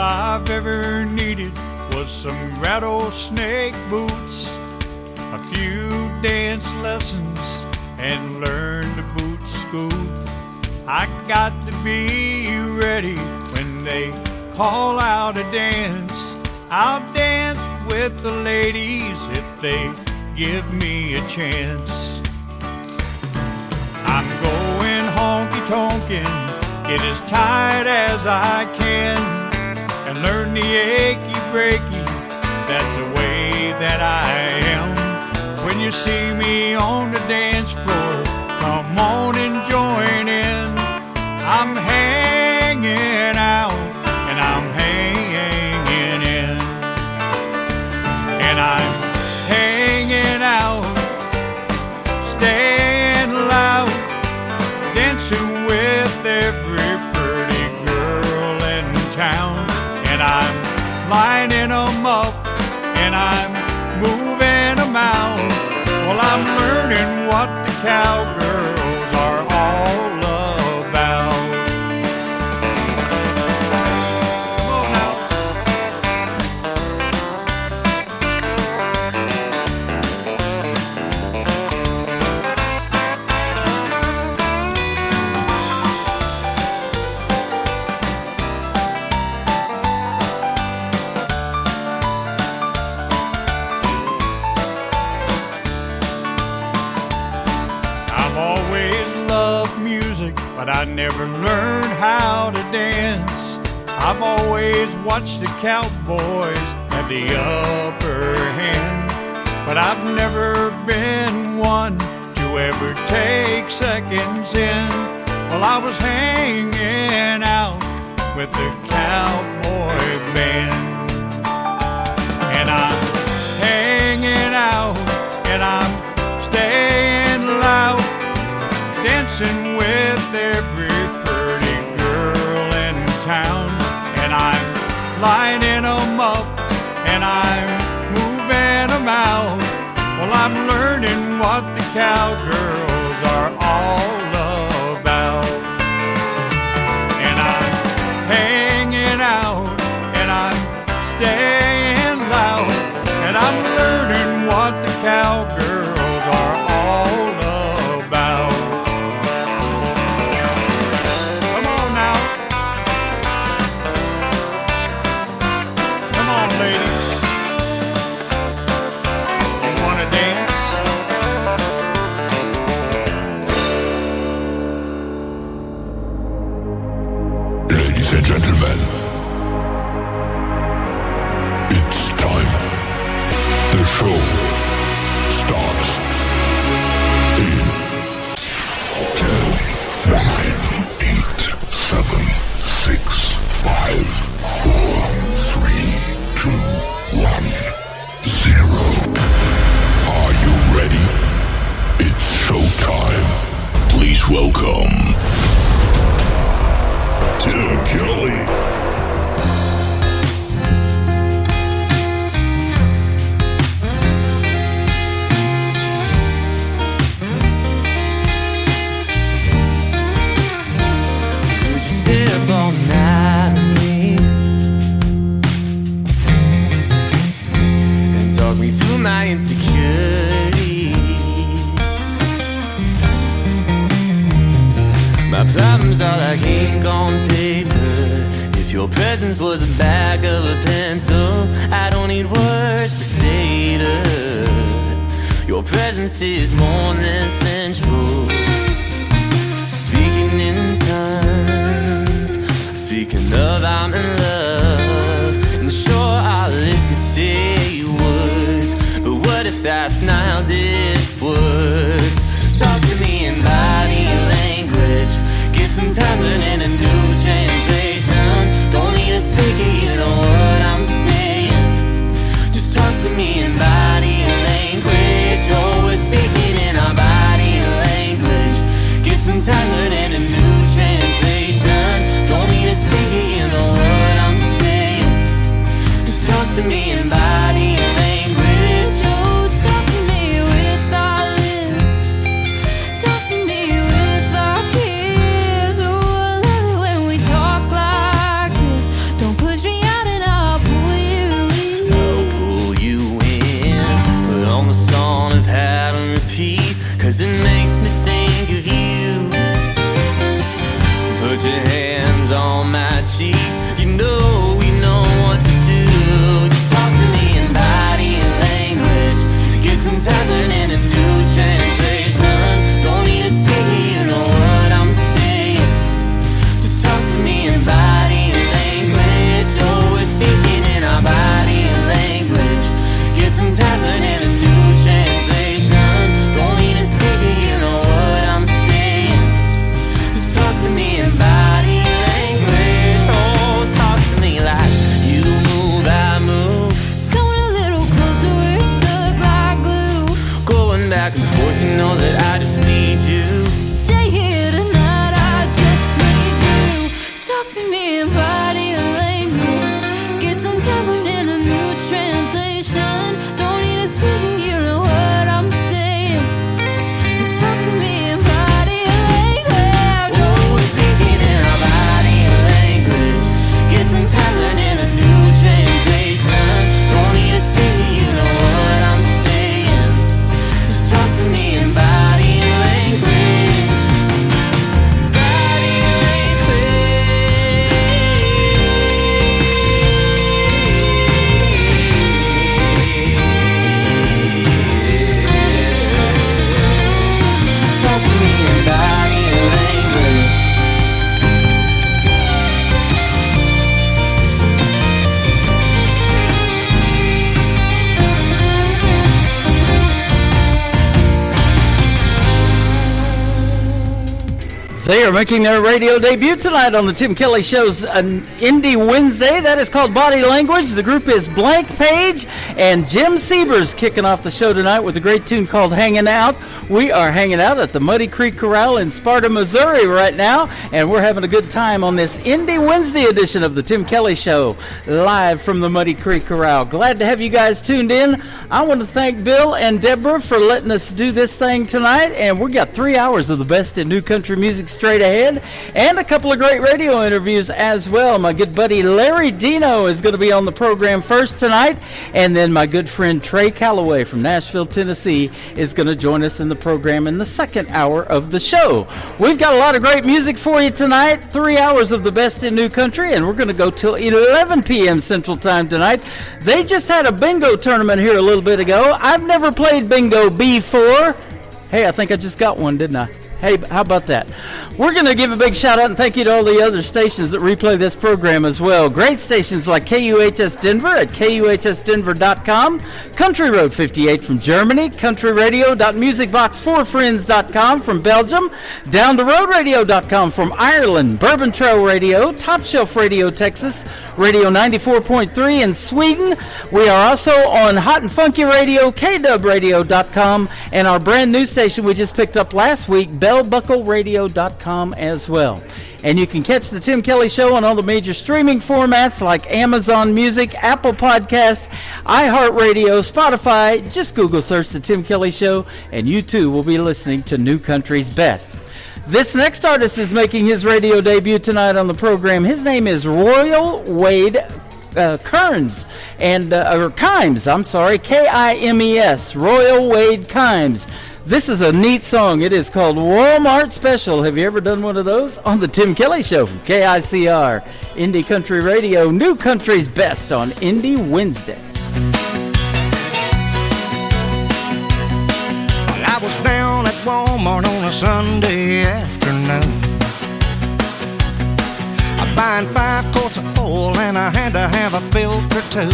I've ever needed was some rattlesnake boots, a few dance lessons, and learn to boot scoot. I got to be ready when they call out a dance. I'll dance with the ladies if they give me a chance. I'm going honky-tonkin', get as tight as I can, and learn the achy-breaky, that's the way that I am. When you see me on the dance floor, come on and join in. I'm hanging out and I'm hanging in, and I'm hanging out, staying loud, dancing with every pretty girl in town. And I'm lining them up and I'm moving them out. Well, I'm learning what the cowgirls are all about. Come on now. I've always loved music, but I never learned how to dance. I've always watched the cowboys have the upper hand, but I've never been one to ever take seconds in. Well, I was hanging out with the cowboy band, and I'm hanging out and I'm staying loud, dancing with every pretty girl in town. And I'm lining them up and I'm moving them out. Well, I'm learning what the cowgirls are all about. And I'm hanging out and I'm staying loud, and I'm learning what the cowgirls are all about. Come on now. Come on, ladies. You wanna dance? Ladies and gentlemen, it's time. The show starts in 10, 9, 8, 7, 6, 5, 4, 3, 2, 1, 0. Are you ready? It's showtime. Please welcome Tim Kelly. All night with me and talk me through my insecurities. My problems are like ink on paper. If your presence was a bag of a pencil, I don't need words to say to her. Your presence is more than sensual. Speaking in tongues, speaking of, I'm in love. And sure, our lips could say words, but what if that's not how this works? Talk to me in body language. Get some time learning a new translation. Don't need to speak it, you know what I'm saying. Just talk to me in body language. Oh, we're speaking in our body language. Get some time learning a new translation. Don't need to speak it, you know what I'm saying. Just talk to me in body language. Oh, talk to me with our lips. Talk to me with our kiss. Oh, I love it when we talk like this. Don't push me out They are making their radio debut tonight on the Tim Kelly Show's Indie Wednesday. That is called Body Language. The group is Blank Page, and Jim Siebers kicking off the show tonight with a great tune called Hanging Out. We are hanging out at the Muddy Creek Corral in Sparta, Missouri right now, and we're having a good time on this Indie Wednesday edition of the Tim Kelly Show, live from the Muddy Creek Corral. Glad to have you guys tuned in. I want to thank Bill and Deborah for letting us do this thing tonight, and we got 3 hours of the best in new country music straight ahead, and a couple of great radio interviews as well. My good buddy Larry Dino is going to be on the program first tonight, and then my good friend Trey Calloway from Nashville, Tennessee is going to join us in the program in the second hour of the show. We've got a lot of great music for you tonight, 3 hours of the best in new country, and we're going to go till 11 p.m. Central Time tonight. They just had a bingo tournament here a little bit ago. I've never played bingo before. Hey, I think I just got one, didn't I? Hey, how about that? We're going to give a big shout out and thank you to all the other stations that replay this program as well. Great stations like KUHS Denver at KUHSdenver.com, Country Road 58 from Germany, countryradio.musicbox4friends.com from Belgium, Down to RoadRadio.com from Ireland, Bourbon Trail Radio, Top Shelf Radio Texas, Radio 94.3 in Sweden. We are also on Hot and Funky Radio, KWradio.com, and our brand new station we just picked up last week, BellBuckleRadio.com as well. And you can catch the Tim Kelly Show on all the major streaming formats like Amazon Music, Apple Podcasts, iHeartRadio, Spotify. Just Google search the Tim Kelly Show, and you too will be listening to New Country's Best. This next artist is making his radio debut tonight on the program. His name is Royal Wade Kearns, or Kimes, I'm sorry, Kimes, Royal Wade Kimes. This is a neat song. It is called Walmart Special. Have you ever done one of those? On the Tim Kelly Show from KICR, Indie Country Radio, New Country's Best on Indie Wednesday. I was down at Walmart on a Sunday afternoon. I'm buying 5 quarts of oil and I had to have a filter too.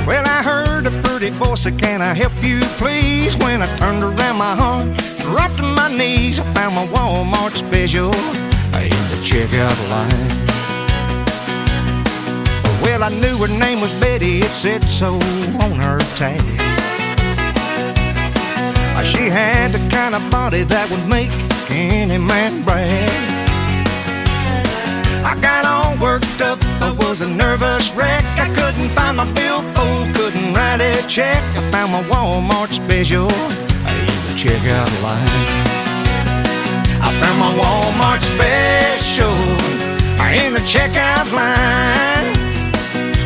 Well, I heard a pretty voice say, "Can I help you, please?" When I turned around, my heart dropped to my knees. I found my Walmart special in the checkout line. Well, I knew her name was Betty. It said so on her tag. She had the kind of body that would make any man brag. I got all worked up, I was a nervous wreck. I couldn't find my billfold, couldn't write a check. I found my Walmart special in the checkout line. I found my Walmart special in the checkout line.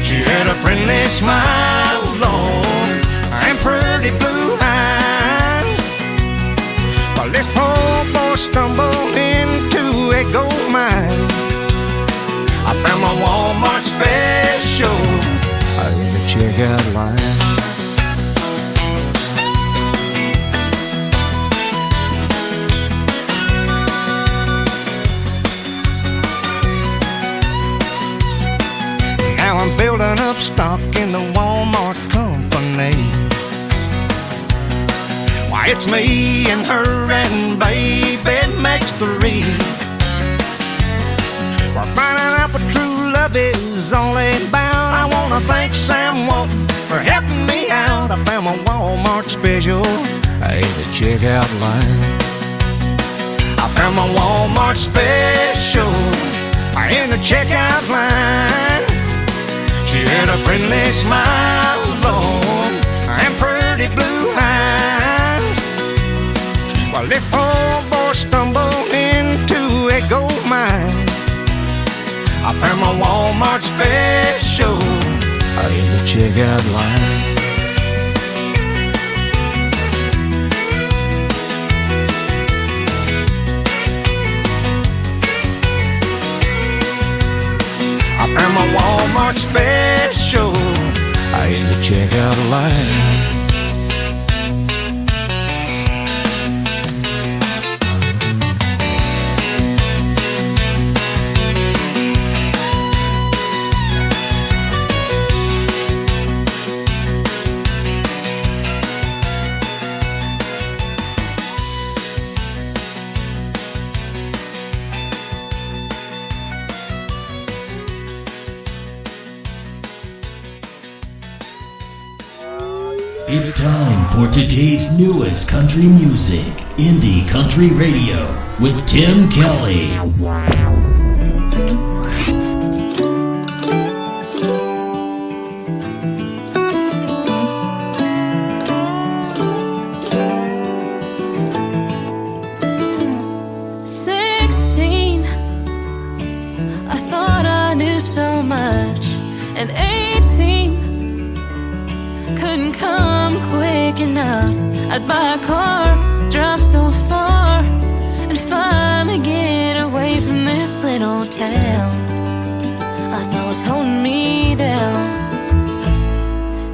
She had a friendly smile, Lord, and pretty blue eyes. Well, this poor boy stumbled into a gold mine. I found my Walmart special in the checkout line. Now I'm building up stock in the Walmart company. Why, it's me and her and baby makes 3. We're finding out what true love is all about. I wanna thank Sam Walton for helping me out. I found my Walmart special in the checkout line. I found my Walmart special in the checkout line. She had a friendly smile, Lord, and pretty blue eyes. Well, this poor boy stumbled into a gold mine. I found my Walmart special in the checkout line. I found my Walmart special in the checkout line. It's time for today's newest country music, Indie Country Radio, with Tim Kelly. 16, I thought I knew so much, and 18, couldn't come quick enough. I'd buy a car, drive so far, and finally get away from this little town I thought was holding me down.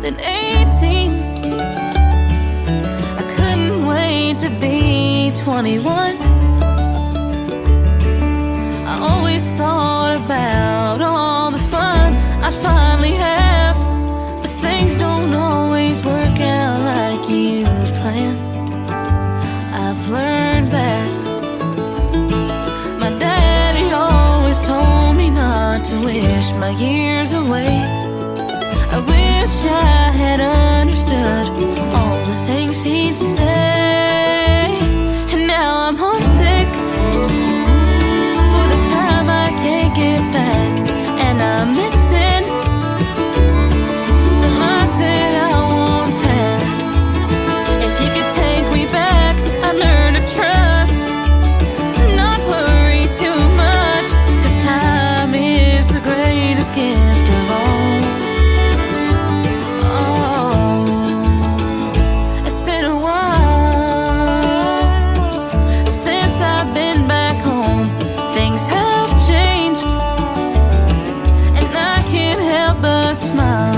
Then 18, I couldn't wait to be 21. I always thought about all the fun I'd finally have, but things don't always work out like you plan. I've learned that. My daddy always told me not to wish my years away. I wish I had understood all the things he'd say. And now I'm homesick for the time I can't get back, and I'm missing the life that I once had. If you could take me back, I'd learn to trust, not worry too much, 'cause time is the greatest gift of all. Oh, it's been a while since I've been back home. Things have changed, and I can't help but smile.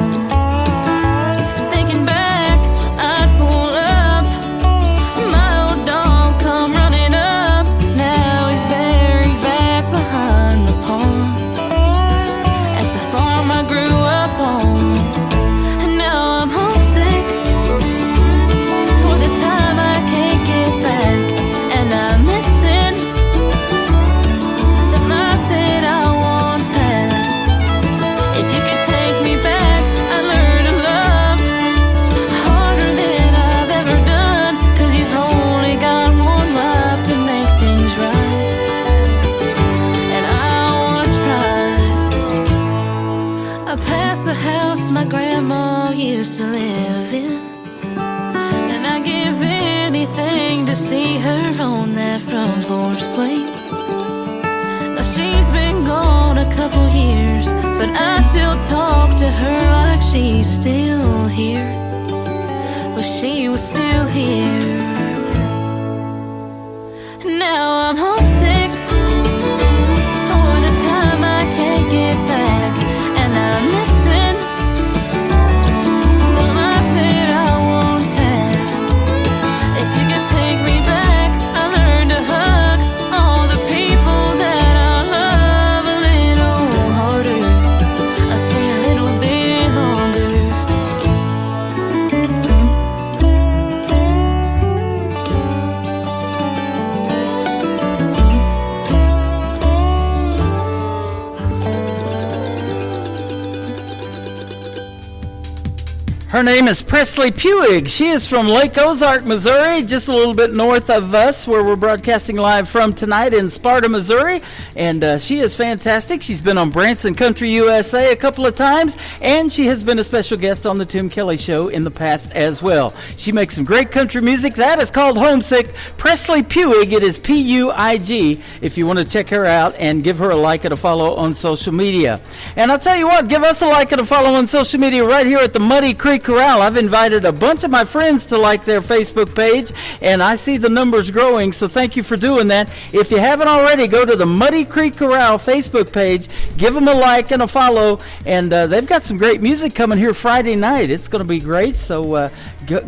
Thinking back, I'd pull up, my old dog come running up. Now he's buried back behind the pond at the farm I grew up on. And now I'm homesick for the time I can't get back, and I'm missing the life that I once had. If you could take me back, I'd learn to love harder than I've ever done, 'cause you've only got one life to make things right, and I wanna try. I passed the house my grandma used to live in, and I give anything to see her on that front porch swing. Now she's been gone a couple years, but I still talk to her like she's still here. But she was still here. Now I'm homesick for the time I can't get back, and I'm missing the life that I once had. If you could take me back, I learned to hug all the people that I love a little harder. I stay a little bit longer. Her name is Presley Puig. She is from Lake Ozark, Missouri, just a little bit north of us, where we're broadcasting live from tonight in Sparta, Missouri. And she is fantastic. She's been on Branson Country USA a couple of times, and she has been a special guest on the Tim Kelly Show in the past as well. She makes some great country music. That is called Homesick. Presley Puig, it is Puig, if you want to check her out and give her a like and a follow on social media. And I'll tell you what, give us a like and a follow on social media right here at the Muddy Creek Corral. I've invited a bunch of my friends to like their Facebook page, and I see the numbers growing, so thank you for doing that. If you haven't already, go to the Muddy Creek Corral Facebook page, give them a like and a follow, and they've got some great music coming here Friday night. It's going to be great, so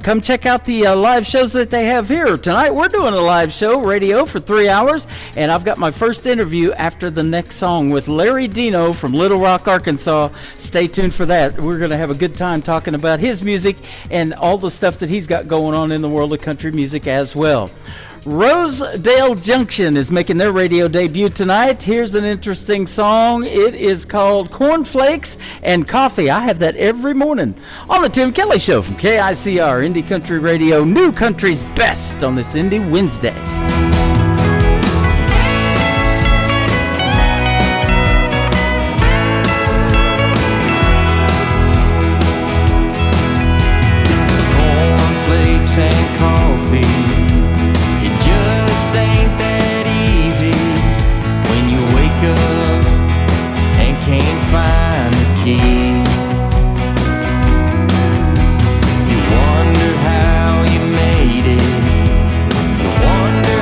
come check out the live shows that they have here. Tonight we're doing a live show, radio, for 3 hours, and I've got my first interview after the next song with Larry Dino from Little Rock, Arkansas. Stay tuned for that. We're going to have a good time talking about his music and all the stuff that he's got going on in the world of country music as well. Rosedale Junction is making their radio debut tonight. Here's an interesting song. It is called Cornflakes and Coffee. I have that every morning on the Tim Kelly Show from KICR, Indie Country Radio, New Country's Best on this Indie Wednesday. Cornflakes and coffee. It just ain't that easy when you wake up and can't find the key. You wonder how you made it. You wonder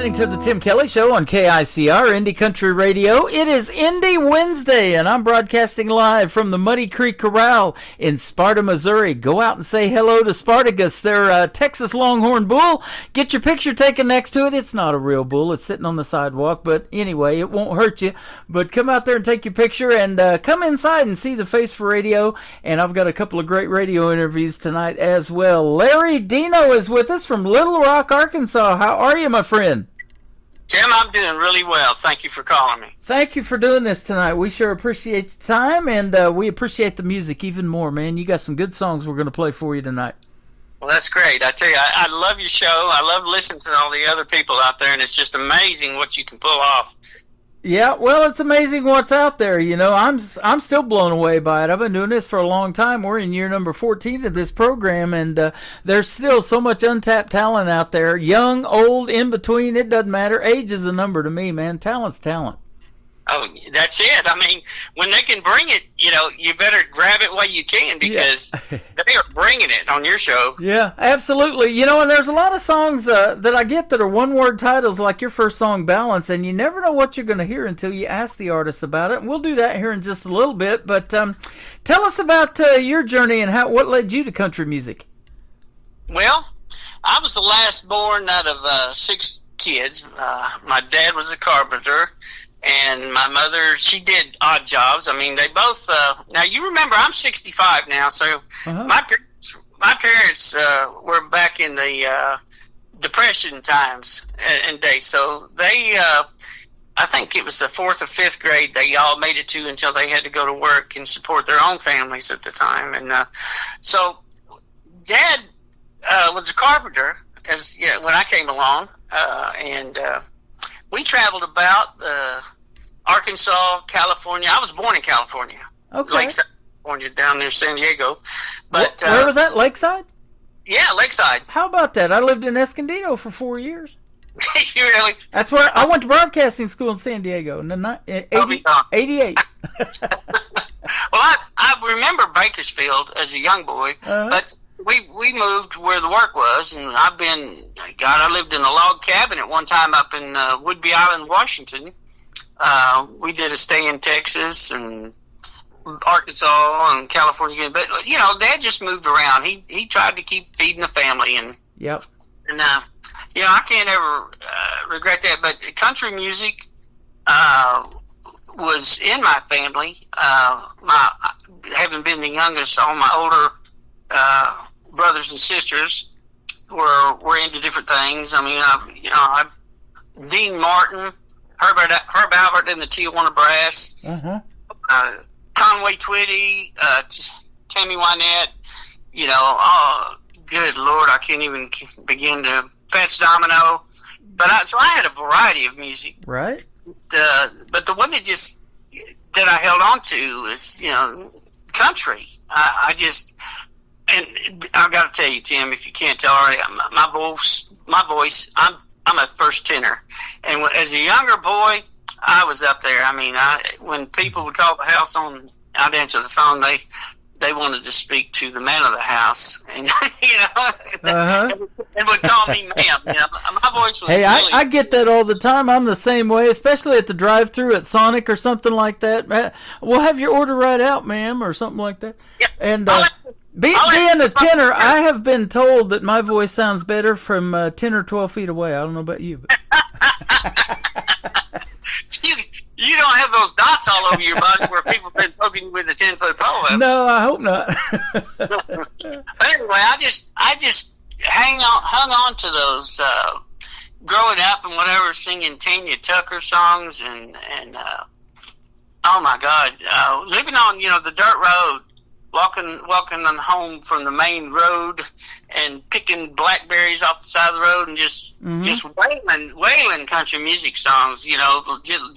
listening to the Tim Kelly Show on KICR, Indie Country Radio. It is Indie Wednesday, and I'm broadcasting live from the Muddy Creek Corral in Sparta, Missouri. Go out and say hello to Spartacus, their Texas Longhorn bull. Get your picture taken next to it. It's not a real bull. It's sitting on the sidewalk, but anyway, it won't hurt you. But come out there and take your picture, and come inside and see the Face for Radio. And I've got a couple of great radio interviews tonight as well. Larry Dino is with us from Little Rock, Arkansas. How are you, my friend? Tim, I'm doing really well. Thank you for calling me. Thank you for doing this tonight. We sure appreciate the time, and we appreciate the music even more, man. You got some good songs we're going to play for you tonight. Well, that's great. I tell you, I love your show. I love listening to all the other people out there, and it's just amazing what you can pull off. Yeah, well, it's amazing what's out there. You know, I'm still blown away by it. I've been doing this for a long time. We're in year number 14 of this program, and there's still so much untapped talent out there. Young, old, in between, it doesn't matter. Age is a number to me, man. Talent's talent. Oh, that's it. I mean, when they can bring it, you know, you better grab it while you can, because they are bringing it on your show. Yeah, absolutely. You know, and there's a lot of songs that I get that are one-word titles, like your first song, Balance, and you never know what you're going to hear until you ask the artist about it. And we'll do that here in just a little bit. But tell us about your journey and what led you to country music. Well, I was the last born out of 6 kids. My dad was a carpenter. And my mother, she did odd jobs. I mean, they both. Now you remember, I'm 65 now, so my parents were back in the Depression times and days. So they, I think it was the 4th or 5th grade they all made it to until they had to go to work and support their own families at the time. And so Dad was a carpenter when I came along, and we traveled about Arkansas, California. I was born in California. Okay. Lakeside, California, down near San Diego. But where was that? Lakeside? Yeah, Lakeside. How about that? I lived in Escondido for 4 years. You really? That's where I went to broadcasting school in San Diego in 88. Well, I remember Bakersfield as a young boy, but we moved where the work was, and I lived in a log cabin at one time up in Woodby Island, Washington. We did a stay in Texas and Arkansas and California, but you know, Dad just moved around. He tried to keep feeding the family, and you know, I can't ever regret that. But country music was in my family. Having been the youngest, all my older brothers and sisters were into different things. I mean, Dean Martin, Herb Albert and the Tijuana Brass, Conway Twitty, Tammy Wynette, you know, oh, good Lord, I can't even begin to, Fats Domino. So I had a variety of music. Right. But the one that I held on to is, you know, country. And I've got to tell you, Tim, if you can't tell already, my voice, I'm a first tenor, and as a younger boy, I was up there. I mean, when people would call the house I'd answer the phone. They wanted to speak to the man of the house, and you know, and would call me ma'am. You know, my voice was. Hey, really I get that all the time. I'm the same way, especially at the drive-thru at Sonic or something like that. We'll have your order right out, ma'am, or something like that. Yeah. And being a tenor, I have been told that my voice sounds better from 10 or 12 feet away. I don't know about you, but you don't have those dots all over your body where people have been poking you with a 10-foot pole. No, I hope not. But anyway, I just hung on to those growing up and whatever, singing Tanya Tucker songs and oh my God, living on the dirt road. Walking on home from the main road and picking blackberries off the side of the road and just wailing country music songs. You know, little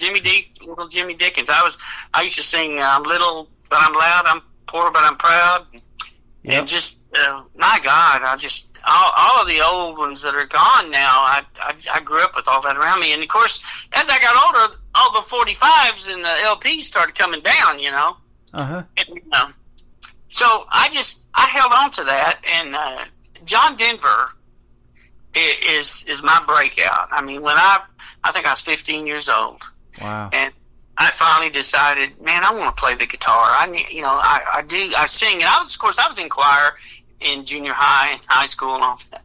Jimmy Dickens. I used to sing "I'm little but I'm loud, I'm poor but I'm proud," and just my God, all of the old ones that are gone now. I grew up with all that around me, and of course, as I got older, all the 45s and the LPs started coming down. You know, and, so I held on to that, and John Denver is my breakout. I mean, I think I was 15 years old. Wow. And I finally decided, man, I want to play the guitar. I sing, and I was in choir in junior high and high school and all that.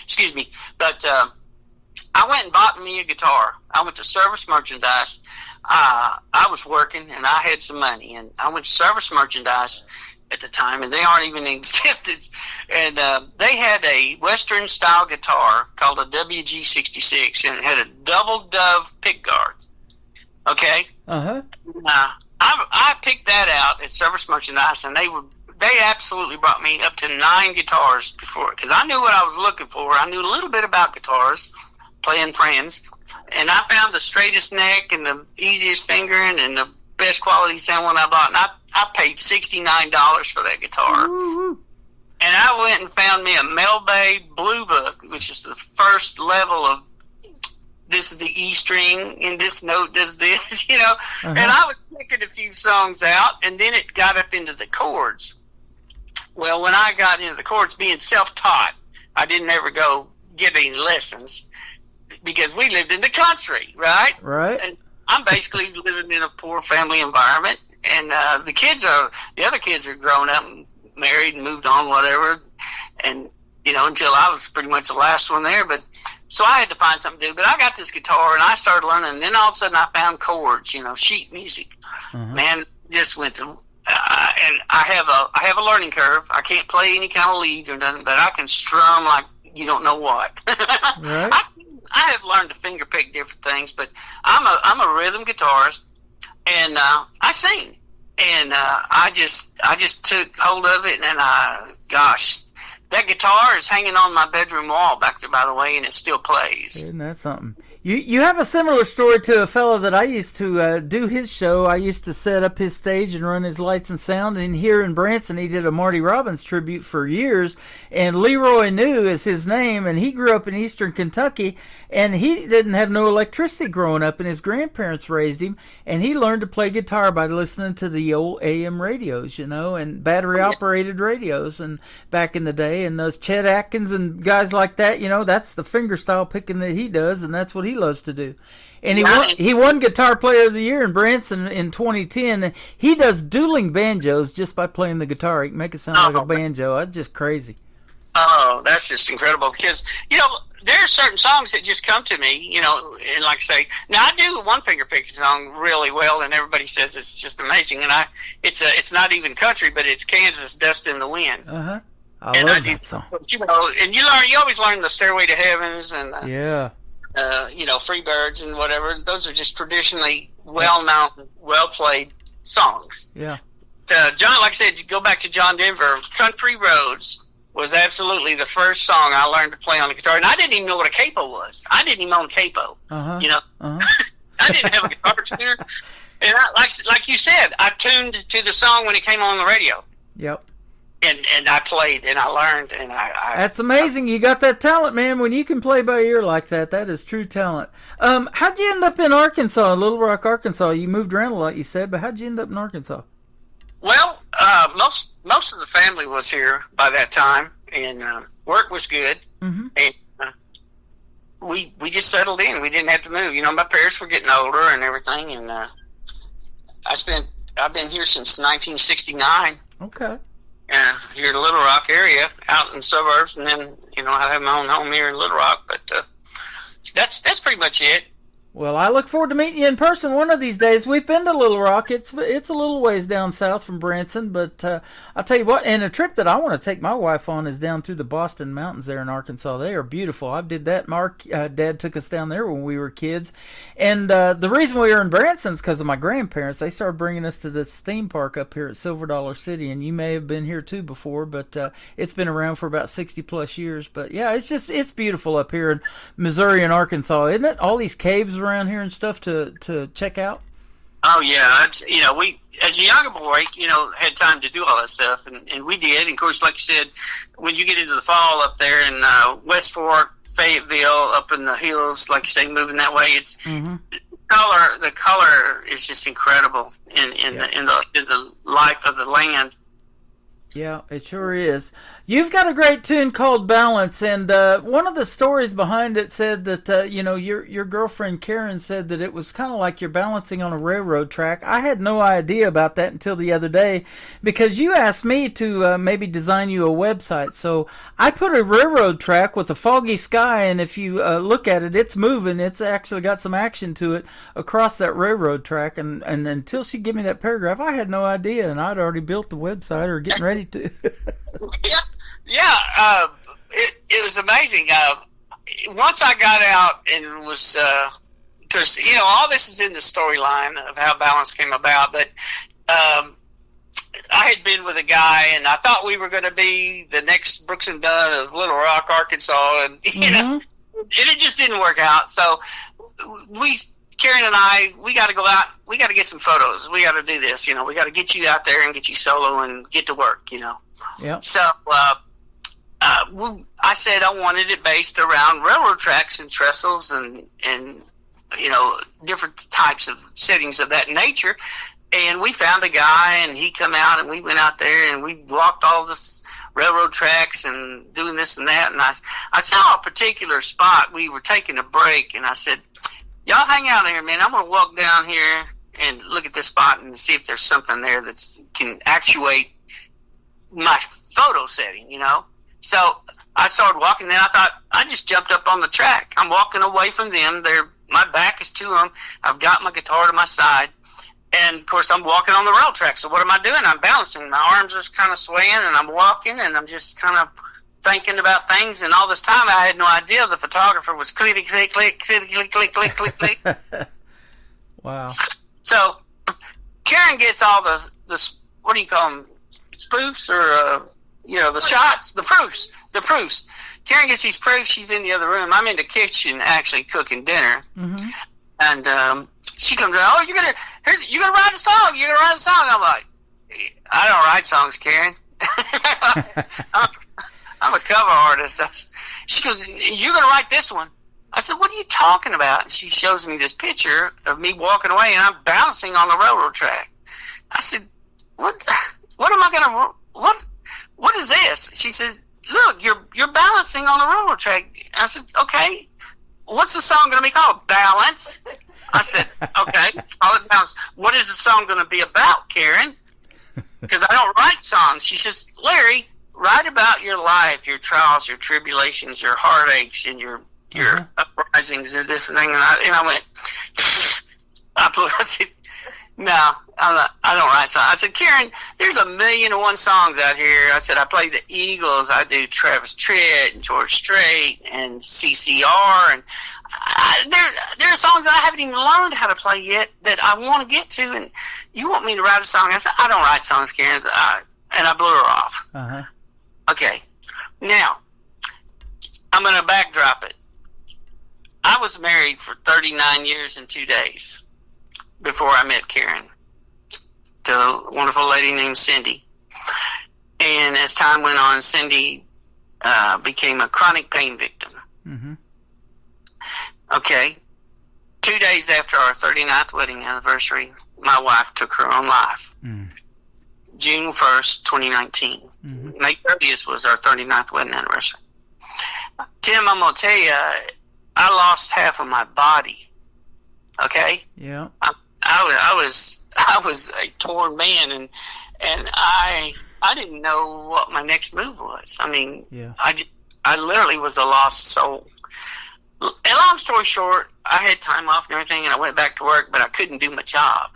Excuse me. But I went and bought me a guitar. I went to Service Merchandise. I was working, and I had some money, and I went to Service Merchandise at the time, and they aren't even in existence. And they had a Western-style guitar called a WG66, and it had a double dove pickguard. Okay? Uh-huh. I picked that out at Service Merchandise, and they absolutely brought me up to 9 guitars before, because I knew what I was looking for. I knew a little bit about guitars, playing friends, and I found the straightest neck and the easiest fingering and the best quality sound one I bought, and I paid $69 for that guitar. Woo-hoo. And I went and found me a Mel Bay Blue Book, which is the first level of, this is the E string, and this note does this, you know. Uh-huh. And I was picking a few songs out, and then it got up into the chords. Well, when I got into the chords, being self-taught, I didn't ever go get any lessons because we lived in the country, right? Right. And I'm basically living in a poor family environment, and the other kids are grown up and married and moved on, whatever. And you know, until I was pretty much the last one there, but. So I had to find something to do, but I got this guitar and I started learning, and then all of a sudden I found chords, you know, sheet music. Uh-huh. Man, just went to, and I have a learning curve. I can't play any kind of leads or nothing, but I can strum like you don't know what. Right. I have learned to finger pick different things, but I'm a rhythm guitarist, and I sing, and I just took hold of it, and gosh. That guitar is hanging on my bedroom wall back there, by the way, and it still plays. Isn't that something? You have a similar story to a fellow that I used to do his show. I used to set up his stage and run his lights and sound. And here in Branson, he did a Marty Robbins tribute for years. And Leroy New is his name, and he grew up in eastern Kentucky. And he didn't have no electricity growing up, and his grandparents raised him. And he learned to play guitar by listening to the old AM radios, you know, and battery-operated radios and back in the day. And those Chet Atkins and guys like that, you know, that's the fingerstyle picking that he does, and that's what he loves to do. And he won Guitar Player of the Year in Branson in 2010. He does dueling banjos just by playing the guitar. He can make it sound like a banjo. That's just crazy. Oh, that's just incredible because, you know, there are certain songs that just come to me, you know, and like I say, now I do one finger picking song really well, and everybody says it's just amazing, and it's not even country, but it's Kansas Dust in the Wind. Uh-huh. I love that song. You know, and you always learn the Stairway to Heavens and yeah. You know, Freebirds and whatever. Those are just traditionally well-known, well-played songs. Yeah. John, like I said, go back to John Denver. Country Roads was absolutely the first song I learned to play on the guitar, and I didn't even know what a capo was. I didn't even own a capo. Uh-huh. You know, uh-huh. I didn't have a guitar tuner, and like you said, I tuned to the song when it came on the radio. Yep. And I played and I learned and I That's amazing. You got that talent, man. When you can play by ear like that, that is true talent. How'd you end up in Arkansas, Little Rock, Arkansas? You moved around a lot, you said, but how'd you end up in Arkansas? Well, most of the family was here by that time, and work was good, mm-hmm. and we just settled in. We didn't have to move. You know, my parents were getting older and everything, and I've been here since 1969. Okay. Here in the Little Rock area, out in the suburbs, and then, you know, I have my own home here in Little Rock, but that's pretty much it. Well, I look forward to meeting you in person one of these days. We've been to Little Rock. It's a little ways down south from Branson, but I'll tell you what, and a trip that I want to take my wife on is down through the Boston Mountains there in Arkansas. They are beautiful. I did that. Mark, Dad took us down there when we were kids. And the reason we were in Branson is because of my grandparents. They started bringing us to this theme park up here at Silver Dollar City, and you may have been here too before, but it's been around for about 60-plus years. But, yeah, it's beautiful up here in Missouri and Arkansas, isn't it? All these caves around here and stuff to check out. Oh yeah, you know, we as a younger boy, you know, had time to do all that stuff, and we did. And of course, like you said, when you get into the fall up there in West Fork, Fayetteville, up in the hills, like you say, moving that way, it's mm-hmm. the color is just incredible in the life of the land. Yeah, it sure is. You've got a great tune called Balance, and one of the stories behind it said that, your girlfriend Karen said that it was kind of like you're balancing on a railroad track. I had no idea about that until the other day, because you asked me to maybe design you a website. So I put a railroad track with a foggy sky, and if you look at it, it's moving. It's actually got some action to it across that railroad track, and until she gave me that paragraph, I had no idea, and I'd already built the website or getting ready to. Yeah, it was amazing. Once I got out and was, because, all this is in the storyline of how Balance came about, but I had been with a guy, and I thought we were going to be the next Brooks and Dunn of Little Rock, Arkansas, and, and it just didn't work out. So Karen and I, we got to go out, we got to get some photos, we got to do this, we got to get you out there and get you solo and get to work, Yeah. So, I said I wanted it based around railroad tracks and trestles and different types of settings of that nature. And we found a guy, and he come out, and we went out there, and we walked all this railroad tracks and doing this and that. And I saw a particular spot. We were taking a break, and I said, y'all hang out here, man. I'm going to walk down here and look at this spot and see if there's something there that can actuate my photo setting, So I started walking, then I thought, I just jumped up on the track. I'm walking away from them. My back is to them. I've got my guitar to my side. And, of course, I'm walking on the rail track. So what am I doing? I'm balancing. My arms are kind of swaying, and I'm walking, and I'm just kind of thinking about things. And all this time, I had no idea the photographer was click, click, click, click, click, click, click, click, click. Wow. So Karen gets all the what do you call them, spoofs or, the shots, the proofs. Karen gets these proofs. She's in the other room. I'm in the kitchen actually cooking dinner. Mm-hmm. And she comes in, oh, you're gonna write a song. You're gonna write a song. I'm like, I don't write songs, Karen. I'm a cover artist. She goes, you're gonna write this one. I said, what are you talking about? And she shows me this picture of me walking away, and I'm bouncing on the railroad track. I said, what am I gonna, what is this? She says, look, you're balancing on the railroad track. I said, okay, what's the song going to be called? Balance. I said, okay, call it Balance. What is the song going to be about, Karen? Because I don't write songs. She says, Larry, write about your life, your trials, your tribulations, your heartaches, and your uprisings and this and that. And I went, I said, no, I don't write songs. I said, Karen, there's 1,000,001 songs out here. I said, I play the Eagles. I do Travis Tritt and George Strait and CCR. And there are songs that I haven't even learned how to play yet that I want to get to. And you want me to write a song? I said, I don't write songs, Karen. And I blew her off. Uh-huh. Okay. Now, I'm going to backdrop it. I was married for 39 years and 2 days before I met Karen, to a wonderful lady named Cindy. And as time went on, Cindy became a chronic pain victim. Mm-hmm. Okay. 2 days after our 39th wedding anniversary, my wife took her own life. Mm. June 1st, 2019. Mm-hmm. May 30th was our 39th wedding anniversary. Tim, I'm going to tell you, I lost half of my body. Okay? Yeah. I was a torn man, and I didn't know what my next move was. I mean, yeah. I literally was a lost soul. And long story short, I had time off and everything, and I went back to work, but I couldn't do my job.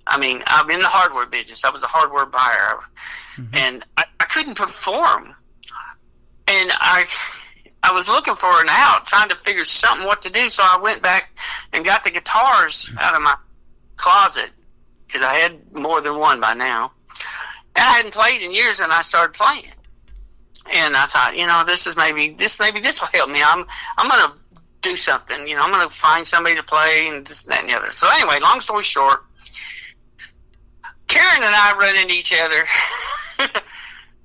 I mean, I'm in the hardware business. I was a hardware buyer, and I couldn't perform. And I was looking for an out, trying to figure what to do. So I went back and got the guitars out of my closet, because I had more than one by now. And I hadn't played in years, and I started playing. And I thought, maybe this will help me. I'm going to do something. I'm going to find somebody to play, and this and that and the other. So anyway, long story short, Karen and I run into each other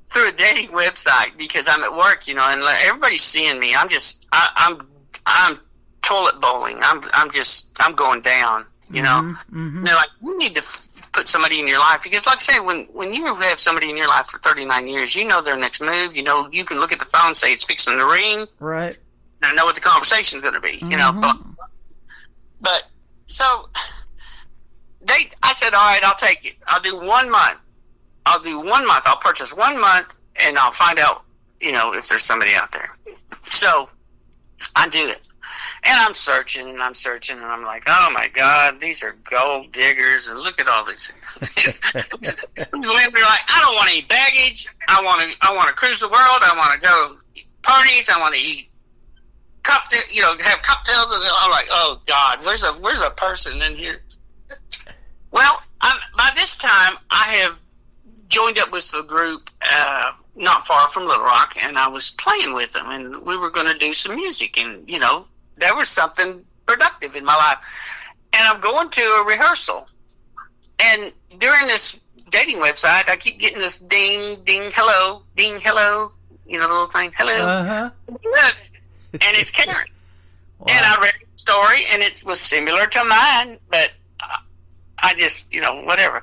through a dating website, because I'm at work, and everybody's seeing me. I'm toilet bowling. I'm going down, Mm-hmm. They're like, you need to put somebody in your life, because like I said, when you have somebody in your life for 39 years, you know their next move. You know, you can look at the phone and say it's fixing to ring. Right. And I know what the conversation's going to be, you know. But so I said, all right, I'll take it. I'll do 1 month. I'll purchase 1 month, and I'll find out, you know, if there's somebody out there. So I do it. And I'm searching, and I'm like, oh my God, these are gold diggers, and look at all these. They're like, I don't want any baggage. I want to cruise the world. I want to go parties. I want to eat have cocktails. And I'm like, oh God, where's a person in here? Well, by this time I have joined up with the group not far from Little Rock, and I was playing with them, and we were going to do some music, and you know, there was something productive in my life. And I'm going to a rehearsal, and during this dating website, I keep getting this ding, hello, you know, the little thing, hello, and it's Karen. Wow. And I read the story, and it was similar to mine, but I just, you know, whatever.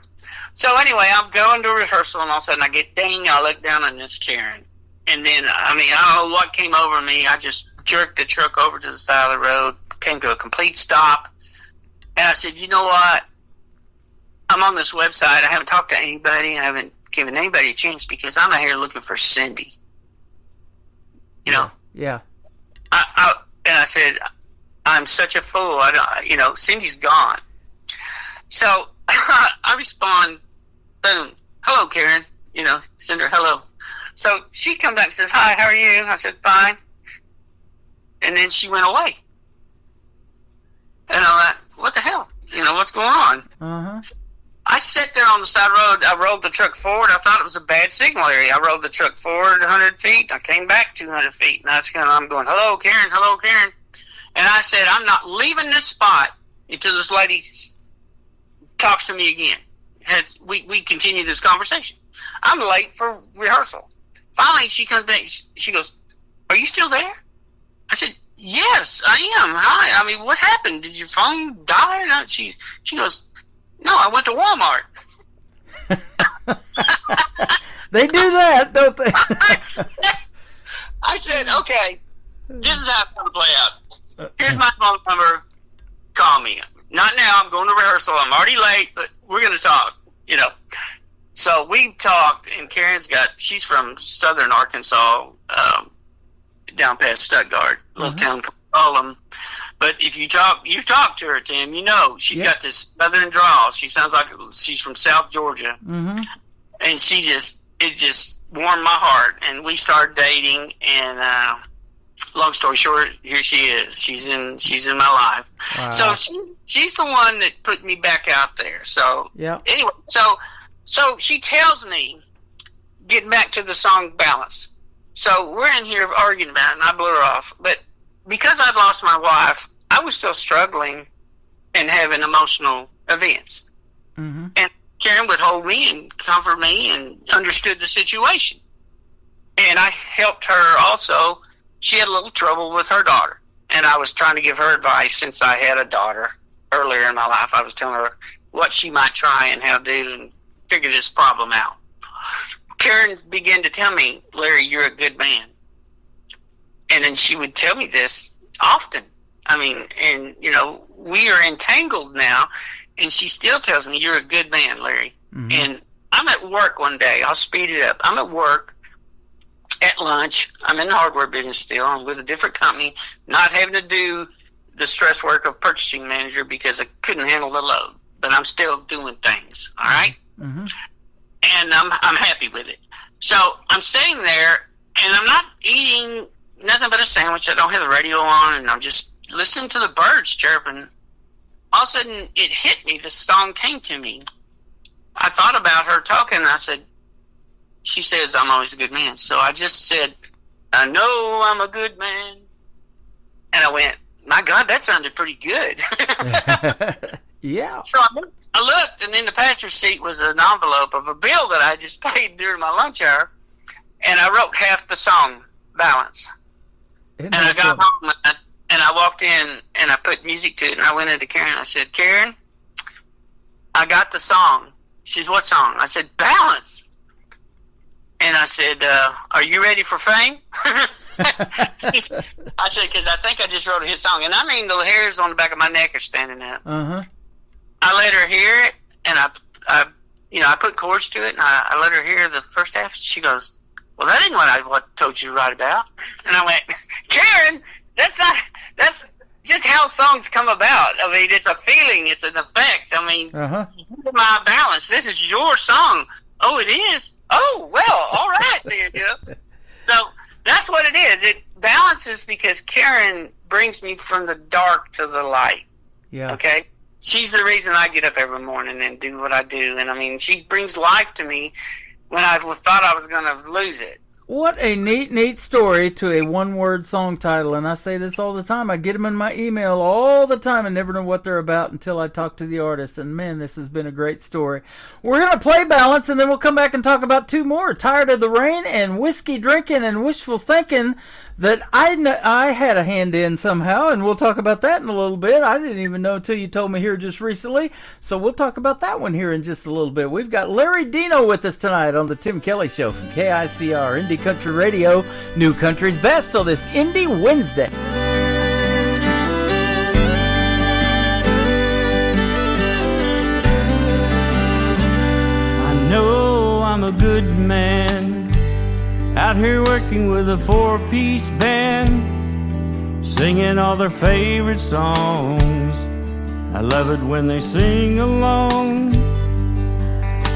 So anyway, I'm going to rehearsal, and all of a sudden I get ding, I look down, and it's Karen. And then, I don't know what came over me. I just jerked the truck over to the side of the road, came to a complete stop, and I said, you know what? I'm on this website. I haven't talked to anybody. I haven't given anybody a chance because I'm out here looking for Cindy. You know? Yeah. And I said, I'm such a fool. Cindy's gone. So I respond, boom, hello, Karen. You know, send her hello. So she comes back and says, hi, how are you? I said, fine. And then she went away. And I'm like, what the hell? You know, what's going on? Uh-huh. I sat there on the side of the road. I rolled the truck forward. I thought it was a bad signal area. I rolled the truck forward 100 feet. I came back 200 feet. And I'm going, hello, Karen. And I said, I'm not leaving this spot until this lady talks to me again. We continue this conversation. I'm late for rehearsal. Finally, she comes back. She goes, are you still there? I said, yes, I am. Hi. I mean, what happened? Did your phone die? She goes, no, I went to Walmart. They do that, don't they? I said, okay, this is how it's going to play out. Here's my phone number. Call me. Not now. I'm going to rehearsal. I'm already late, but we're going to talk, you know. So we talked, and she's from southern Arkansas, down past Stuttgart, little town called Cullum. But if you've talked to her, Tim, you know, she's got this southern drawl. She sounds like she's from South Georgia. Mm-hmm. And it just warmed my heart. And we started dating, and long story short, here she is. She's in my life. Wow. So she's the one that put me back out there. So anyway, so she tells me, getting back to the song Balance. So we're in here arguing about it, and I blew her off. But because I'd lost my wife, I was still struggling and having emotional events. Mm-hmm. And Karen would hold me and comfort me and understood the situation. And I helped her also. She had a little trouble with her daughter. And I was trying to give her advice since I had a daughter earlier in my life. I was telling her what she might try and how to do and figure this problem out. Karen began to tell me, Larry, you're a good man. And then she would tell me this often. I mean, and, you know, we are entangled now, and she still tells me, you're a good man, Larry. Mm-hmm. And I'm at work one day. I'll speed it up. I'm at work at lunch. I'm in the hardware business still. I'm with a different company, not having to do the stress work of purchasing manager because I couldn't handle the load. But I'm still doing things, all right? Mm-hmm. And I'm happy with it. So I'm sitting there, and I'm not eating nothing but a sandwich. I don't have the radio on, and I'm just listening to the birds chirping. All of a sudden, it hit me. This song came to me. I thought about her talking, and I said, she says, I'm always a good man. So I just said, I know I'm a good man. And I went, my God, that sounded pretty good. Yeah. So I looked, and in the passenger seat was an envelope of a bill that I just paid during my lunch hour. And I wrote half the song, Balance. And I got home, and I walked in, and I put music to it, and I went into Karen. I said, Karen, I got the song. She says, what song? I said, Balance. And I said, are you ready for fame? I said, because I think I just wrote a hit song. And I mean, the hairs on the back of my neck are standing up. Uh-huh. I let her hear it, and I put chords to it, and I let her hear the first half. She goes, well, that ain't what I told you to write about. And I went, Karen, that's just how songs come about. I mean, it's a feeling, it's an effect. I mean, my balance. This is your song. Oh, it is? Oh, well, all right, then, So that's what it is. It balances because Karen brings me from the dark to the light. Yeah. Okay? She's the reason I get up every morning and do what I do. And, I mean, she brings life to me when I thought I was going to lose it. What a neat story to a one-word song title. And I say this all the time. I get them in my email all the time and never know what they're about until I talk to the artist. And, man, this has been a great story. We're going to play Balance, and then we'll come back and talk about two more. Tired of the Rain and Whiskey Drinking and Wishful Thinking that I had a hand in somehow, and we'll talk about that in a little bit. I didn't even know until you told me here just recently, so we'll talk about that one here in just a little bit. We've got Larry Dino with us tonight on the Tim Kelly Show from KICR, Indie Country Radio, New Country's Best on this Indie Wednesday. I know I'm a good man, out here working with a four-piece band, singing all their favorite songs. I love it when they sing along,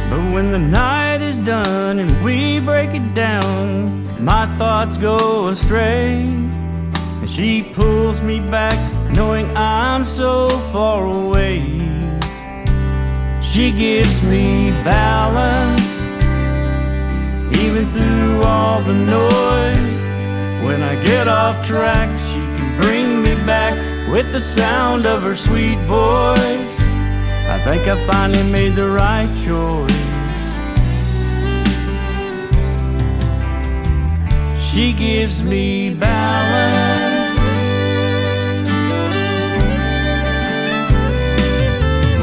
but when the night is done and we break it down, my thoughts go astray, and she pulls me back knowing I'm so far away. She gives me balance even through all the noise. When I get off track, she can bring me back with the sound of her sweet voice. I think I finally made the right choice. She gives me balance.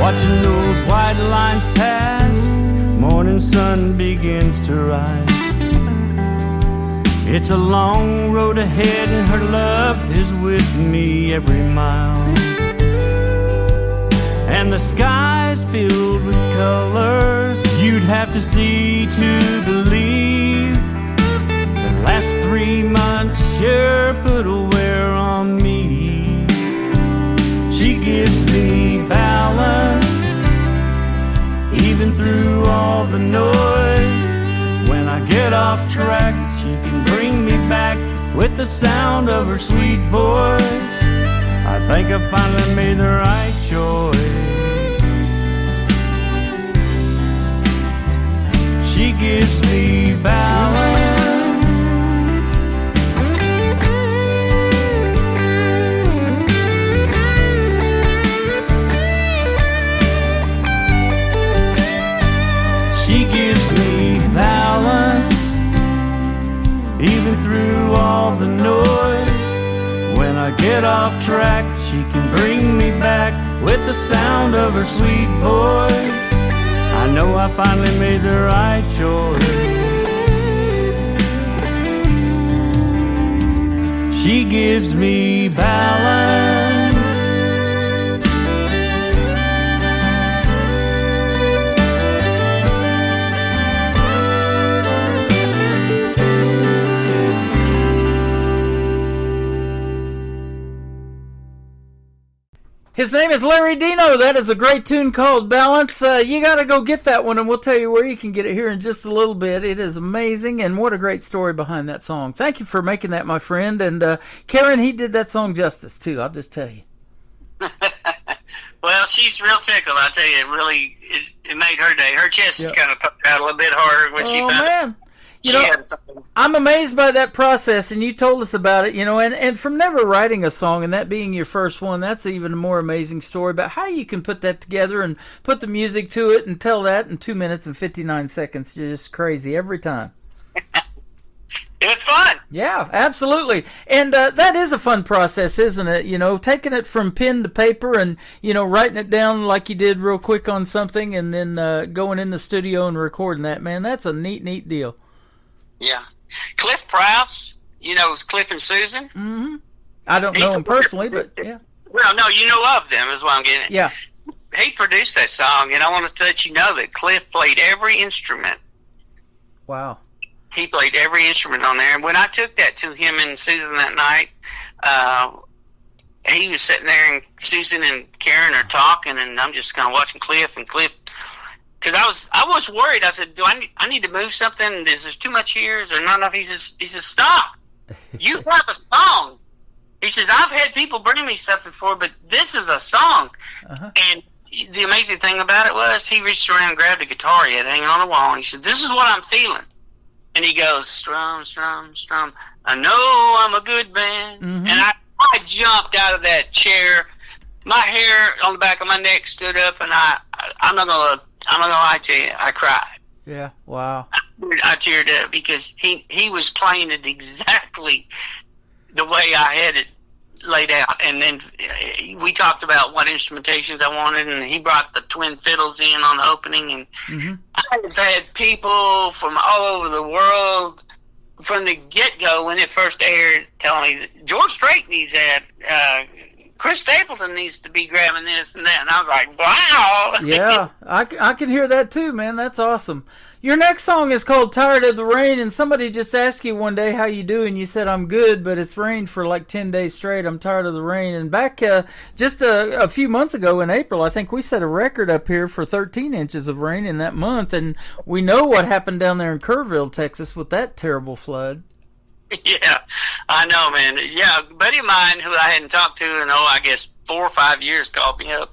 Watching those white lines pass, morning sun begins to rise. It's a long road ahead and her love is with me every mile. And the sky's filled with colors you'd have to see to believe. The last 3 months sure put a wear on me. She gives me balance even through all the noise. When I get off track, she can bring me back with the sound of her sweet voice. I think I finally made the right choice. She gives me balance. She gives me balance even through all the noise. When I get off track, she can bring me back with the sound of her sweet voice. I know I finally made the right choice. She gives me balance. His name is Larry Dino. That is a great tune called Balance. You got to go get that one, and we'll tell you where you can get it here in just a little bit. It is amazing, and what a great story behind that song. Thank you for making that, my friend. And Karen, he did that song justice, too. I'll just tell you. Well, she's real tickled. I tell you, it really it made her day. Her chest is kind of puffed out a little bit harder when she found man. You know, I'm amazed by that process, and you told us about it, you know, and from never writing a song and that being your first one, that's even a more amazing story about how you can put that together and put the music to it and tell that in 2 minutes and 59 seconds. Just crazy every time. It was fun. Yeah, absolutely. And that is a fun process, isn't it? You know, taking it from pen to paper and, you know, writing it down like you did real quick on something and then going in the studio and recording that, man. That's a neat deal. Yeah. Cliff Prowse, you know, it's Cliff and Susan. Mm-hmm. I don't know him personally, but yeah. Well, no, you know of them is what I'm getting at. Yeah. He produced that song, and I want to let you know that Cliff played every instrument. Wow. He played every instrument on there. And when I took that to him and Susan that night, he was sitting there, and Susan and Karen are talking, and I'm just kind of watching Cliff. And Cliff, because I was worried. I said, I need to move something? Is there too much here? Is there not enough? He says, stop. You have a song. He says, I've had people bring me stuff before, but this is a song. Uh-huh. And the amazing thing about it was he reached around and grabbed a guitar he had hanging on the wall, and he said, this is what I'm feeling. And he goes, strum, strum, strum. I know I'm a good man. Mm-hmm. And I jumped out of that chair. My hair on the back of my neck stood up, and I'm not gonna lie to you, I cried. Yeah, wow. I teared up because he was playing it exactly the way I had it laid out. And then we talked about what instrumentations I wanted, and he brought the twin fiddles in on the opening. And Mm-hmm. I've had people from all over the world from the get-go when it first aired telling me George Strait needs that, Chris Stapleton needs to be grabbing this and that. And I was like, wow. Yeah, I can hear that too, man. That's awesome. Your next song is called Tired of the Rain, and somebody just asked you one day how you do, and you said, I'm good, but it's rained for like 10 days straight. I'm tired of the rain. And back just a few months ago in April, I think we set a record up here for 13 inches of rain in that month, and we know what happened down there in Kerrville, Texas with that terrible flood. Yeah, I know, man. Yeah, a buddy of mine who I hadn't talked to in, I guess 4 or 5 years called me up.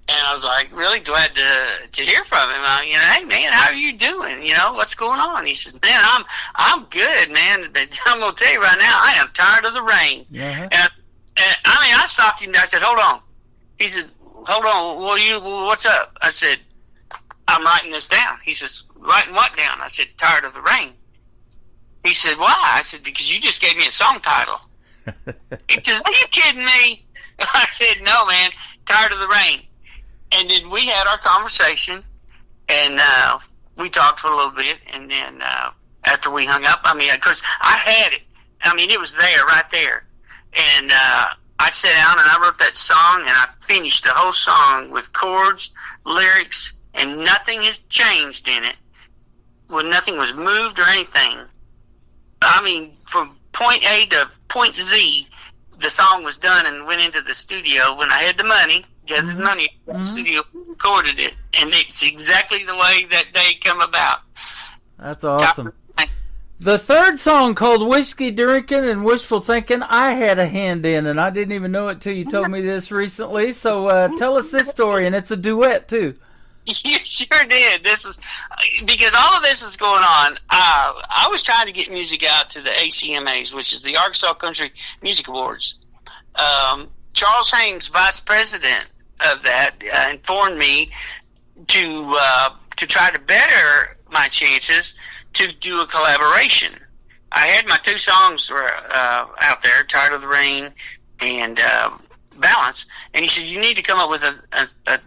And I was like, really glad to hear from him. Hey man, how are you doing? What's going on? He says, man, I'm good, man. But I'm gonna tell you right now, I am tired of the rain. Uh-huh. And I stopped him and I said, hold on. He said, hold on. What's up? I said, I'm writing this down. He says, writing what down? I said, tired of the rain. He said, why? I said, because you just gave me a song title. He says, are you kidding me? I said, no, man, tired of the rain. And then we had our conversation, and we talked for a little bit, and then after we hung up, of course, I had it. It was there, right there. And I sat down, and I wrote that song, and I finished the whole song with chords, lyrics, and nothing has changed in it. Well, nothing was moved or anything. From point A to point Z, the song was done and went into the studio when I had the money. Got the money in the studio, recorded it, and it's exactly the way that day come about. That's awesome. The third song, called Whiskey Drinking and Wishful Thinking, I had a hand in, and I didn't even know it till you told me this recently. So tell us this story, and it's a duet too. You sure did. This is because all of this is going on. I was trying to get music out to the ACMAs, which is the Arkansas Country Music Awards. Charles Haynes, vice president of that, informed me to try to better my chances to do a collaboration. I had my 2 songs out there, Tired of the Rain and Balance, and he said, you need to come up with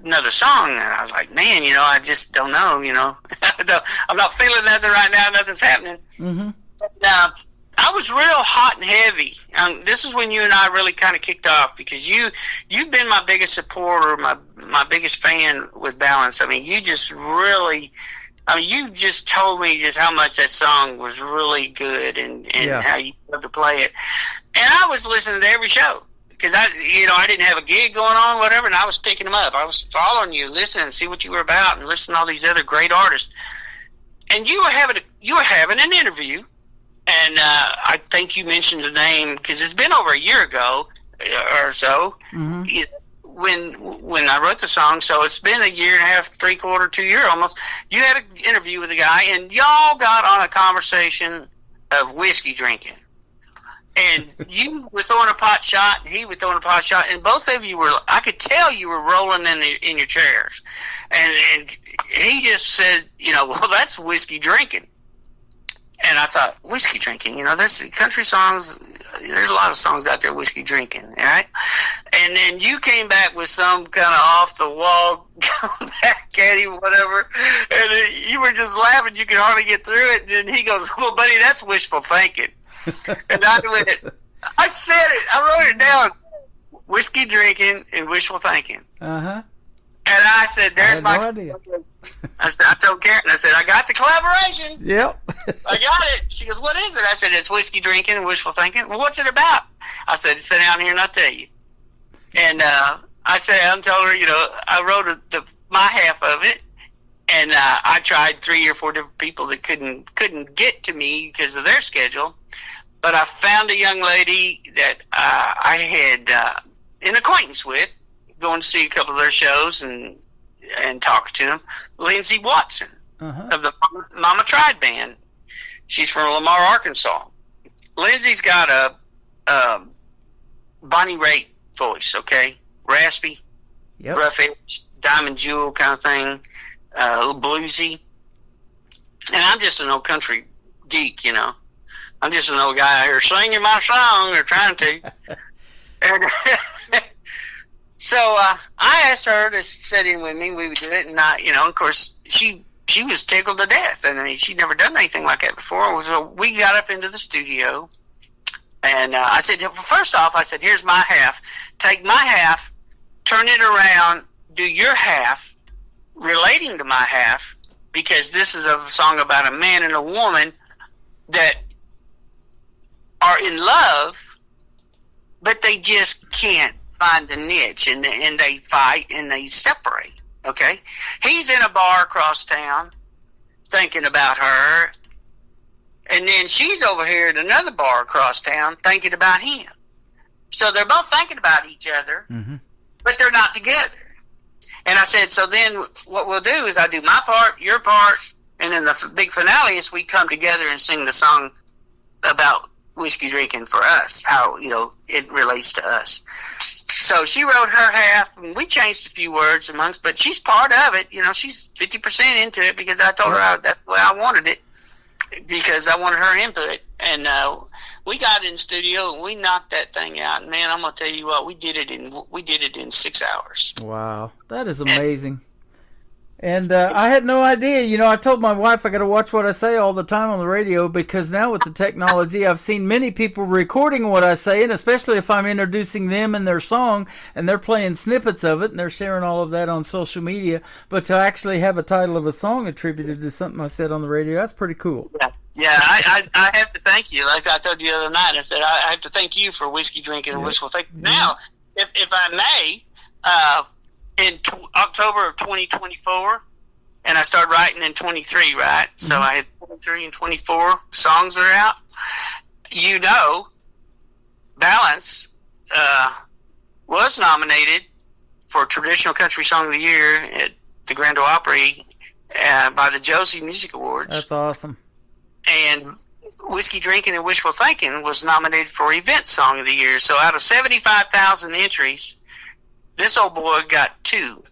another song. And I was like, man, I just don't know, I'm not feeling nothing right now, nothing's happening. Mm-hmm. I was real hot and heavy. This is when you and I really kind of kicked off, because you've been my biggest supporter, my biggest fan with Balance. You just really, you just told me just how much that song was really good and how you love to play it. And I was listening to every show because I didn't have a gig going on, whatever, and I was picking them up. I was following you, listening, see what you were about, and listening to all these other great artists. And you were having an interview. And I think you mentioned the name because it's been over a year ago or so when I wrote the song. So it's been a year and a half, 3/4, 2 years almost. You had an interview with a guy, and y'all got on a conversation of whiskey drinking. And you were throwing a pot shot, and he was throwing a pot shot, and both of you I could tell you were rolling in your chairs. And he just said, well, that's whiskey drinking. And I thought, whiskey drinking, there's country songs. There's a lot of songs out there whiskey drinking, all right? And then you came back with some kind of off the wall, back at him, whatever. And you were just laughing. You could hardly get through it. And then he goes, well, buddy, that's wishful thinking. And I went, I said it. I wrote it down. Whiskey drinking and wishful thinking. Uh-huh. And I said, there's my... No idea. I told Karen, I said, I got the collaboration. Yep. I got it. She goes, what is it? I said, it's whiskey drinking and wishful thinking. Well, what's it about? I said, sit down here and I'll tell you. And I said, I told her, I wrote my half of it. And I tried 3 or 4 different people that couldn't get to me because of their schedule. But I found a young lady that I had an acquaintance with, going to see a couple of their shows and talk to them. Lindsay Watson of the Mama Tried Band. She's from Lamar, Arkansas. Lindsay's got a Bonnie Raitt voice, okay? Raspy, rough edge, diamond jewel kind of thing, a little bluesy. And I'm just an old country geek, I'm just an old guy out here singing my song, or trying to. And so I asked her to sit in with me. We would do it, and of course, she was tickled to death. And I mean, she'd never done anything like that before. So we got up into the studio, and I said, first off, I said, here's my half. Take my half, turn it around, do your half, relating to my half, because this is a song about a man and a woman that are in love, but they just can't find a niche, and they fight and they separate. Okay, he's in a bar across town thinking about her, and then she's over here at another bar across town thinking about him. So they're both thinking about each other, but they're not together. And I said, so then what we'll do is I do my part, your part, and then the big finale is we come together and sing the song about whiskey drinking for us, how it relates to us. So she wrote her half, and we changed a few words amongst, but she's part of it. She's 50% into it because I told her that's the way I wanted it, because I wanted her input. And we got in the studio and we knocked that thing out. And man, I'm gonna tell you what, we did it in 6 hours. Wow, that is amazing. And I had no idea. I told my wife I got to watch what I say all the time on the radio, because now with the technology, I've seen many people recording what I say, and especially if I'm introducing them and their song, and they're playing snippets of it, and they're sharing all of that on social media. But to actually have a title of a song attributed to something I said on the radio, that's pretty cool. Yeah, I have to thank you. Like I told you the other night, I said I have to thank you for whiskey drinking and wishful thinking. Now, if I may, in October of 2024, and I started writing in 23, right? So I had 23 and 24 songs that are out. Balance was nominated for Traditional Country Song of the Year at the Grand Ole Opry by the Josie Music Awards. That's awesome. And Whiskey Drinking and Wishful Thinking was nominated for Event Song of the Year. So out of 75,000 entries, this old boy got 2.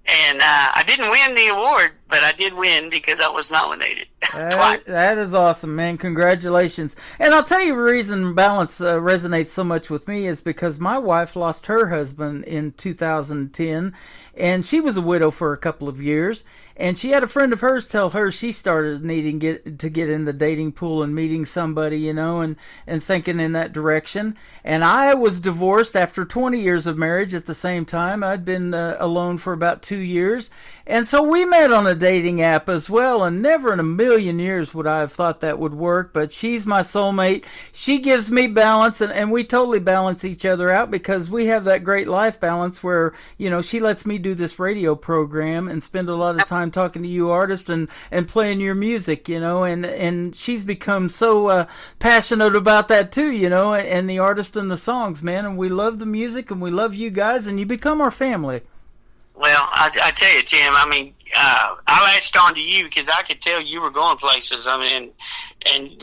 And I didn't win the award, but I did win because I was nominated twice. That is awesome, man. Congratulations. And I'll tell you the reason Balance resonates so much with me is because my wife lost her husband in 2010, and she was a widow for a couple of years. And she had a friend of hers tell her she started needing to get in the dating pool and meeting somebody, and thinking in that direction. And I was divorced after 20 years of marriage at the same time. I'd been alone for about 2 years. And so we met on a dating app as well, and never in a million years would I have thought that would work. But she's my soulmate. She gives me balance, and we totally balance each other out because we have that great life balance where, she lets me do this radio program and spend a lot of time talking to you artists and playing your music, and she's become so passionate about that too, and the artist and the songs, man, and we love the music and we love you guys, and you become our family. Well, I tell you, Tim, I latched on to you because I could tell you were going places. And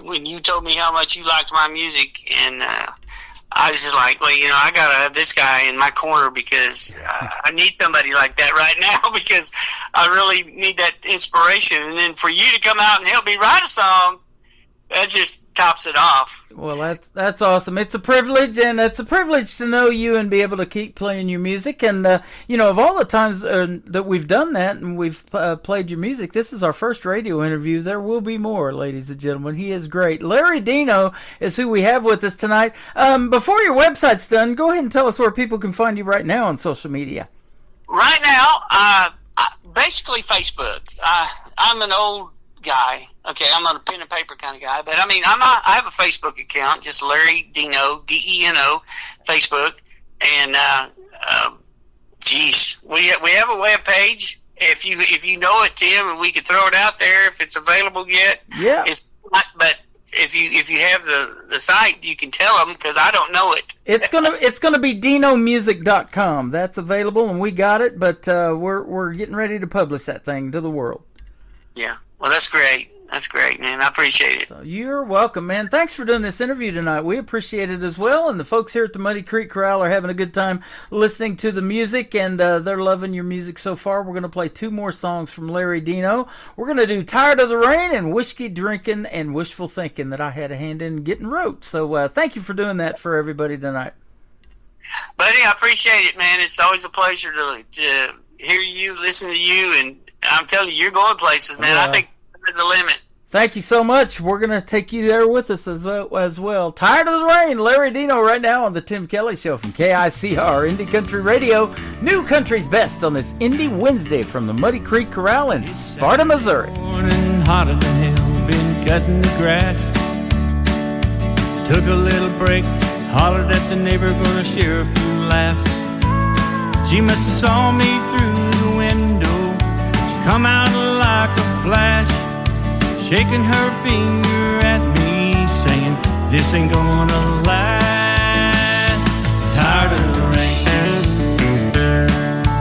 when you told me how much you liked my music, and I was just like, well, I got to have this guy in my corner because I need somebody like that right now because I really need that inspiration. And then for you to come out and help me write a song that just tops it off. Well, that's awesome. It's a privilege, and it's a privilege to know you and be able to keep playing your music. And of all the times that we've done that and we've played your music, this is our first radio interview. There will be more, ladies and gentlemen. He is great. Larry Dino is who we have with us tonight. Before your website's done, go ahead and tell us where people can find you right now on social media. Right now, basically Facebook. I'm an old guy. Okay, I'm not a pen and paper kind of guy, but I mean, I have a Facebook account, just Larry Deno, D-E-N-O, Facebook, and we have a web page. If you know it, Tim, and we could throw it out there if it's available yet. Yeah. It's not, but if you have the site, you can tell them because I don't know it. It's gonna be DinoMusic.com. That's available, and we got it, but we're getting ready to publish that thing to the world. Yeah. Well, that's great. That's great, man. I appreciate it. So you're welcome, man. Thanks for doing this interview tonight. We appreciate it as well. And the folks here at the Muddy Creek Corral are having a good time listening to the music, and they're loving your music so far. We're going to play 2 more songs from Larry Dino. We're going to do Tired of the Rain and Whiskey Drinking and Wishful Thinking that I had a hand in getting wrote. So thank you for doing that for everybody tonight. Buddy, I appreciate it, man. It's always a pleasure to hear you, listen to you, and I'm telling you, you're going places, man. I think the limit. Thank you so much. We're going to take you there with us as well. Tired of the Rain, Larry Dino right now on the Tim Kelly Show from KICR Indie Country Radio. New country's best on this Indie Wednesday from the Muddy Creek Corral in Sparta, Missouri. Morning hotter than hell, been cutting the grass. Took a little break, hollered at the neighbor, gonna share a few laughs. She must have saw me through the window. She come out like a flash, shaking her finger at me, saying, this ain't gonna last. Tired of the rain.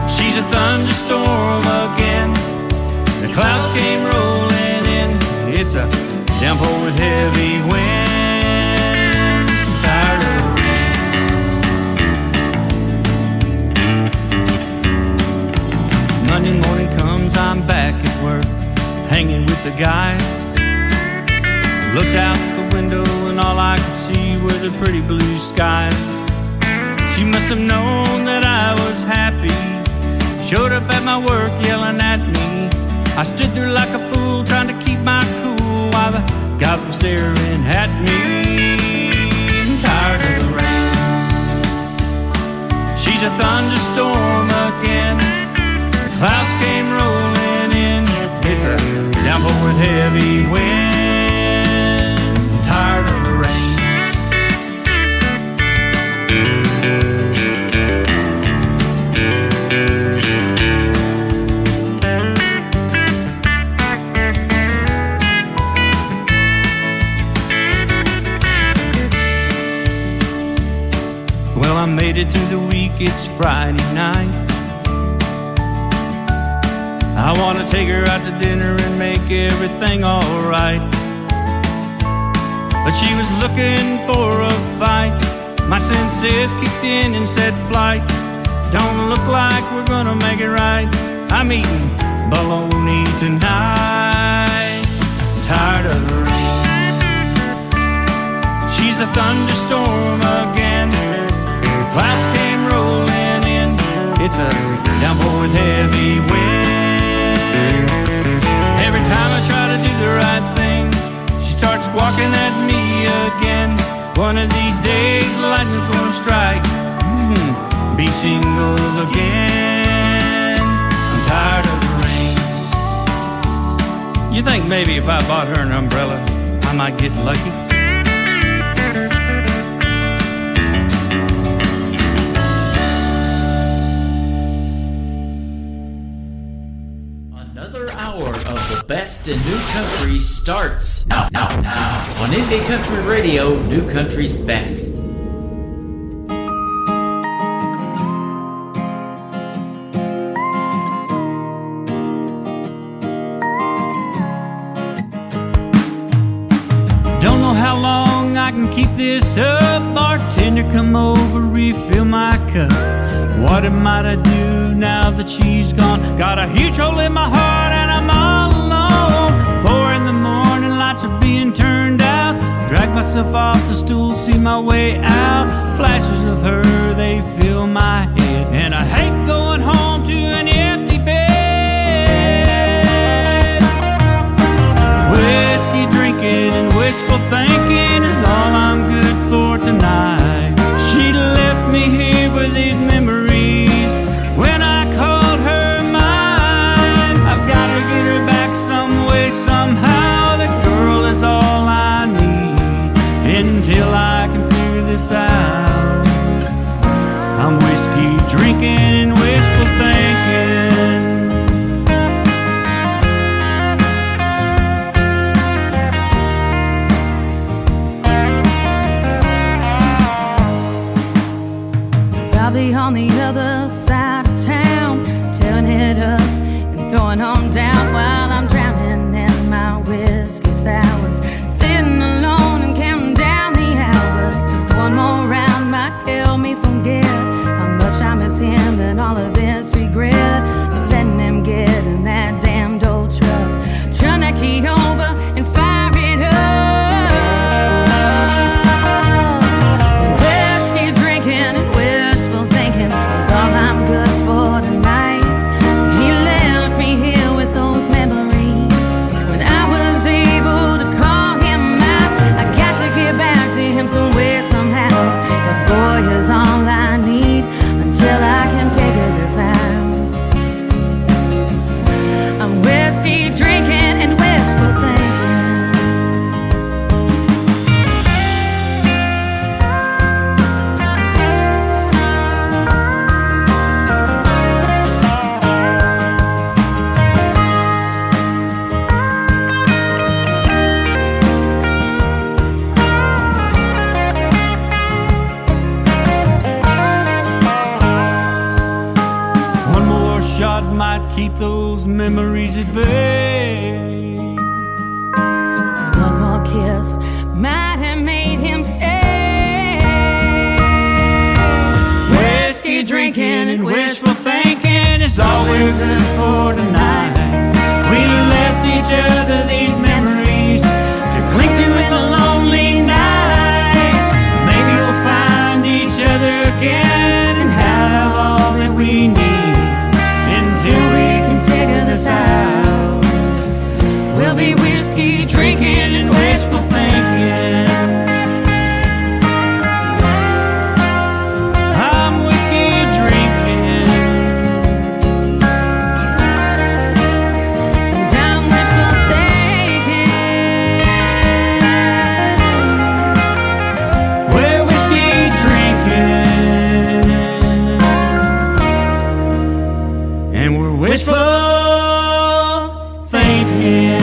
She's a thunderstorm again. The clouds came rolling in. It's a downpour with heavy winds. Tired of the rain. Monday morning comes, I'm back at work, hanging with the guys. Looked out the window and all I could see were the pretty blue skies. She must have known that I was happy. Showed up at my work yelling at me. I stood there like a fool trying to keep my cool while the guys were staring at me. I'm tired of the rain. She's a thunderstorm again. The clouds came rolling in. It's a downpour with heavy winds. Tired of the rain. Well, I made it through the week, it's Friday night. I want to take her out to dinner and make everything alright. But she was looking for a fight. My senses kicked in and said, flight. Don't look like we're gonna make it right. I'm eating bologna tonight. Tired of the rain. She's the thunderstorm again. Clouds came rolling in. It's a downpour with heavy winds. Every time I try to do the right thing, she starts squawking at me again. One of these days, lightning's gonna strike. Be single again. I'm tired of the rain. You think maybe if I bought her an umbrella, I might get lucky? The best in new country starts now on Indie Country Radio, New Country's best. Don't know how long I can keep this up. Bartender, come over, refill my cup. What am I to do now that she's gone? Got a huge hole in my heart and I'm all alone. 4 in the morning, lights are being turned out. Drag myself off the stool, see my way out. Flashes of her, they fill my head. And I hate going home to an empty bed. Whiskey drinking and wishful thinking is all I'm good for tonight. She left me here with these memories when I called her mine. I've got to get her back some way, somehow. The girl is all I need until I can figure this out. I'm whiskey drinking and wishful thinking. Probably on the other side of town, tearing it up and throwing on down while I'm drowning in my whiskey sours, sitting alone and counting down the hours. One more round might help me forget how much I miss him and all of this regret of letting him get in that damned old truck. Turn that key over and fire it up. Whiskey drinking and wishful thinking is all I'm good for tonight. He left me here with those memories when I was able to call him out. I got to get back to him somewhere, somehow. That boy is all I need until I can figure this out. I'm whiskey drinking and wishful thinking. One more shot might keep those memories at bay. One more kiss might have made him stay. Whiskey drinking and wishful thinking is all we're good for tonight. We left each other these memories to cling to in the lonely nights. Maybe we'll find each other again and have all that we need until we can figure this out. We'll be whiskey drinking and wishful thinking. I'm whiskey drinking And I'm wishful thinking. We're whiskey drinking and we're wishful thinking.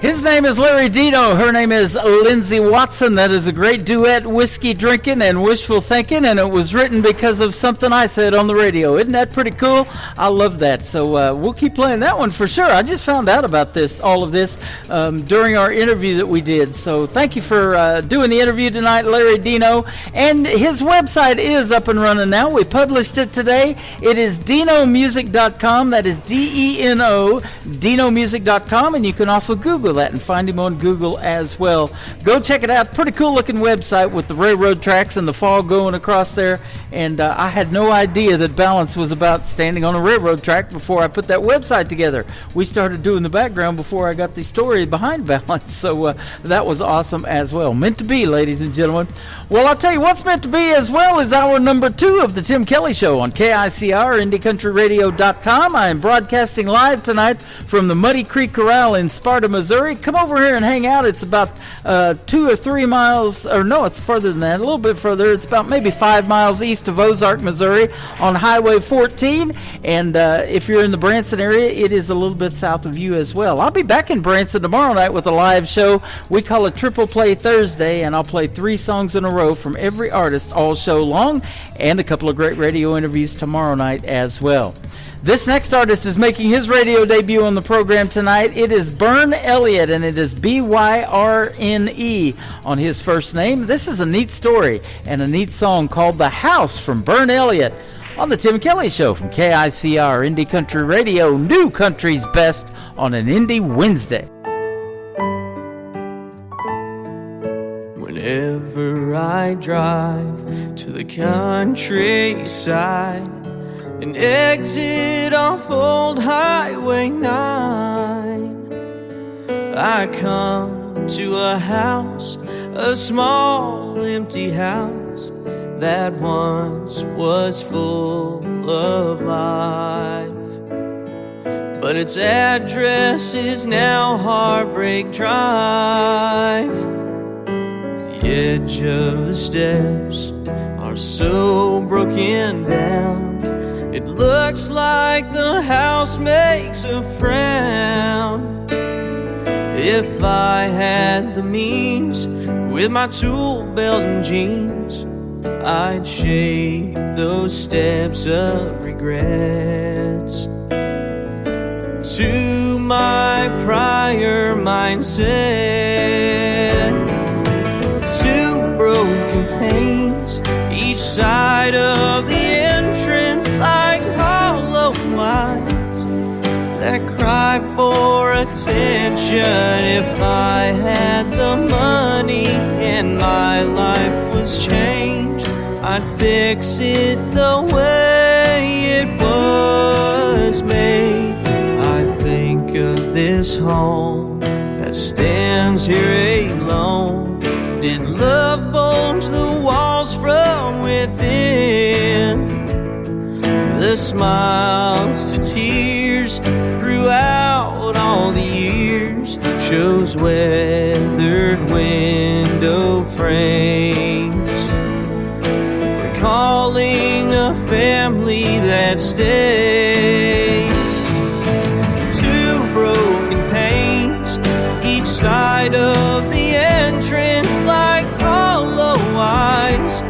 His name is Larry Dino. Her name is Lindsay Watson. That is a great duet, Whiskey Drinking and Wishful Thinking, and it was written because of something I said on the radio. Isn't that pretty cool? I love that. So we'll keep playing that one for sure. I just found out about all of this during our interview that we did. So thank you for doing the interview tonight, Larry Dino. And his website is up and running now. We published it today. It is dinomusic.com. That is D-E-N-O, dinomusic.com, and you can also Google that and find him on Google as well. Go check it out. Pretty cool looking website with the railroad tracks and the fog going across there. And I had no idea that Balance was about standing on a railroad track before I put that website together. We started doing the background before I got the story behind Balance. So that was awesome as well. Meant to be, ladies and gentlemen. Well, I'll tell you what's meant to be as well is hour number 2 of the Tim Kelly Show on KICR, IndieCountryRadio.com. I am broadcasting live tonight from the Muddy Creek Corral in Sparta, Missouri. Come over here and hang out. It's about 2 or 3 miles, or no, it's further than that, a little bit further. It's about maybe 5 miles east of Ozark, Missouri on Highway 14. And if you're in the Branson area, it is a little bit south of you as well. I'll be back in Branson tomorrow night with a live show. We call it Triple Play Thursday, and I'll play 3 songs in a row from every artist all show long, and a couple of great radio interviews tomorrow night as well. This next artist is making his radio debut on the program tonight. It is Byrne Elliott, and it is B-Y-R-N-E on his first name. This is a neat story and a neat song called The House from Byrne Elliott on the Tim Kelly Show from KICR Indie Country Radio, New Country's Best on an Indie Wednesday. Whenever I drive to the countryside and exit off Old Highway 9, I come to a house, a small empty house that once was full of life. But its address is now Heartbreak Drive. The edge of the steps are so broken down, it looks like the house makes a frown. If I had the means, with my tool belt and jeans, I'd shake those steps of regrets. To my prior mindset, two broken panes, each side of the entrance like hollow eyes that cry for attention. If I had the money and my life was changed, I'd fix it the way it was made. I think of this home that stands here alone. Did love bulge the walls from within? The smiles to tears throughout all the years shows weathered window frames, recalling a family that stayed. Two broken panes, each side of the entrance like hollow eyes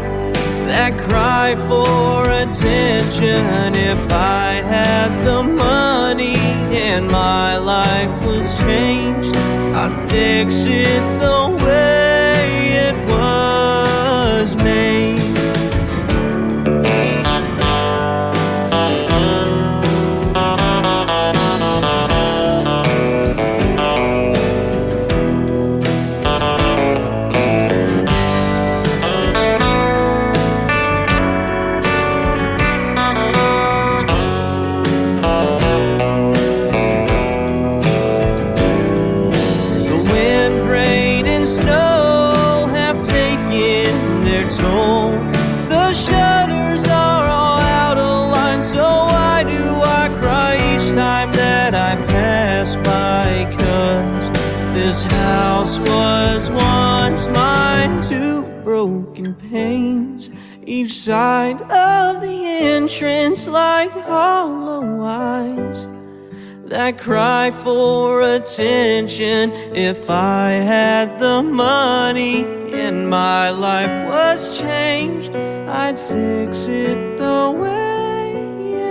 that cry for attention. If I had the money and my life was changed, I'd fix it the way it was made. This house was once mine. Two broken panes, each side of the entrance like hollow eyes that cry for attention. If I had the money and my life was changed, I'd fix it the way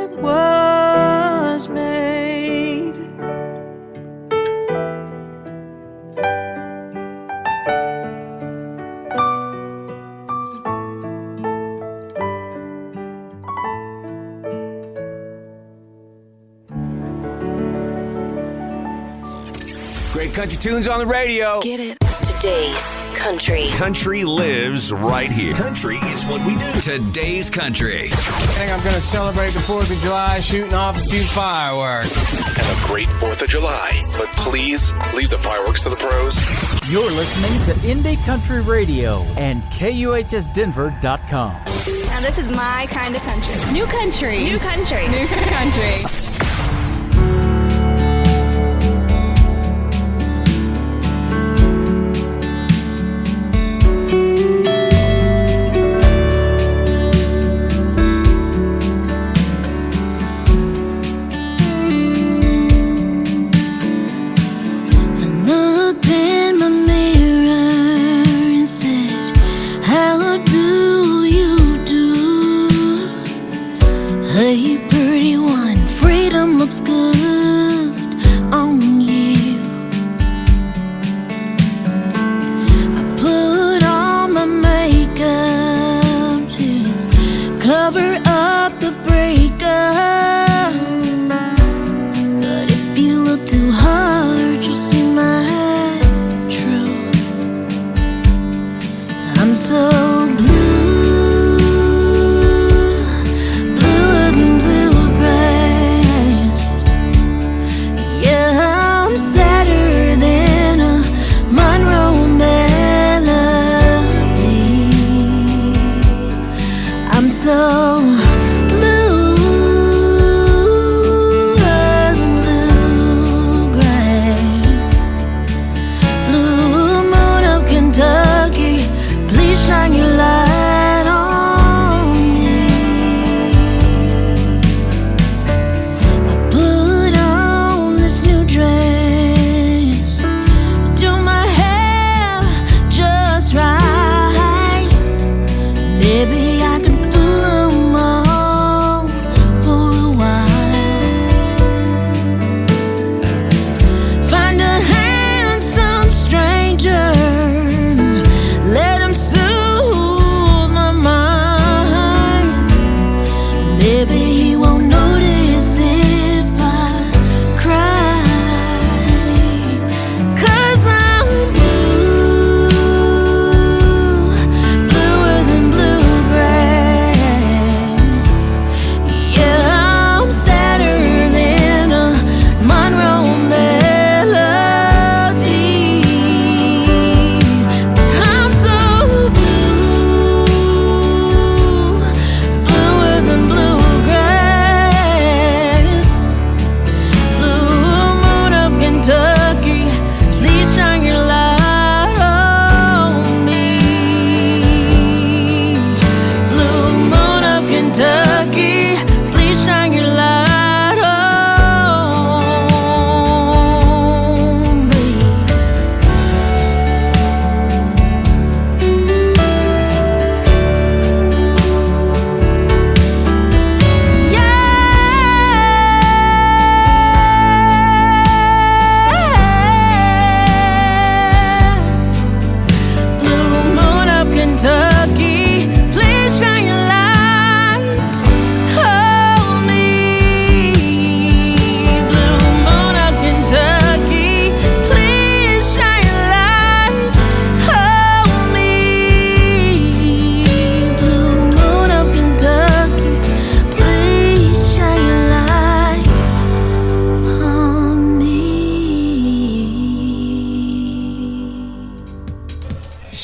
it was made. Great country tunes on the radio. Get it? Today's country. Country lives right here. Country is what we do. Today's country. I think I'm going to celebrate the 4th of July shooting off a few fireworks. Have a great 4th of July, but please leave the fireworks to the pros. You're listening to Indie Country Radio and KUHSDenver.com. Now this is my kind of country. New country. New country. New country. Hey, pretty one, free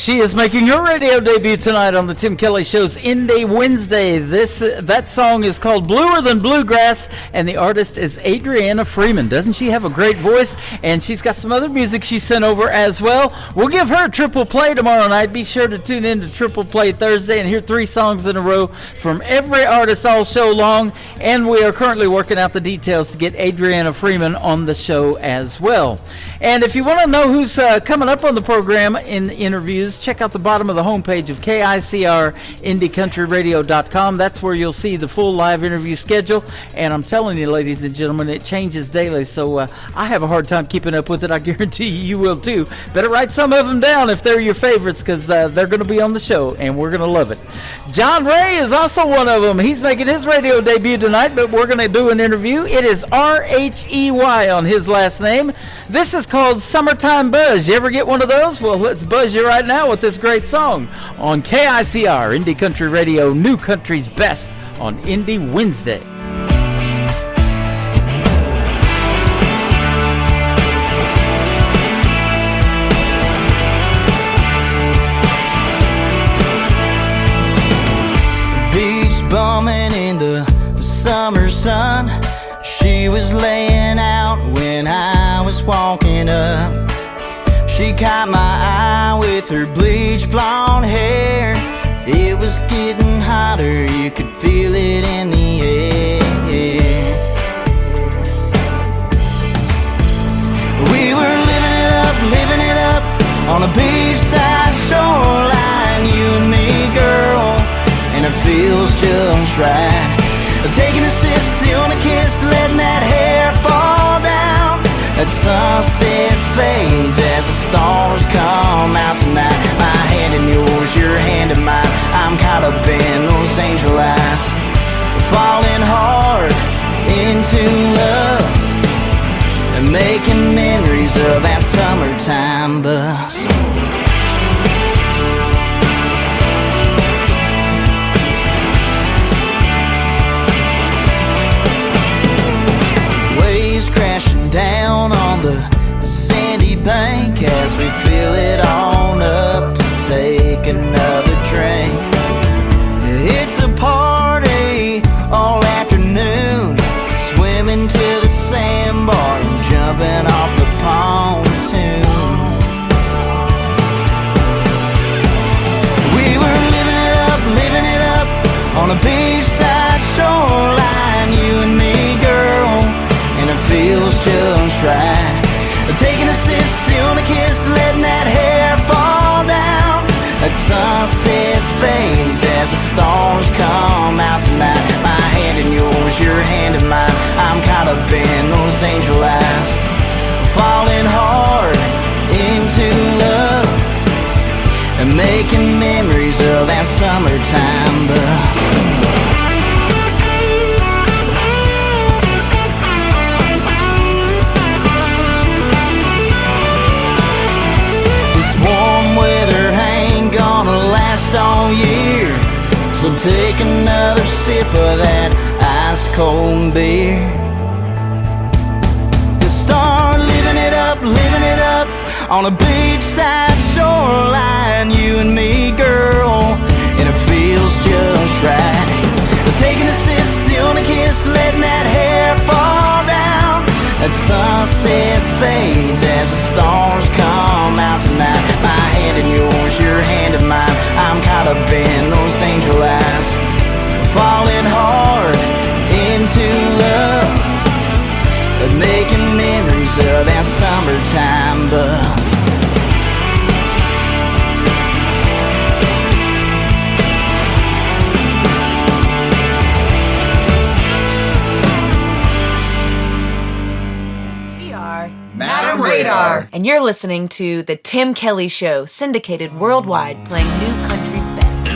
She is making her radio debut tonight on the Tim Kelly Show's Indie Wednesday. That song is called Bluer Than Bluegrass, and the artist is Adriana Freeman. Doesn't she have a great voice? And she's got some other music she sent over as well. We'll give her a triple play tomorrow night. Be sure to tune in to Triple Play Thursday and hear 3 songs in a row from every artist all show long. And we are currently working out the details to get Adriana Freeman on the show as well. And if you want to know who's coming up on the program in interviews, check out the bottom of the homepage of KICRIndieCountryRadio.com. That's where you'll see the full live interview schedule. And I'm telling you, ladies and gentlemen, it changes daily. So I have a hard time keeping up with it. I guarantee you will too. Better write some of them down if they're your favorites, because they're going to be on the show and we're going to love it. John Ray is also one of them. He's making his radio debut tonight, but we're going to do an interview. It is R-H-E-Y on his last name. This is called Summertime Buzz. You ever get one of those? Well, let's buzz you right now with this great song on KICR, Indie Country Radio, New Country's Best on Indie Wednesday. Beach bumming in the summer sun. She was laying out when I was walking up. She caught my eye with her bleach blonde hair. It was getting hotter, you could feel it in the air. We were living it up on a beachside shoreline. You and me, girl, and it feels just right. Taking a sip, stealing a kiss, letting that hair fall down. That sunset fades as the stars come out tonight. My hand in yours, your hand in mine. I'm caught up in those angel eyes, falling hard into love and making memories of that summertime buzz. Down on the sandy bank as we fill it on up to take another drink. It's a party all afternoon, swimming to the sandbar and jumping off the pontoon. We were living it up on a beachside shoreline. You and me, girl, and it feels just right. Taking a sip, stealing a kiss, letting that hair fall down. That sunset fades as the stars come out tonight. My hand in yours, your hand in mine. I'm caught up in those angel eyes, falling hard into love and making memories of that summertime buzz. All year, so take another sip of that ice cold beer. Just start living it up on a beachside shoreline. You and me, girl, and it feels just right. Taking a sip, stealing a kiss, letting that hair fall down. That sunset fades as the stars come out tonight. My hand in yours, your hand in mine. I'm caught up in those angel eyes, falling hard into love, but making memories of that summertime buzz. Madam Radar. And you're listening to The Tim Kelly Show, syndicated worldwide, playing new country's best.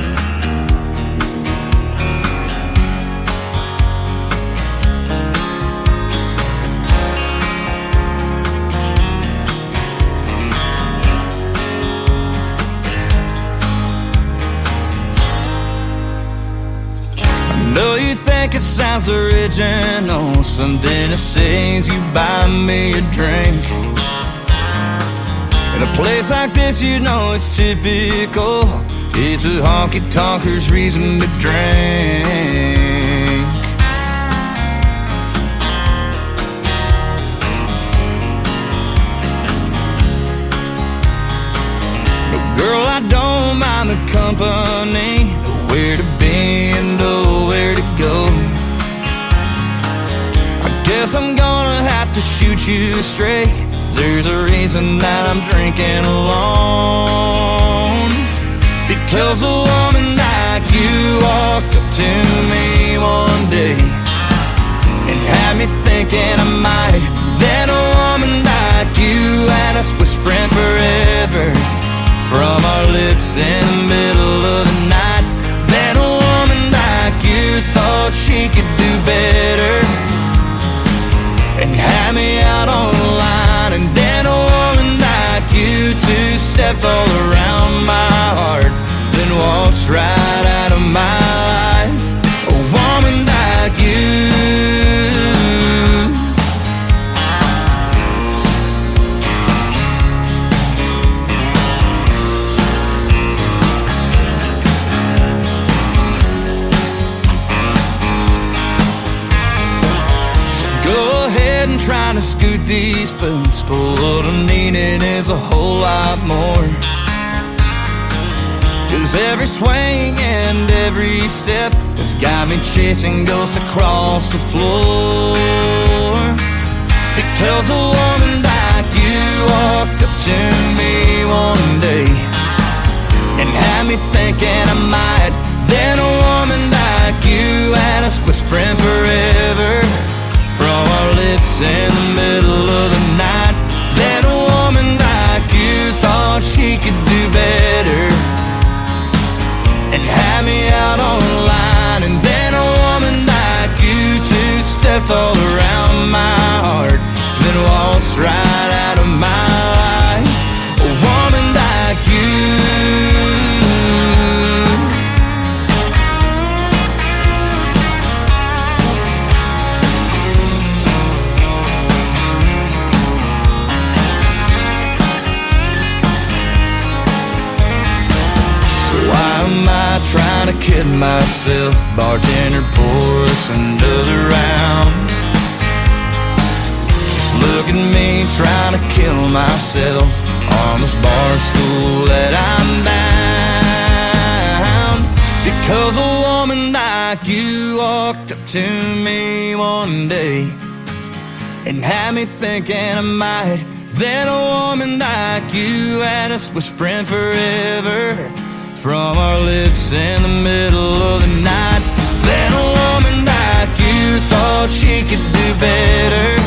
I know you think it sounds original, something that sings you buy me a drink. In a place like this, you know it's typical. It's a honky-tonker's reason to drink. But girl, I don't mind the company. Where to be and where to go. I guess I'm gonna have to shoot you straight. There's a reason that I'm drinking alone. Because a woman like you walked up to me one day and had me thinking I might. Then a woman like you had us whispering forever from our lips in the middle of the night. Then a woman like you thought she could do better and had me out on the line. And then a woman like you two stepped all around my heart, then waltzed right out of my life. A woman like you. Trying to scoot these boots, but what I'm needing is a whole lot more. 'Cause every swing and every step has got me chasing ghosts across the floor. Because a woman like you walked up to me one day and had me thinking I might. Then a woman like you had us whispering forever from our lips in the middle of the night. Then a woman like you thought she could do better and had me out on the line. And then a woman like you two stepped all around my heart, then waltzed right out of my life. A woman like you. Trying to kid myself, bartender pours another round. Just look at me trying to kill myself on this bar stool that I'm down. Because a woman like you walked up to me one day and had me thinking I might. Then a woman like you had us whispering forever from our lips in the middle of the night. Then a woman like you thought she could do better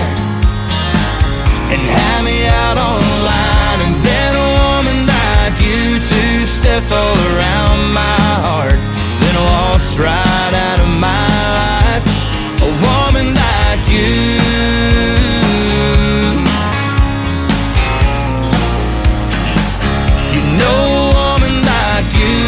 and had me out on the line. And then a woman like you two stepped all around my heart, then waltzed right out of my life. A woman like you. You know a woman like you.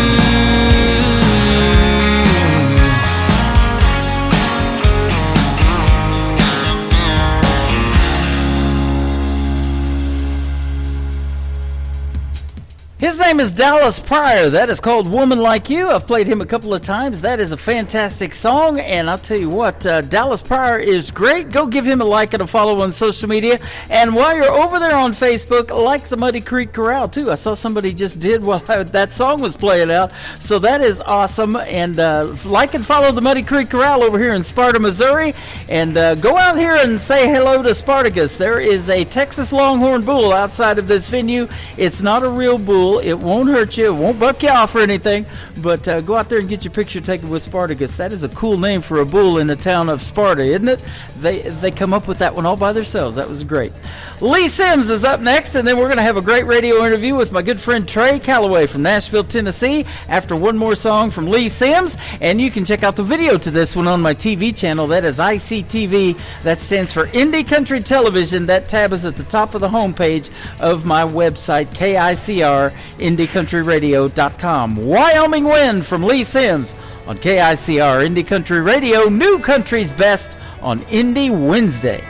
His name is Dallas Pryor. That is called Woman Like You. I've played him a couple of times. That is a fantastic song, and I'll tell you what, Dallas Pryor is great. Go give him a like and a follow on social media. And while you're over there on Facebook, like the Muddy Creek Corral, too. I saw somebody just did while that song was playing out, so that is awesome. And like and follow the Muddy Creek Corral over here in Sparta, Missouri. And go out here and say hello to Spartacus. There is a Texas Longhorn bull outside of this venue. It's not a real bull. It won't hurt you. It won't buck you off or anything. But go out there and get your picture taken with Spartacus. That is a cool name for a bull in the town of Sparta, isn't it? They come up with that one all by themselves. That was great. Lee Sims is up next, and then we're going to have a great radio interview with my good friend Trey Calloway from Nashville, Tennessee, after one more song from Lee Sims. And you can check out the video to this one on my TV channel. That is ICTV. That stands for Indie Country Television. That tab is at the top of the homepage of my website, KICR, IndieCountryRadio.com. Wyoming Wind from Lee Sims on KICR, Indie Country Radio, New Country's Best on Indie Wednesday.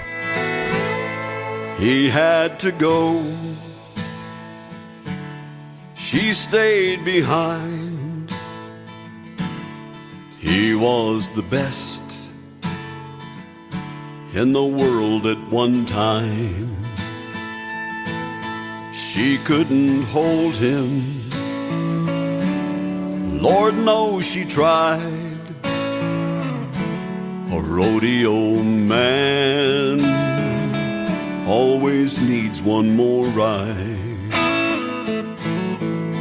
He had to go she stayed behind. He was the best in the world at one time. She couldn't hold him. Lord knows she tried. A rodeo man always needs one more ride.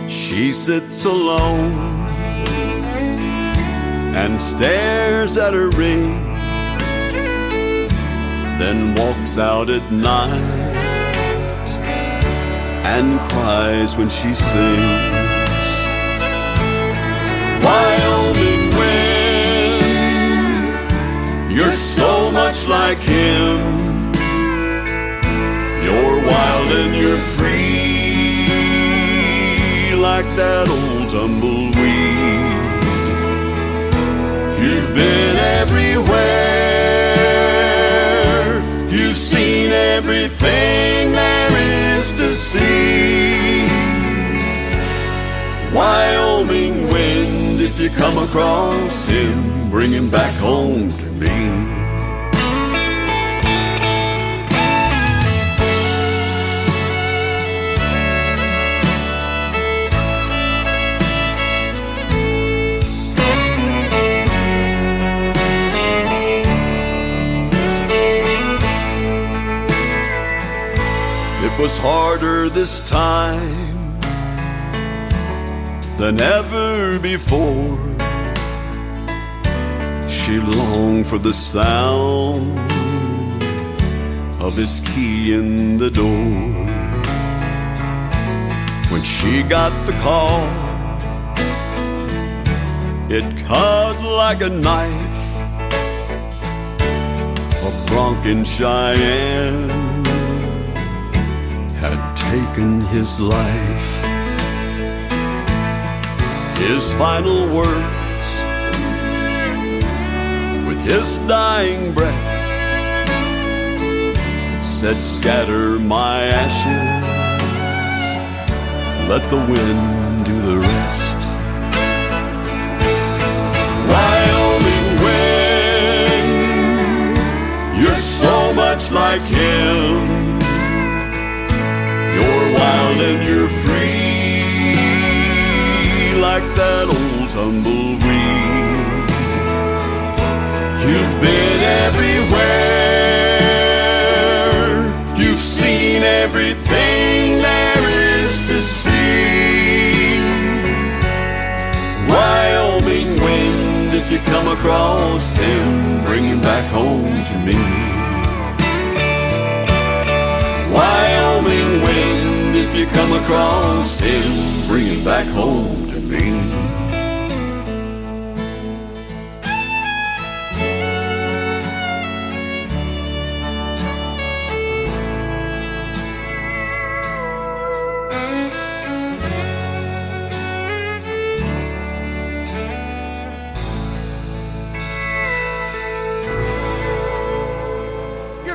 She sits alone and stares at her ring, then walks out at night and cries when she sings. Wyoming wind, you're so much like him. You're wild and you're free, like that old tumbleweed. You've been everywhere, you've seen everything there is to see. Wyoming wind, if you come across him, bring him back home to me. It was harder this time than ever before. She longed for the sound of his key in the door. When she got the call, it cut like a knife. A Bronco Cheyenne had taken his life. His final words, with his dying breath, said, scatter my ashes, let the wind do the rest. Wyoming wind, you're so much like him. You're wild and you're free, like that old tumbleweed. You've been everywhere, you've seen everything there is to see. Wyoming wind, if you come across him, bring him back home to me. Wyoming wind, if you come across him, bring him back home to me.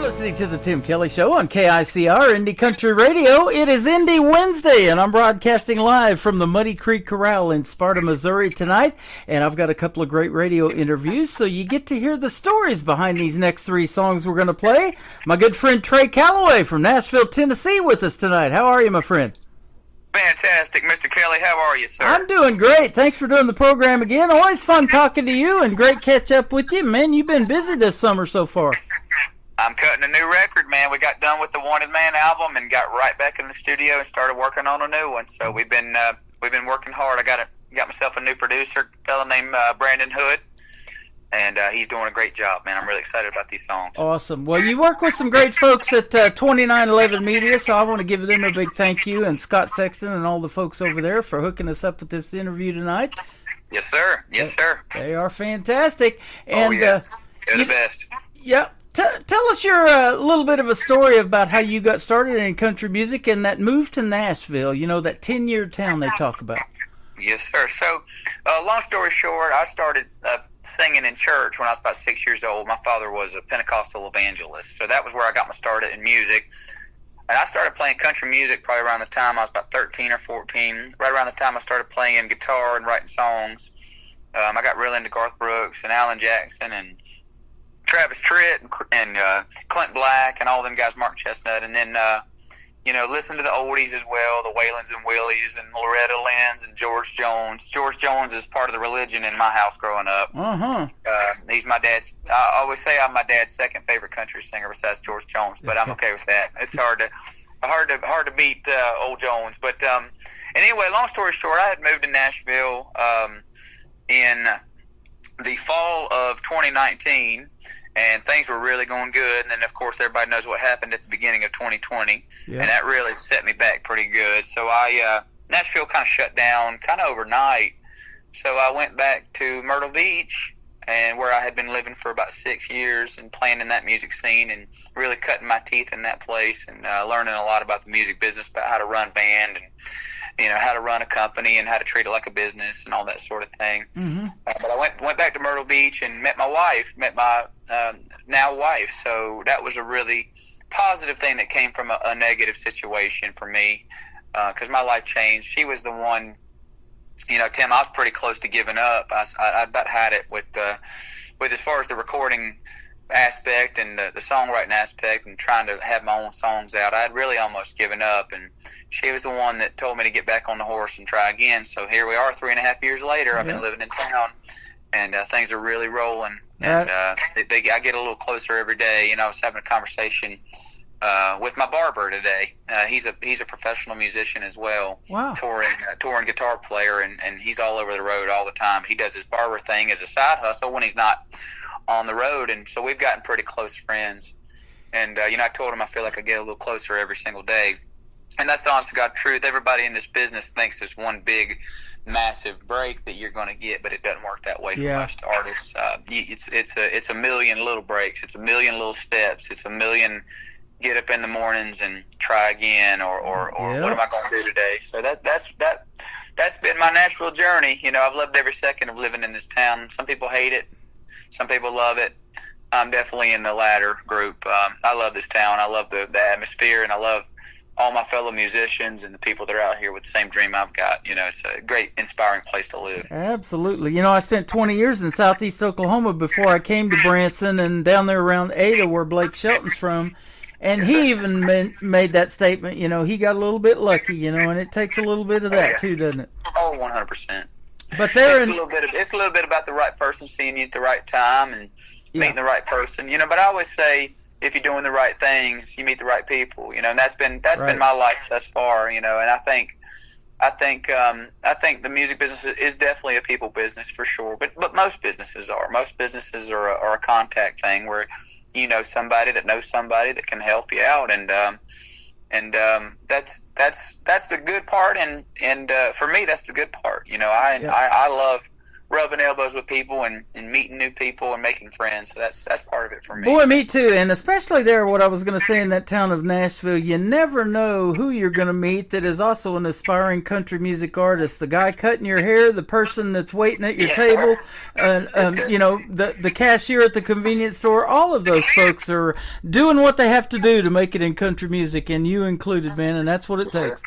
Listening to the Tim Kelly Show on KICR Indie Country Radio. It is Indie Wednesday, and I'm broadcasting live from the Muddy Creek Corral in Sparta, Missouri tonight. And I've got a couple of great radio interviews, so you get to hear the stories behind these next three songs we're going to play. My good friend Trey Calloway from Nashville, Tennessee, with us tonight. How are you, my friend? Fantastic, Mr. Kelly. How are you, sir? I'm doing great. Thanks for doing the program again. Always fun talking to you, and great catch up with you. Man, you've been busy this summer so far. I'm cutting a new record, man. We got done with the Wanted Man album and got right back in the studio and started working on a new one. So we've been working hard. I got myself a new producer, a fellow named Brandon Hood, and he's doing a great job, man. I'm really excited about these songs. Awesome. Well, you work with some great folks at 2911 Media, so I want to give them a big thank you, and Scott Sexton and all the folks over there for hooking us up with this interview tonight. Yes, sir. Yes, sir. They are fantastic. And, They're the best. Yeah. Tell us your little bit of a story about how you got started in country music and that move to Nashville, you know, that 10-year town they talk about. Yes, sir. So, long story short, I started singing in church when I was about 6 years old. My father was a Pentecostal evangelist, so that was where I got my start in music. And I started playing country music probably around the time I was about 13 or 14. Right around the time I started playing guitar and writing songs. I got real into Garth Brooks and Alan Jackson and Travis Tritt and Clint Black and all them guys, Mark Chestnut. And then, listen to the oldies as well, the Waylons and Willies and Loretta Lynn's and George Jones. George Jones is part of the religion in my house growing up. He's my dad's. I always say I'm my dad's second favorite country singer besides George Jones, but I'm okay with that. It's hard to beat old Jones. But anyway, long story short, I had moved to Nashville in the fall of 2019. And things were really going good. And then, of course, everybody knows what happened at the beginning of 2020. Yeah. And that really set me back pretty good. So Nashville kind of shut down kind of overnight. So I went back to Myrtle Beach, and where I had been living for about 6 years and playing in that music scene and really cutting my teeth in that place and learning a lot about the music business, about how to run band and, how to run a company and how to treat it like a business and all that sort of thing. But I went back to Myrtle Beach and met my now wife. So that was a really positive thing that came from a negative situation for me, because my life changed. She was the one, Tim, I was pretty close to giving up. I about had it with as far as the recording aspect and the songwriting aspect and trying to have my own songs out. I had really almost given up, and she was the one that told me to get back on the horse and try again. So here we are 3.5 years later. I've been living in town, and things are really rolling. And I get a little closer every day. I was having a conversation with my barber today. He's a professional musician as well. Wow. Touring guitar player, and he's all over the road all the time. He does his barber thing as a side hustle when he's not on the road, and so we've gotten pretty close friends. And I told him I feel like I get a little closer every single day, and that's the honest to God truth. Everybody in this business thinks there's one big massive break that you're going to get, but it doesn't work that way for most artists. It's a million little breaks. It's a million little steps. It's a million get up in the mornings and try again, or what am I going to do today? So that's been my Nashville journey. I've loved every second of living in this town. Some people hate it. Some people love it. I'm definitely in the latter group. I love this town. I love the atmosphere, and I love all my fellow musicians and the people that are out here with the same dream I've got. It's a great, inspiring place to live. Absolutely. I spent 20 years in southeast Oklahoma before I came to Branson and down there around Ada where Blake Shelton's from. And he even made that statement, he got a little bit lucky, and it takes a little bit of that too, doesn't it? Oh, 100%. But it's a little bit about the right person seeing you at the right time and meeting the right person, But I always say, if you're doing the right things, you meet the right people, and that's been my life thus far, And I think the music business is definitely a people business for sure. But most businesses are. Most businesses are a contact thing where you know somebody that knows somebody that can help you out, and that's the good part, and for me that's the good part. I love rubbing elbows with people and meeting new people and making friends. So that's part of it for me. Boy, me too. And especially there, what I was going to say in that town of Nashville, you never know who you're going to meet that is also an aspiring country music artist. The guy cutting your hair, the person that's waiting at your table, the cashier at the convenience store. All of those folks are doing what they have to do to make it in country music, and you included, man. And that's what it takes.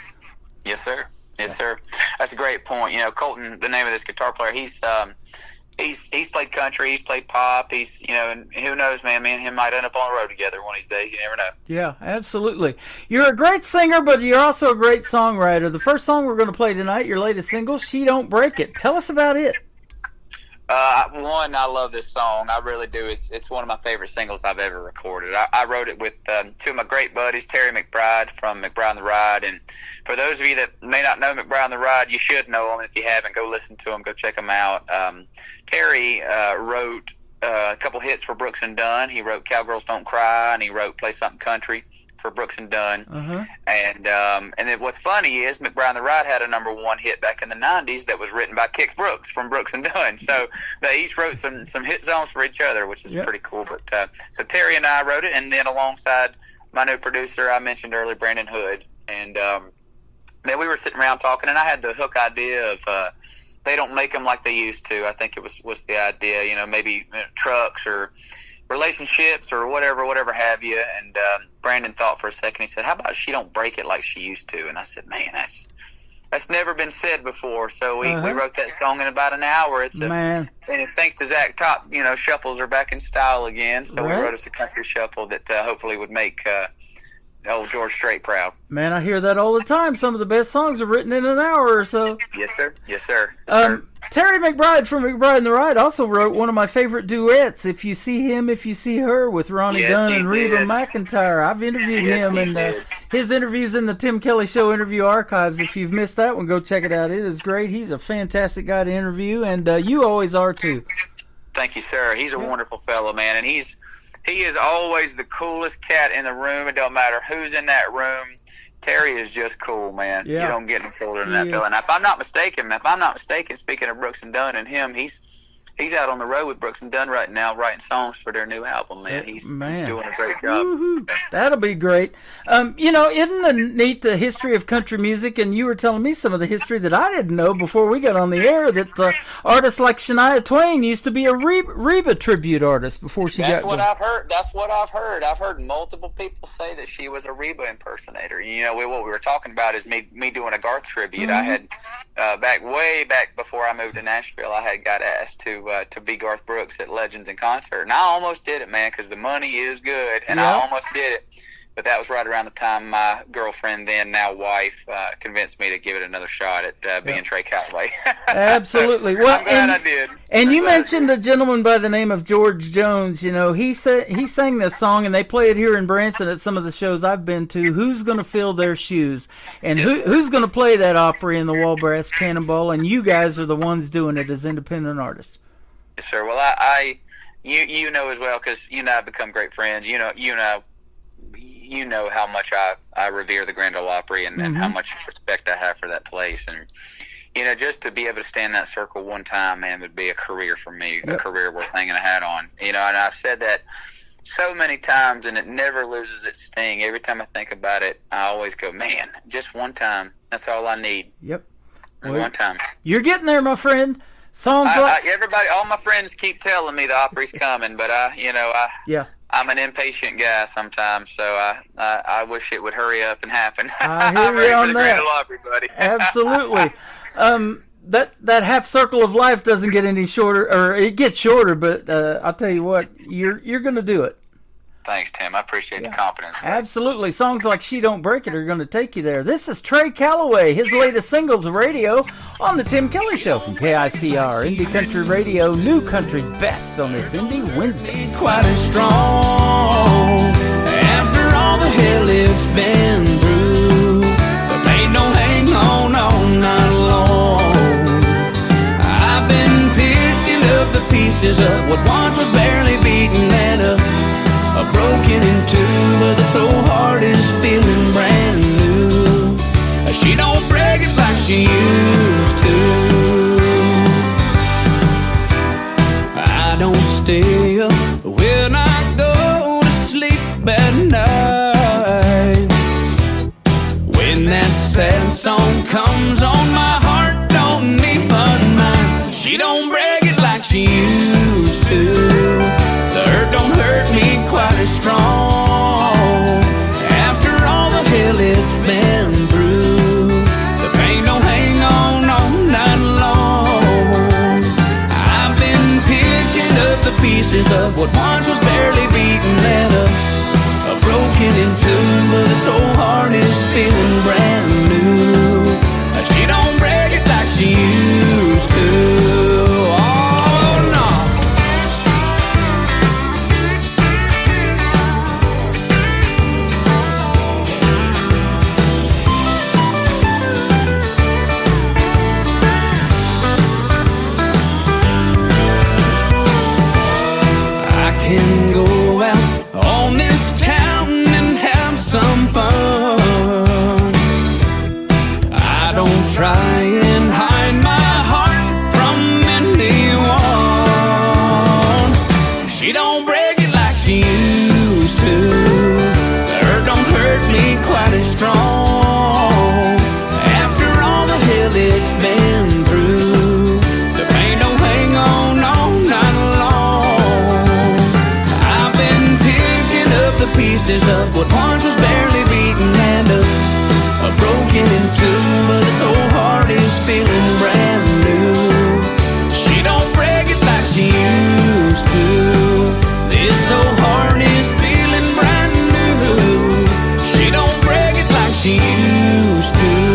Yes, sir. Yes, sir. That's a great point. Colton, the name of this guitar player, he's played country, he's played pop, and who knows, man, me and him might end up on the road together one of these days. You never know. Yeah, absolutely. You're a great singer, but you're also a great songwriter. The first song we're going to play tonight, your latest single, She Don't Break It. Tell us about it. One, I love this song. I really do. It's one of my favorite singles I've ever recorded. I wrote it with two of my great buddies, Terry McBride from McBride and the Ride. And for those of you that may not know McBride and the Ride, you should know them. If you haven't, go listen to them. Go check them out. Terry wrote a couple hits for Brooks and Dunn. He wrote Cowgirls Don't Cry, and he wrote Play Something Country for Brooks and Dunn. Uh-huh. And then what's funny is McBride and the Ride had a #1 hit back in the 90s that was written by Kix Brooks from Brooks and Dunn. So they each wrote some hit songs for each other, which is pretty cool. But so Terry and I wrote it, and then alongside my new producer I mentioned earlier, Brandon Hood. And man, we were sitting around talking, and I had the hook idea of they don't make them like they used to. I think it was the idea, maybe trucks or relationships or whatever have you. And Brandon thought for a second. He said, "How about she don't break it like she used to?" And I said, "Man, that's never been said before." So we wrote that song in about an hour. And thanks to Zach Top, shuffles are back in style again. So we wrote us a country shuffle that hopefully would make old George Strait proud. Man, I hear that all the time. Some of the best songs are written in an hour or so. Yes, sir. Yes, sir. Terry McBride from McBride and the Ride also wrote one of my favorite duets, "If You See Him, If You See Her," with Ronnie Dunn and Reba McEntire. I've interviewed him, and his interview's in the Tim Kelly Show interview archives. If you've missed that one, go check it out. It is great. He's a fantastic guy to interview, and you always are too. Thank you, sir. He's a wonderful fellow, man, and he is always the coolest cat in the room. It don't matter who's in that room. Terry is just cool, man. Yeah. You don't get any cooler than that fella. And if I'm not mistaken, speaking of Brooks and Dunn and him, he's out on the road with Brooks and Dunn right now, writing songs for their new album, man. He's doing a great job. Woo-hoo. That'll be great. Isn't it neat, the history of country music? And you were telling me some of the history that I didn't know before we got on the air, that artists like Shania Twain used to be a Reba tribute artist before she got That's what I've heard. I've heard multiple people say that she was a Reba impersonator. What we were talking about is me doing a Garth tribute. I had way back before I moved to Nashville, I had got asked to be Garth Brooks at Legends in Concert, and I almost did it, man, because the money is good, and I almost did it. But that was right around the time my girlfriend, then now wife, convinced me to give it another shot at being Trey Calloway. Absolutely. Well, I'm glad I did. And you mentioned a gentleman by the name of George Jones. He sang this song, and they play it here in Branson at some of the shows I've been to. Who's going to fill their shoes? And who's going to play that Opry and the Wall Brass Cannonball? And you guys are the ones doing it as independent artists. Yes, sir. Well, you know as well, because you and I have become great friends. You know how much I revere the Grand Ole Opry and how much respect I have for that place. And, just to be able to stand in that circle one time, man, would be a career for me, a career worth hanging a hat on. And I've said that so many times, and it never loses its sting. Every time I think about it, I always go, man, just one time. That's all I need. Yep. One time. You're getting there, my friend. Everybody, all my friends keep telling me the Opry's coming, but I'm an impatient guy sometimes, so I wish it would hurry up and happen. I hear I'm ready you on for the that. Grand Ole Opry, buddy. Absolutely. That half circle of life doesn't get any shorter, or it gets shorter, but I'll tell you what, you're going to do it. Thanks, Tim. I appreciate the confidence. Absolutely. Songs like She Don't Break It are going to take you there. This is Trey Calloway, his latest single to radio on The Tim Kelly Show from KICR, Indie Country Radio, New Country's Best on this Indie Wednesday. Quite as strong after all the hell it's been through. But ain't no hang on all night long. I've been picking up the pieces of what once was barely beaten and broken in two, but the soul heart is feeling brand new. She don't break it like she used to. I don't stay up when I go to sleep at night. When that sad song comes on, my heart don't even mind. She don't break it like she used to. The hurt don't hurt me quite as strong after all the hell it's been through. The pain don't hang on all night long. I've been picking up the pieces of what once was barely beaten and broken in two, but this whole heart is feeling brand new. She don't break it like she used to. Oh no. Can go out on this town and have some fun. I don't try and hide my heart from anyone. She don't break it like she used to. The hurt don't hurt me quite as strong after all the hell it's been through. The pain don't hang on all night long. pieces up what once was barely beaten and broken in two. But this old heart is feeling brand new. She don't break it like she used to. This old heart is feeling brand new. She don't break it like she used to.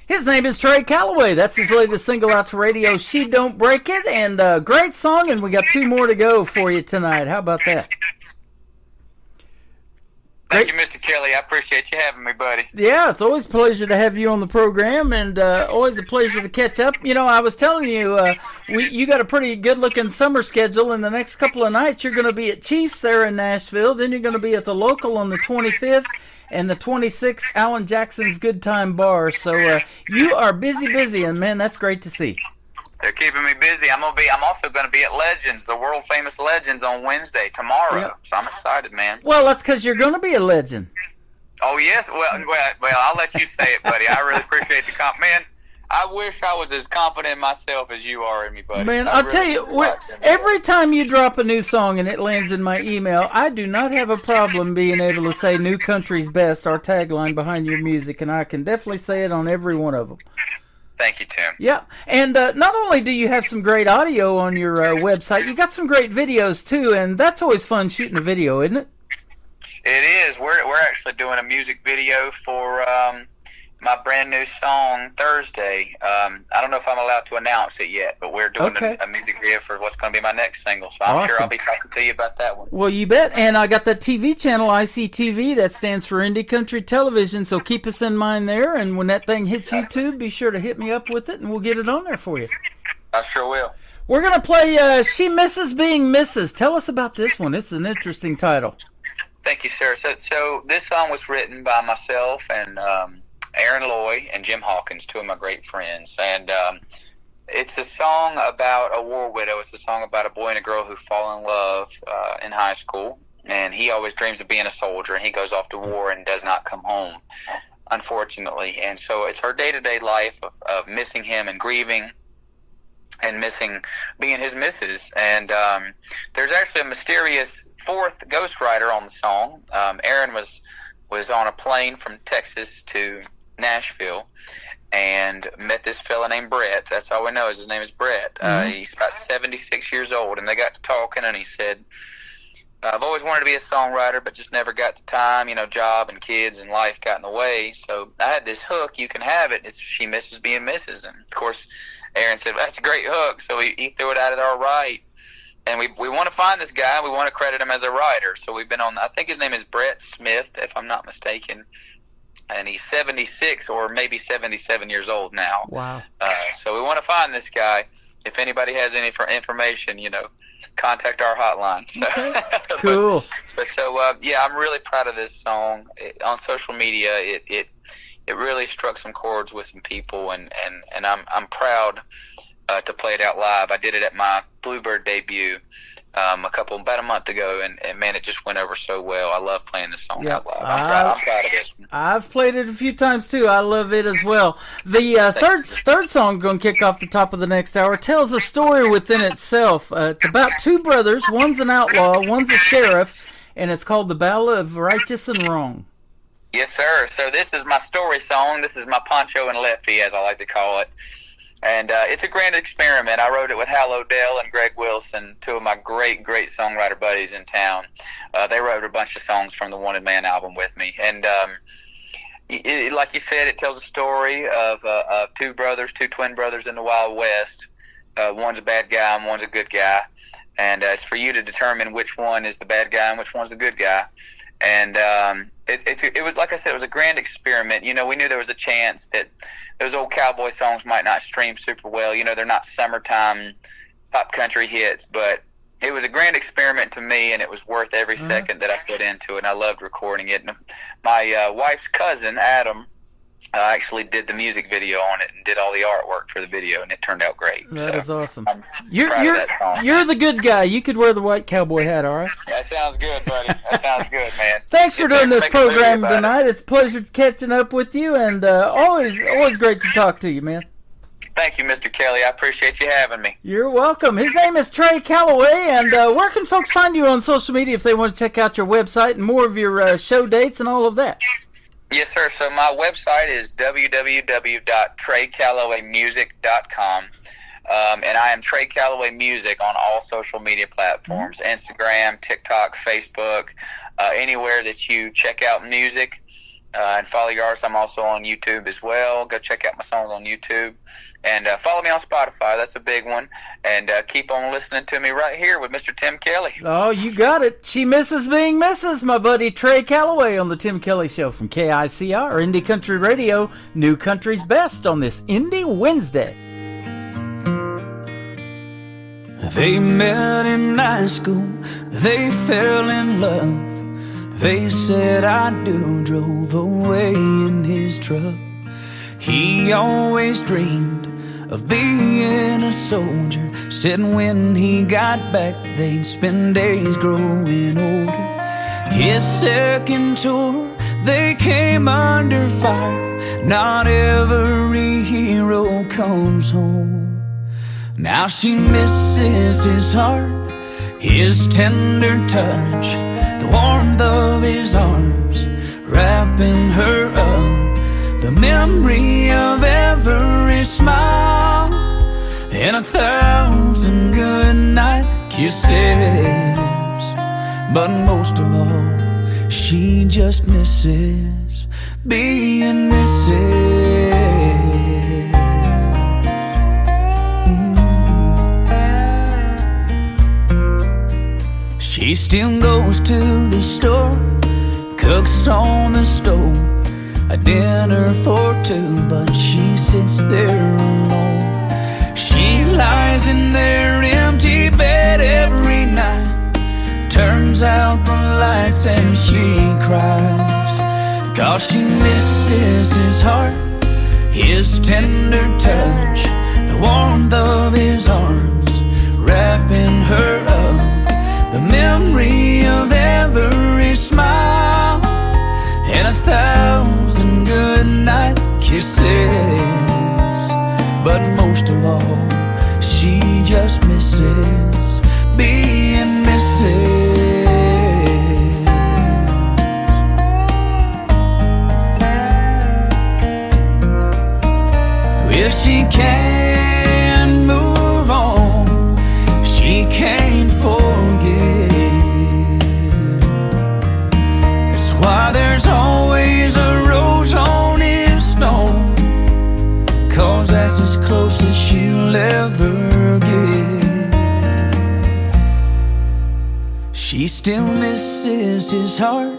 His name is Trey Calloway. That's his latest single out to radio, She Don't Break It. And great song, and we got 2 more to go for you tonight. How about that? Thank you, Mr. Kelly. I appreciate you having me, buddy. Yeah, it's always a pleasure to have you on the program, and always a pleasure to catch up. You know, I was telling you, you got a pretty good-looking summer schedule. In the next couple of nights, you're going to be at Chiefs there in Nashville. Then you're going to be at the Local on the 25th. And the 26th, Alan Jackson's Good Time Bar. So you are busy, and man, that's great to see. They're keeping me busy. I'm also gonna be at Legends, the world famous Legends, on Wednesday tomorrow. Yep. So I'm excited, man. Well, that's because you're gonna be a legend. Oh yes. Well, I'll let you say it, buddy. I really appreciate the compliment. Man, I wish I was as confident in myself as you are in me, buddy. Man, I'll tell you, every time you drop a new song and it lands in my email, I do not have a problem being able to say New Country's Best, our tagline behind your music, and I can definitely say it on every one of them. Thank you, Tim. Yeah, and not only do you have some great audio on your website, you got some great videos, too, and that's always fun shooting a video, isn't it? It is. We're actually doing a music video for my brand new song Thursday. I don't know if I'm allowed to announce it yet, but we're doing a music video for what's going to be my next single. So I'm sure I'll be talking to you about that one. Well, you bet. And I got that TV channel, ICTV, that stands for Indie Country Television. So keep us in mind there. And when that thing hits YouTube, be sure to hit me up with it, and we'll get it on there for you. I sure will. We're going to play She Misses Being Mrs. Tell us about this one. It's an interesting title. Thank you, sir. So this song was written by myself and Aaron Loy and Jim Hawkins, 2 of my great friends. And it's a song about a war widow. It's a song about a boy and a girl who fall in love in high school. And he always dreams of being a soldier, and he goes off to war and does not come home, unfortunately. And so it's her day-to-day life of missing him and grieving and missing being his missus. And there's actually a mysterious 4th ghostwriter on the song. Aaron was on a plane from Texas to Nashville and met this fella named Brett. That's all we know is his name is Brett. He's about 76 years old, and they got to talking, and he said, I've always wanted to be a songwriter, but just never got the time. Job and kids and life got in the way. So I had this hook. You can have it. It's She Misses Being Mrs. And, of course, Aaron said, that's a great hook. So he threw it out at our right. And we want to find this guy. We want to credit him as a writer. So we've been on, I think his name is Brett Smith, if I'm not mistaken. And he's 76 or maybe 77 years old now. Wow. So we want to find this guy. If anybody has any information, contact our hotline. So, cool. Yeah, I'm really proud of this song. On social media, it really struck some chords with some people, and I'm proud to play it out live. I did it at my Bluebird debut about a month ago, and man, it just went over so well. I love playing this song out loud. I'm proud of this one. I've played it a few times too. I love it as well. The third song going to kick off the top of the next hour tells a story within itself. It's about 2 brothers. One's an outlaw, one's a sheriff, and it's called The Battle of Righteous and Wrong. Yes, sir. So this is my story song. This is my Poncho and Lefty, as I like to call it. And it's a grand experiment. I wrote it with Hal O'Dell and Greg Wilson, 2 of my great songwriter buddies in town. They wrote a bunch of songs from the Wanted Man album with me. And like you said, it tells a story of 2 brothers, 2 twin brothers in the Wild West. One's a bad guy and one's a good guy. And it's for you to determine which one is the bad guy and which one's the good guy. And it was, like I said, it was a grand experiment. We knew there was a chance that those old cowboy songs might not stream super well. They're not summertime pop country hits, but it was a grand experiment to me, and it was worth every second that I put into it, and I loved recording it. And my wife's cousin, Adam, actually did the music video on it and did all the artwork for the video, and it turned out great. That is awesome. You're the good guy. You could wear the white cowboy hat, all right? That sounds good, buddy. That sounds good, man. Thanks for doing this program tonight. It's a pleasure catching up with you, and always great to talk to you, man. Thank you, Mr. Kelly. I appreciate you having me. You're welcome. His name is Trey Calloway, and where can folks find you on social media if they want to check out your website and more of your show dates and all of that? Yes, sir. So my website is www.TreyCallowayMusic.com. And I am Trey Calloway Music on all social media platforms, Instagram, TikTok, Facebook, anywhere that you check out music and follow your artists. I'm also on YouTube as well. Go check out my songs on YouTube. And follow me on Spotify. That's a big one. And keep on listening to me right here with Mr. Tim Kelly. Oh, you got it. She misses being Mrs. My buddy Trey Calloway on the Tim Kelly Show from KICR, Indie Country Radio, New Country's Best on this Indie Wednesday. They met in high school, they fell in love. They said I do, drove away in his truck. He always dreamed of being a soldier. Said when he got back, they'd spend days growing older. His second tour, they came under fire. Not every hero comes home. Now she misses his heart, his tender touch, the warmth of his arms wrapping her up, the memory of every smile, and 1,000 goodnight kisses. But most of all, she just misses being Mrs. She still goes to the store, cooks on the stove, a dinner for two, but she sits there alone. She lies in their empty bed every night, turns out the lights and she cries, 'cause she misses his heart, his tender touch, the warmth of his arms wrapping her up, the memory of every smile, and 1,000 goodnight kisses. But most of all, she just misses being Mrs. If she can't move on, she can't forget. That's why there's always a rose on his stone, 'cause that's as close as she'll ever get. She still misses his heart,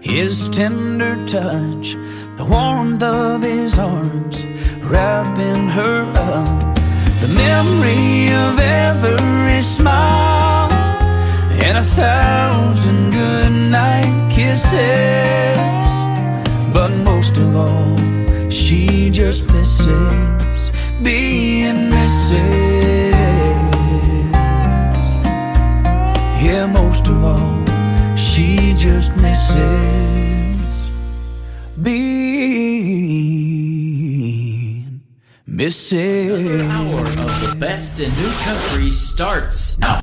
his tender touch, the warmth of his arms wrapping her up, the memory of every smile, and 1,000 goodnight kisses. But most of all, she just misses being Mrs. Yeah, most of all, she just misses being Mrs. Another hour of the best in new country starts now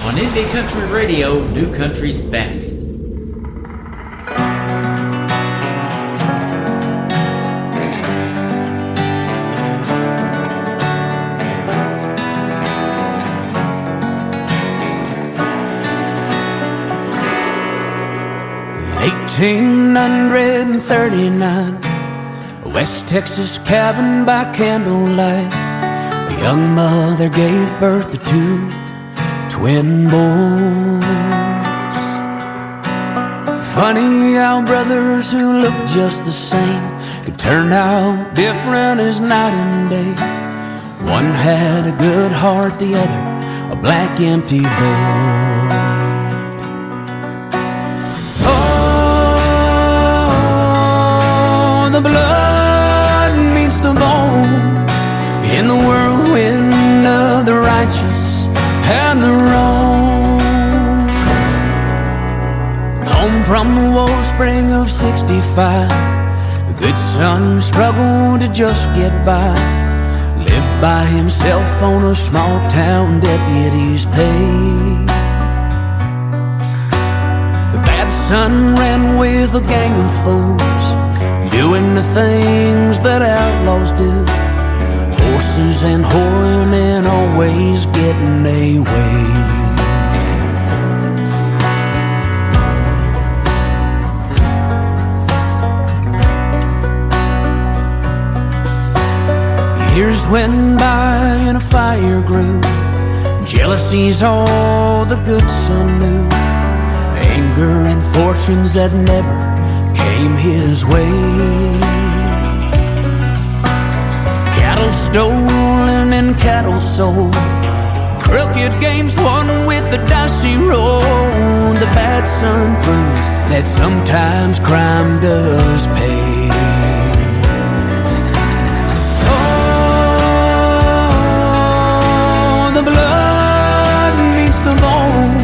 on Indie Country Radio, New Country's Best. $1,839, West Texas cabin by candlelight. A young mother gave birth to two twin boys. Funny how brothers who look just the same could turn out different as night and day. One had a good heart, the other a black empty void. Oh, the blood meets the bone in the whirlwind of the righteous and the wrong. Home from the wellspring of 65, the good son struggled to just get by. lived by himself on a small town deputy's pay. The bad son ran with a gang of foes, doing the things that outlaws do. Horses and whoring and always getting away. Years went by and a fire grew. Jealousy's all the good son knew. Anger and fortunes that never came his way. Cattle stolen and cattle sold. Crooked games won with the dice he rolled. The bad son proved that sometimes crime does pay. The blood meets the bone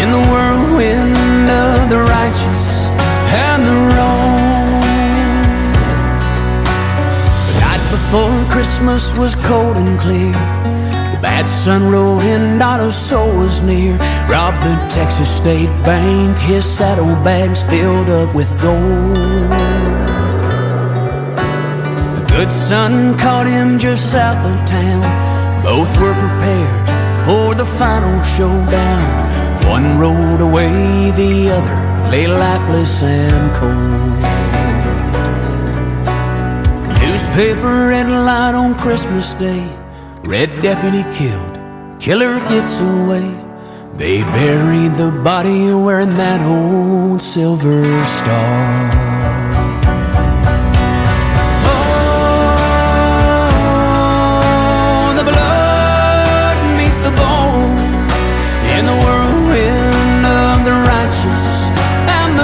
in the whirlwind of the righteous and the wrong. The night before Christmas was cold and clear. The bad sun rode in, not a soul was near. Robbed the Texas State Bank, his saddlebags filled up with gold. The good son caught him just south of town. Both were prepared for the final showdown. One rode away, the other lay lifeless and cold. Newspaper headline on Christmas Day: Red deputy killed, killer gets away. They buried the body wearing that old silver star. In the whirlwind of the righteous and the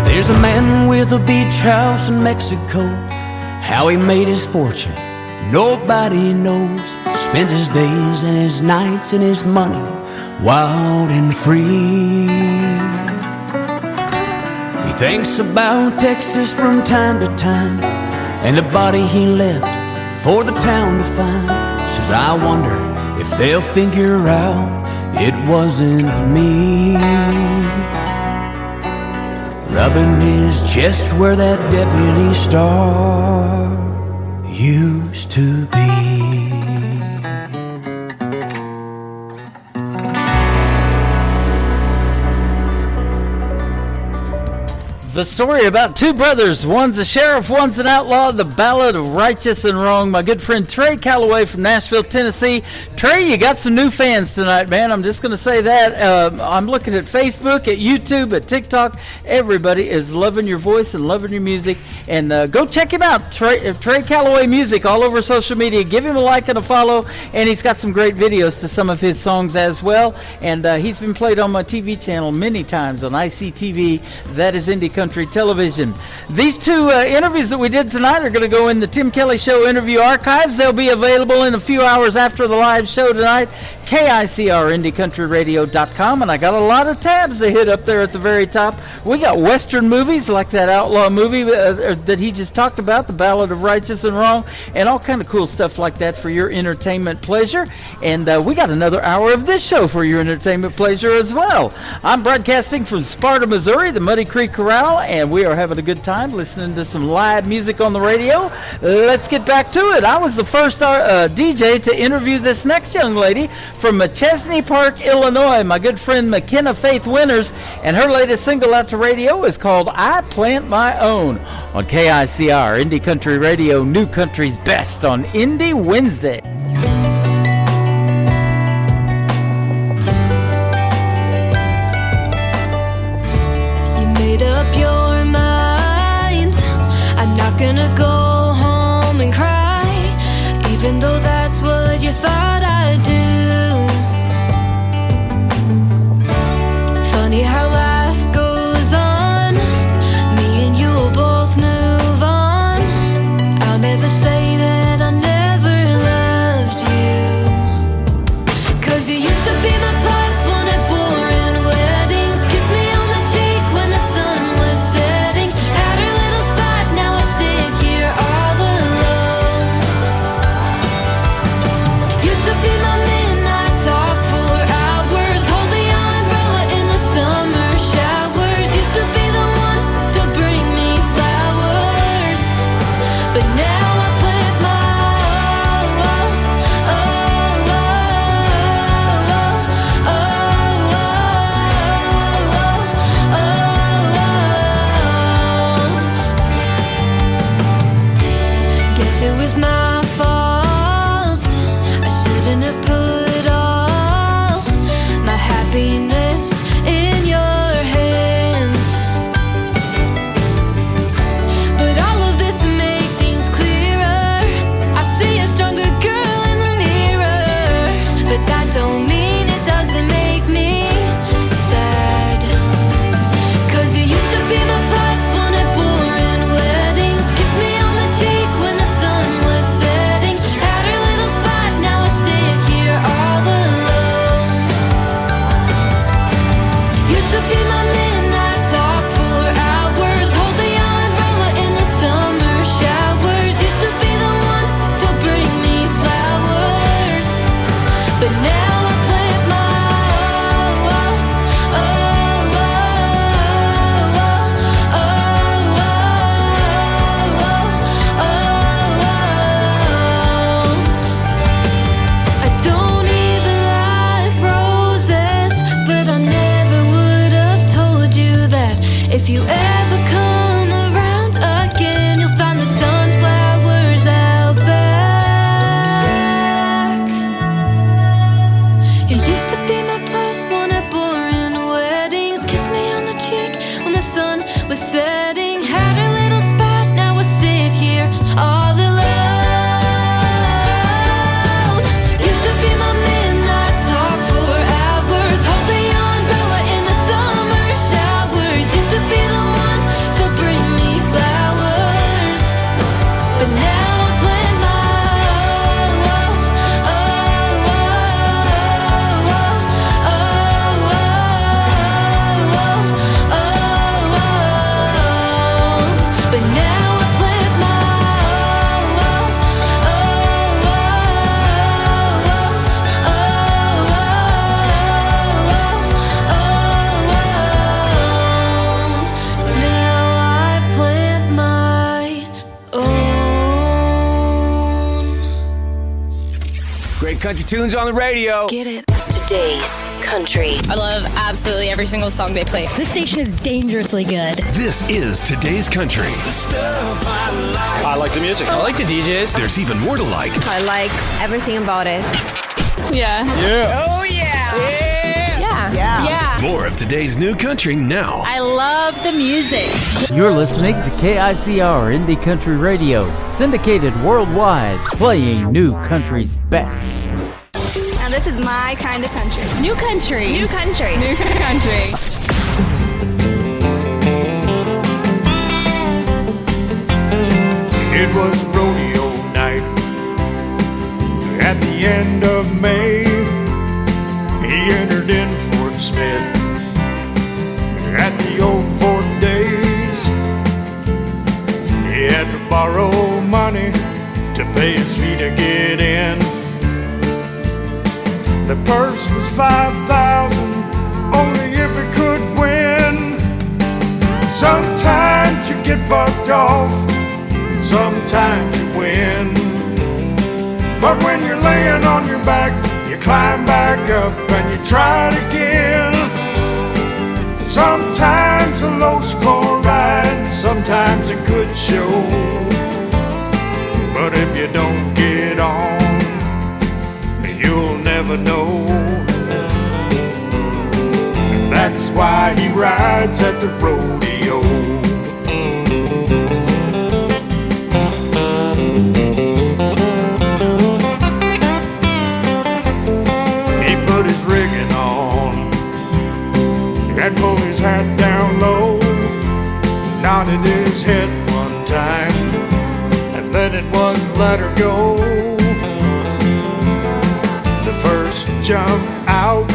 There's a man with a beach house in Mexico. How he made his fortune, nobody knows. Spends his days and his nights and his money wild and free. He thinks about Texas from time to time, and the body he left for the town to find. Says, I wonder if they'll figure out it wasn't me. Rubbing his chest where that deputy star used to be. The story about two brothers, one's a sheriff, one's an outlaw, the ballad of Righteous and Wrong. My good friend Trey Calloway from Nashville, Tennessee. Trey, you got some new fans tonight, man. I'm just going to say that. I'm looking at Facebook, at YouTube, at TikTok. Everybody is loving your voice and loving your music. And go check him out, Trey Calloway Music, all over social media. Give him a like and a follow. And he's got some great videos to some of his songs as well. And he's been played on my TV channel many times on ICTV. That is Indie Country Television. These two interviews that we did tonight are going to go in the Tim Kelly Show interview archives. They'll be available in a few hours after the live show tonight. KICR IndieCountryRadio.com, and I got a lot of tabs to hit up there at the very top. We got Western movies like that outlaw movie that he just talked about, The Ballad of Righteous and Wrong, and all kind of cool stuff like that for your entertainment pleasure. And we got another hour of this show for your entertainment pleasure as well. I'm broadcasting from Sparta, Missouri, the Muddy Creek Corral, and we are having a good time listening to some live music on the radio. Let's get back to it. I was the first DJ to interview this next young lady from Machesney Park, Illinois, my good friend McKenna Faith Winters, and her latest single out to radio is called I Plant My Own on KICR, Indie Country Radio, New Country's Best on Indie Wednesday. You made up your mind, I'm not gonna go home and cry, even though that's what you thought I'd do. Funny how life goes on, it was my fault. I shouldn't have put all my happiness in your hands. But all of this to make things clearer, I see a stronger girl in the mirror. But that don't mean it doesn't make me sad. 'Cause you used to be my plus one at boring weddings. Kiss me on the cheek when the sun was setting. Had her little spot, now I sit here all alone. Used to be my midnight talk for hours. Hold the umbrella in the summer showers. Used to be the one to bring me flowers. But now I plant my I don't even like roses, but I never would have told you that. If you ever come around again, you'll find the sunflowers out back. You used to be my plus one at boring weddings. Kiss me on the cheek when the sun was setting. Had a little spot, now I sit here all alone. Used to be my midnight talk for hours. Hold the umbrella in the summer showers. Used to be the one to bring me flowers. But now I plant my but now I plant my now I plant my own. Great country tunes on the radio. Get it. Today's country. I love absolutely every single song they play. This station is dangerously good. This is Today's Country. I like the music. I like the DJs. There's even more to like. I like everything about it. Yeah. Yeah. Oh yeah. Yeah. More of today's new country now. I love the music. You're listening to KICR Indie Country Radio, syndicated worldwide, playing new country's best. Now this is my kind of country. New country. New country. New country. It was rodeo night at the end of May. He entered in Fort Smith at the old Fort days. He had to borrow money to pay his fee to get in. The purse was $5,000, only if he could win. Sometimes you get bucked off, sometimes you win. But when you're laying on your back, you climb back up and you try it again. Sometimes a low score ride, sometimes a good show. But if you don't get on, you'll never know. And that's why he rides at the rodeo. He put his rigging on and pulled his hat down low, nodded his head one time, and then it was let her go. The first jump out,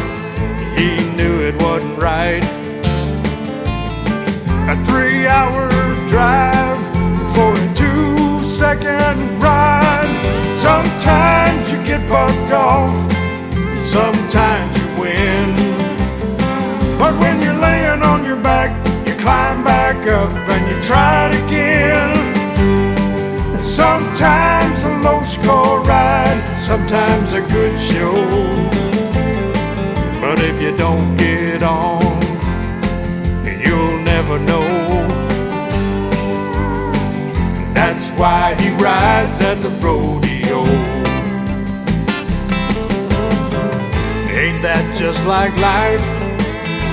he knew it wasn't right. A 3-hour drive for a 2-second ride. Sometimes you get bucked off, sometimes you win. But when you're laying on your back, you climb back up and you try it again. Sometimes a low score ride, sometimes a good show. But if you don't get on, you'll never know. that's why he rides at the rodeo. Ain't that just like life?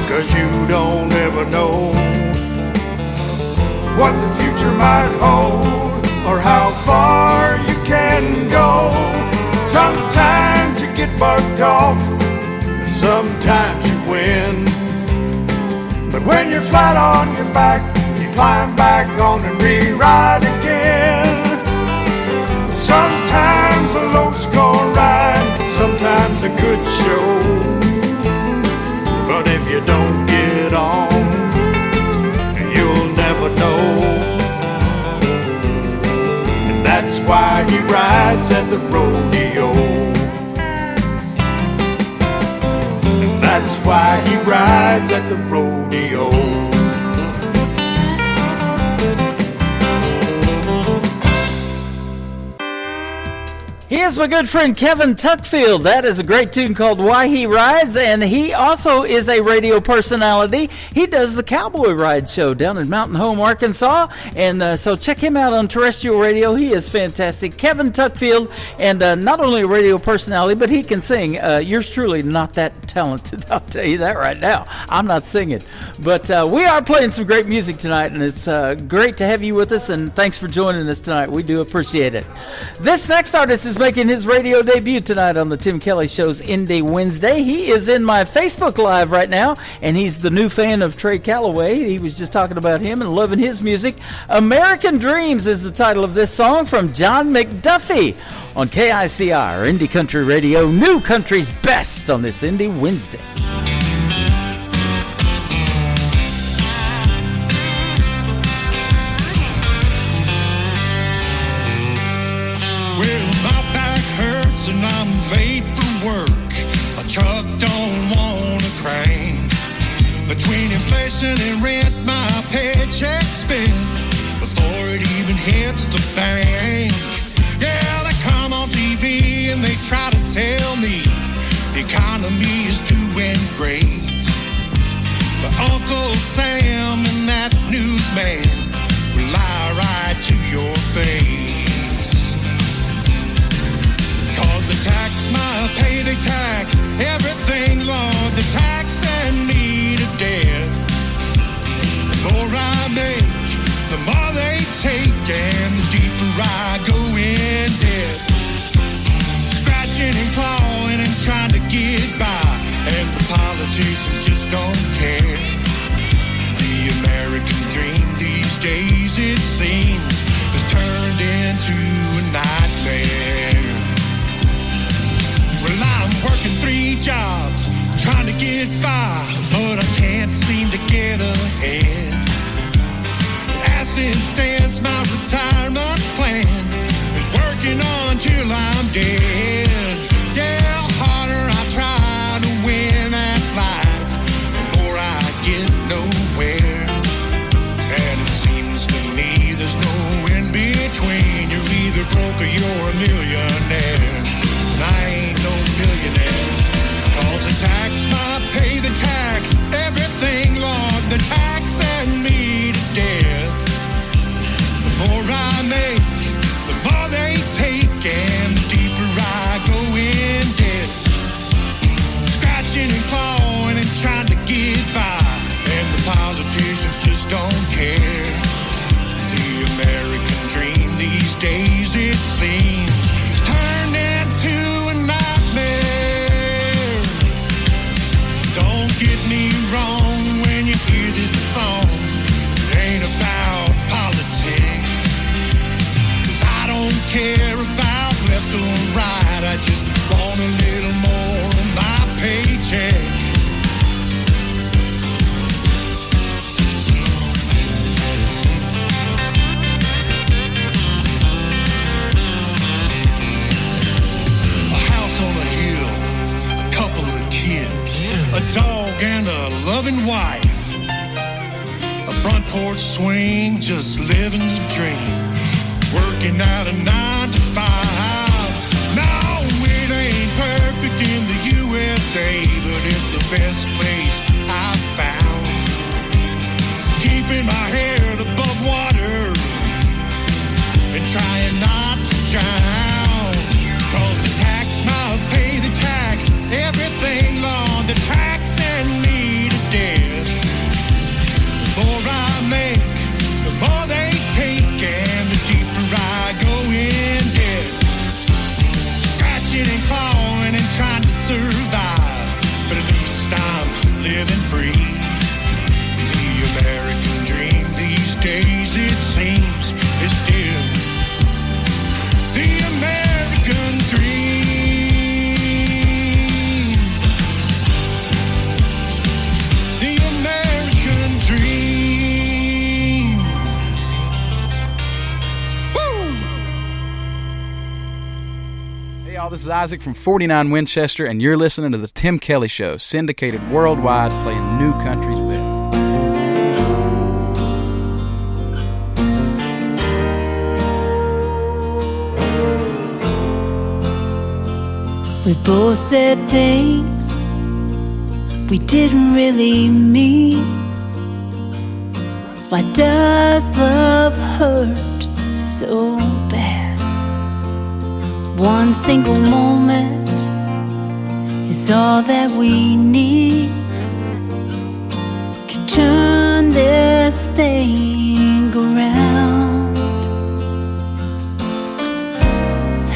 'Cause you don't ever know what the future might hold, or how far you can go. Sometimes you get bucked off, sometimes you win. But when you're flat on your back, you climb back on and re-ride again. Sometimes a low-score ride, sometimes a good show. But if you don't get on, you'll never know. And that's why he rides at the rodeo. And that's why he rides at the rodeo. He is my good friend Kevin Tuckfield. That is a great tune called Why He Rides, and he also is a radio personality. He does the Cowboy Ride show down in Mountain Home, Arkansas, and so check him out on terrestrial radio. He is fantastic. Kevin Tuckfield, and not only a radio personality, but he can sing. Yours truly not that talented, I'll tell you that right now. I'm not singing, but we are playing some great music tonight, and it's great to have you with us, and thanks for joining us tonight. We do appreciate it. This next artist is making his radio debut tonight on the Tim Kelly Show's Indie Wednesday. He is in my Facebook Live right now, and he's the new fan of Trey Calloway. He was just talking about him and loving his music. American Dreams is the title of this song from John McDuffie on KICR, Indie Country Radio, New Country's Best on this Indie Wednesday. And I'm late for work. My truck don't wanna crank. Between inflation and rent, my paycheck's spent before it even hits the bank. Yeah, they come on TV and they try to tell me the economy is doing great. But Uncle Sam and that newsman will lie right to your face. Cause they tax my pay, they tax everything, Lord. They taxing me to death. The more I make, the more they take, and the deeper I go in debt. Scratching and clawing and trying to get by, and the politicians just don't care. The American dream these days, it seems, has turned into a nightmare. Well, I'm working 3 jobs, trying to get by, but I can't seem to get ahead. As it stands, my retirement plan is working on till I'm dead. Yeah, the harder I try to win at life, the more I get nowhere. And it seems to me there's no in between. You're either broke or you're a millionaire. I ain't no millionaire. Cause they tax my pay, they tax everything, Lord. They're taxing me to death. The more I make, the more they take, and the deeper I go in debt. Scratching and clawing and trying to get by, and the politicians just don't care. The American dream these days, it seems, turned into a nightmare. Don't get me wrong when you hear this song. It ain't about politics, 'cause I don't care about left or right. I just want a little more of my paycheck. A dog and a loving wife, a front porch swing, just living the dream, working out a 9 to 5. No, it ain't perfect in the USA, but it's the best place I've found. Keeping my head above water trying not to drown. 'Cause the tax might pay the tax, everything on the taxing me to death. The more I make, the more they take, and the deeper I go in debt. Scratching and clawing and trying to survive, but at least I'm living free. The American dream these days, it seems, is still the American dream. The American dream. Woo! Hey y'all, this is Isaac from 49 Winchester, and you're listening to The Tim Kelly Show, syndicated worldwide, playing new country's best. We both said things we didn't really mean. Why does love hurt so bad? One single moment is all that we need to turn this thing around.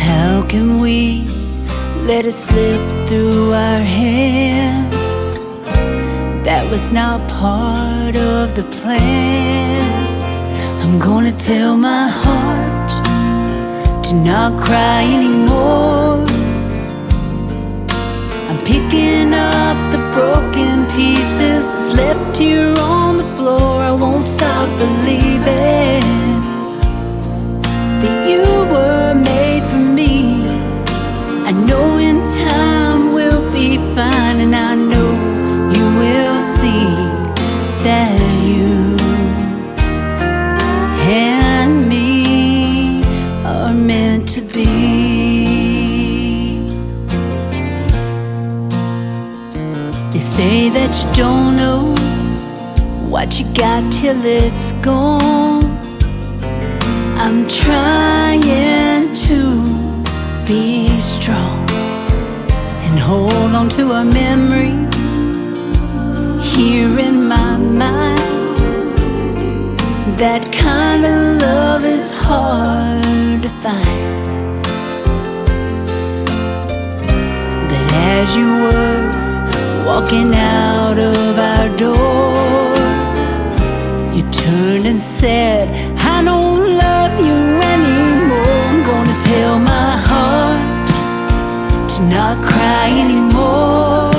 How can we let it slip through our hands? That was not part of the plan. I'm gonna tell my heart to not cry anymore. I'm picking up the broken pieces that's left here on the floor. I won't stop believing that you were made for me. I know in time we'll be fine, and I know you will see that you and me are meant to be. They say that you don't know what you got till it's gone. I'm trying to be strong and hold on to our memories here in my mind. That kind of love is hard to find. But as you were walking out of our door, you turned and said, I don't love you anymore. I'm gonna tell my heart to not cry anymore.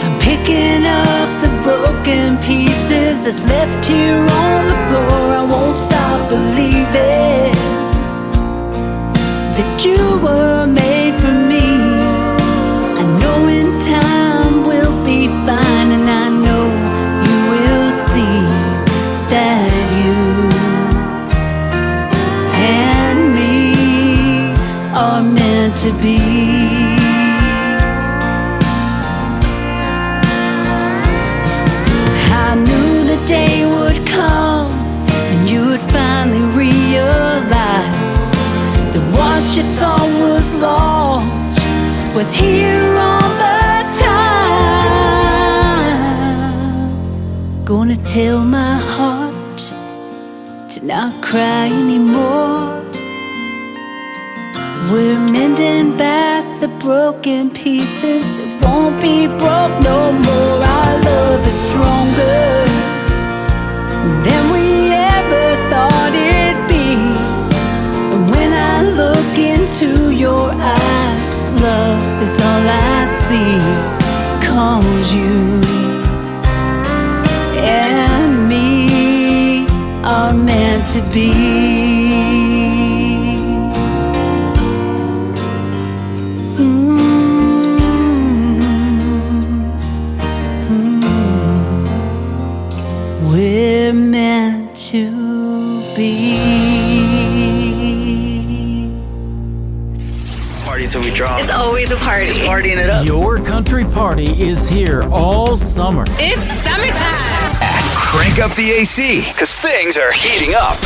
I'm picking up the broken pieces that's left here on the floor. I won't stop believing that you were made for me. I know in time we'll be fine, and I know you will see that you and me are meant to be. I knew the day would come and you would finally realize that what you thought was lost was here all the time. Gonna tell my heart to not cry anymore. We're mending back the broken pieces that won't be broke no more. Our love is stronger than we ever thought it'd be. And when I look into your eyes, love is all I see. 'Cause you and me are meant to be. We're meant to be. Party till we drop. It's always a party. Just partying it up. Your country party is here all summer. It's summertime. Crank up the AC, because things are heating up.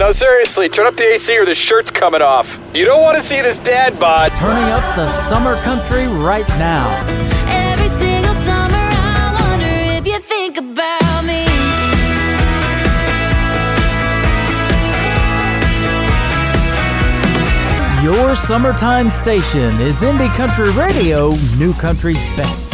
No, seriously, turn up the AC or the shirt's coming off. You don't want to see this dad bod. Turning up the summer country right now. Every single summer I wonder if you think about me. Your summertime station is Indie Country Radio, New Country's best.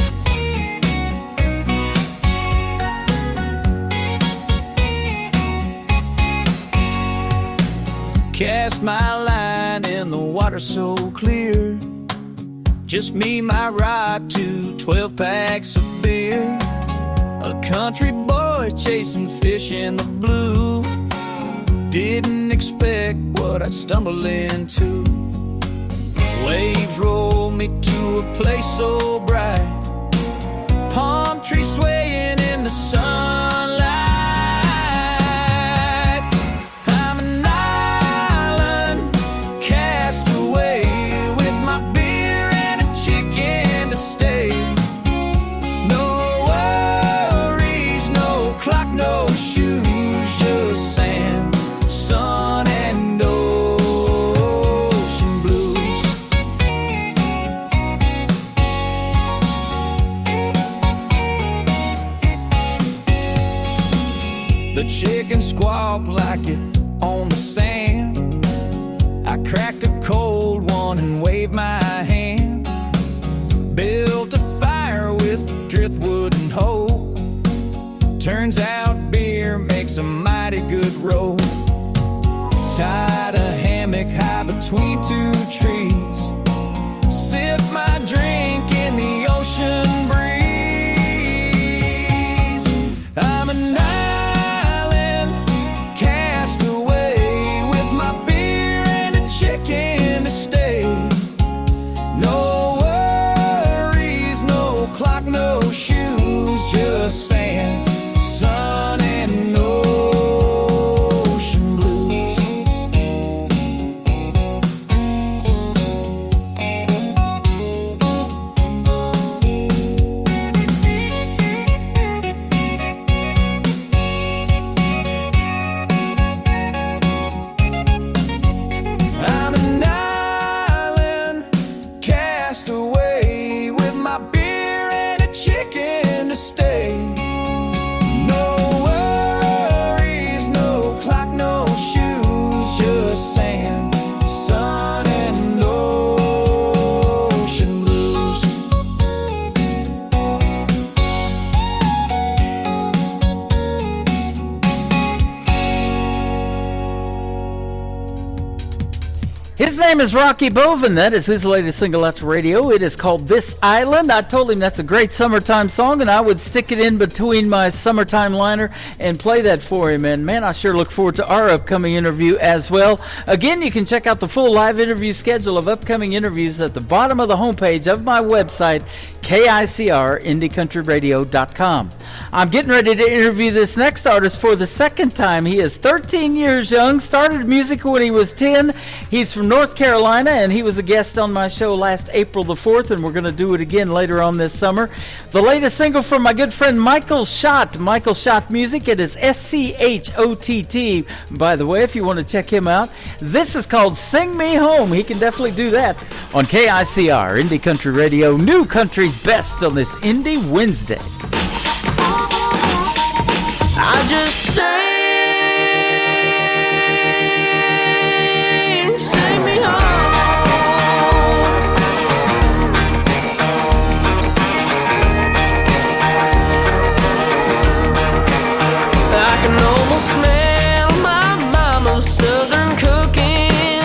Cast my line in the water so clear. Just me, my rod, 2 12-packs of beer. A country boy chasing fish in the blue. Didn't expect what I'd stumble into. Waves roll me to a place so bright. Palm trees swaying in the sunlight. I'm an island cast away with my beer and a chicken to stay. No worries, no clock, no shoes, just sand, sun, and ocean blues. The chicken squawk like it on the sand. I cracked a cold one and waved my hand. Built a fire with driftwood and hope. Turns out beer makes a mighty good rope. Tied a hammock high between 2 trees. Sip my drink in the ocean breeze. I'm an island cast away with my beer and a chicken to stay. No worries, no clock, no shoes, just sand, sun, and ocean blues. I'm an island cast away with my beer and a chicken to stay. No worries, no clock, no shoes, just sand, sun, and ocean blues. His name is Rocky Boven. That is his latest single out to radio. It is called This Island. I told him that's a great summertime song, and I would stick it in between my summertime liner and play that for him. And man, I sure look forward to our upcoming interview as well. Again, you can check out the full live interview schedule of upcoming interviews at the bottom of the homepage of my website, KICR, IndieCountryRadio.com. I'm getting ready to interview this next artist for the second time. He is 13 years young, started music when he was 10. He's from North Carolina, and he was a guest on my show last April the 4th, and we're going to do it again later on this summer. The latest single from my good friend Michael Schott, Michael Schott Music. It is SCHOTT, by the way, if you want to check him out. This is called Sing Me Home. He can definitely do that on KICR, Indie Country Radio, New Country's best on this Indie Wednesday. I just sing me home. I can almost smell my mama's southern cooking.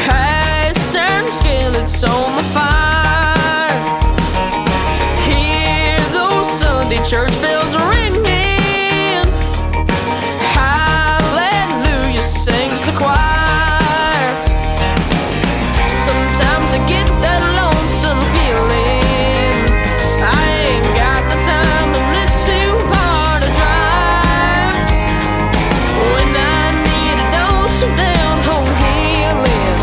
Cast iron skillets on the fire. Hear those Sunday church bells ringing. Hallelujah sings the choir. Sometimes I get that lonesome feeling. I ain't got the time and it's too far to drive. When I need a dose of down home healing,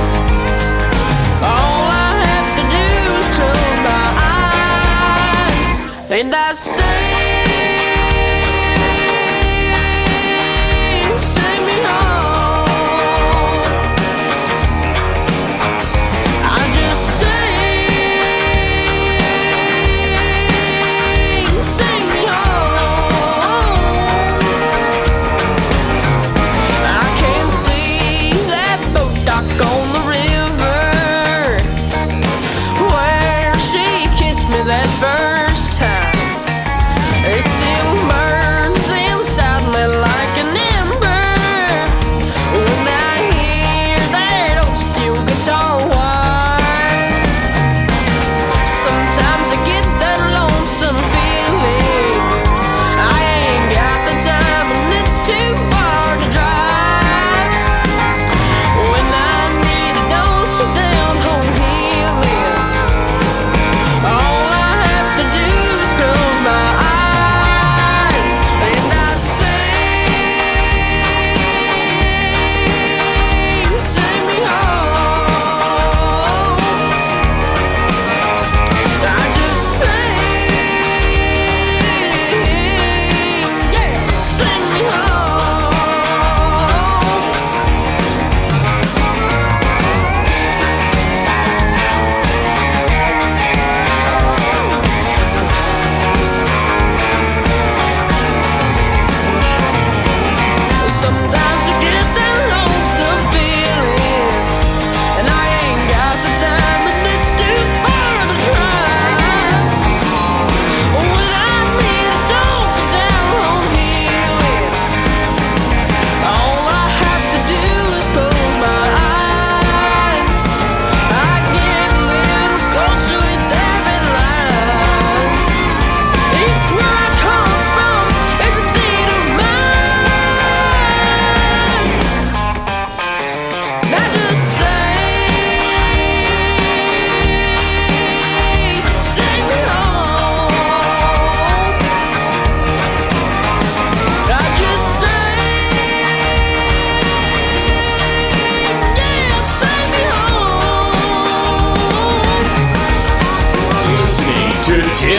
all I have to do is close my eyes and I sing me home.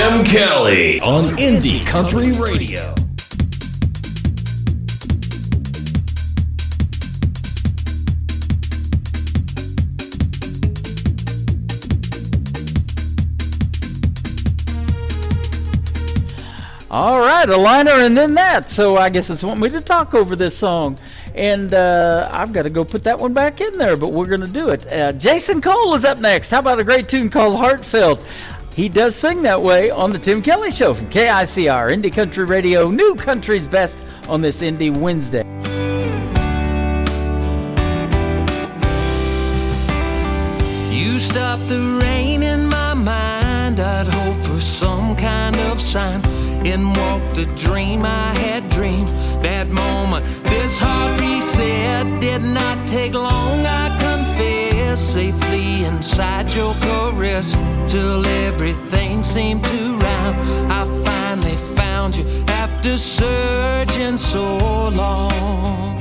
Tim Kelly on Indie Country Radio. All right, a liner and then that. So I guess it's want me to talk over this song. And I've got to go put that one back in there, but we're going to do it. Jason Cole is up next. How about a great tune called Heartfelt? He does sing that way on the Tim Kelly Show from KICR, Indie Country Radio, New Country's Best on this Indie Wednesday. You stopped the rain in my mind. I'd hope for some kind of sign. In walked the dream I had dreamed. That moment, this heart reset did not take long, I confess. Safely inside your caress, till everything seemed to rhyme. I finally found you after searching so long.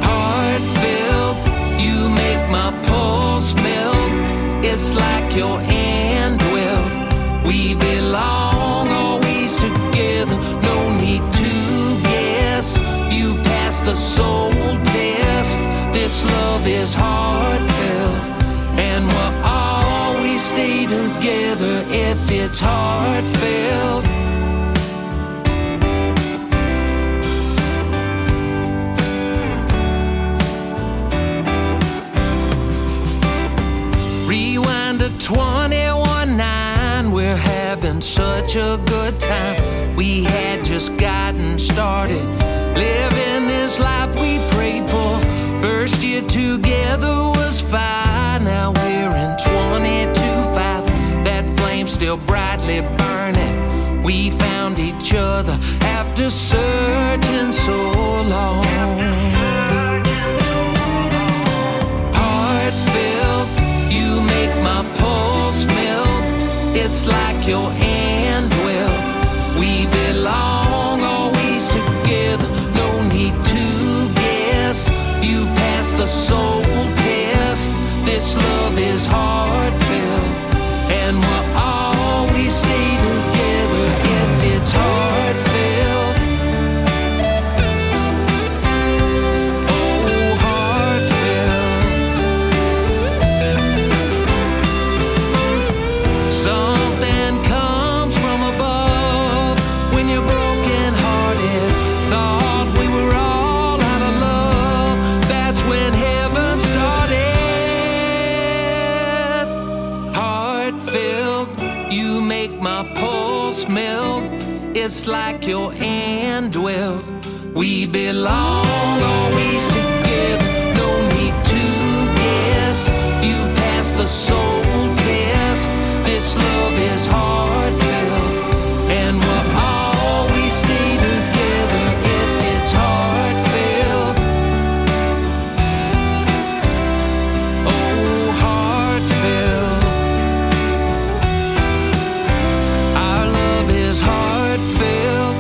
Heartfelt, you make my pulse melt. It's like your end well. We belong always together, no need to guess. You passed the soul test. This love is heartfelt, and we'll always stay together if it's heartfelt. Rewind to 21-9, we're having such a good time. We had just gotten started, living this life we prayed for. First year together was fine. Now we're in 22-5. That flame still brightly burning. We found each other after searching so long. Heartfelt, you make my pulse melt. It's like your end well. We belong always together, no need to guess. You passed the soul test. This love is heartfelt, and we'll always stay together if it's heartfelt. Oh, heartfelt. Something comes from above when you're broken hearted. Thought we were all out of love. That's when heaven started. Heartfelt, you make my pulse melt. It's like your end well. We belong always together, no need to guess. You passed the soul test. This love is heartfelt, and we'll always stay together if it's heartfelt. Oh, heartfelt. Our love is heartfelt.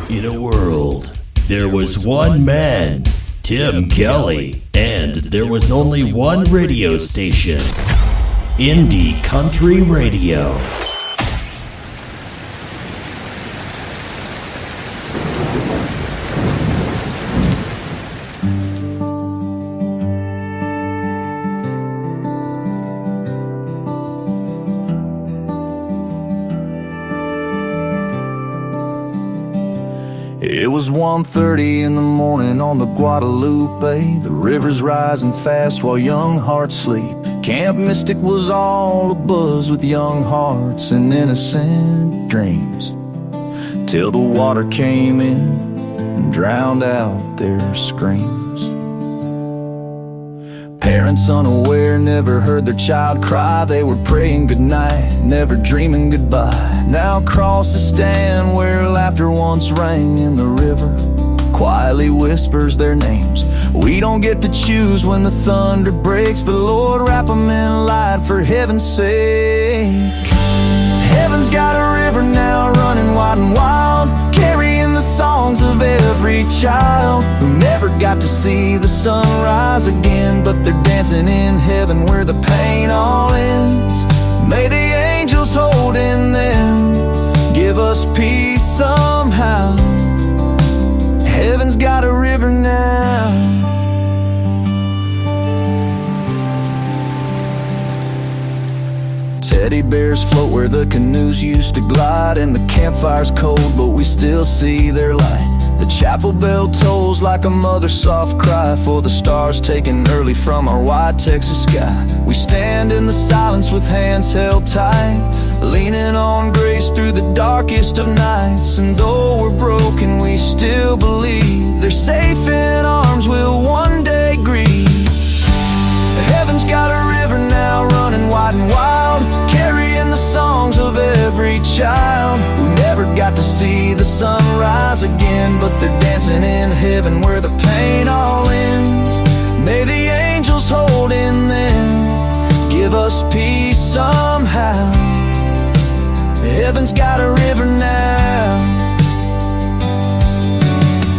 In a world, there was one man, Tim Kelly, and there was only one radio station, Indie Country Radio. It was 1:30 in the morning on the Guadalupe. The river's rising fast while young hearts sleep. Camp Mystic was all abuzz with young hearts and innocent dreams, till the water came in and drowned out their screams. Parents unaware never heard their child cry. They were praying goodnight, never dreaming goodbye. Now crosses stand where laughter once rang, in the river quietly whispers their names. We don't get to choose when the thunder breaks, but Lord, wrap them in light for heaven's sake. Heaven's got a river now running wide and wild, carrying the songs of every child who never never got to see the sunrise again, but they're dancing in heaven where the pain all ends. May the angels holding them give us peace somehow. Heaven's got a river now. Teddy bears float where the canoes used to glide, and the campfire's cold, but we still see their light. The chapel bell tolls like a mother's soft cry for the stars taken early from our wide Texas sky. We stand in the silence with hands held tight, leaning on grace through the darkest of nights. And though we're broken, we still believe they're safe in arms we'll one day grieve. Heaven's got a river now running wide and wild, carrying the songs of every child who never got to see the sunrise again, but they're dancing in heaven where the pain all ends. May the angels holding them give us peace somehow. Heaven's got a river now.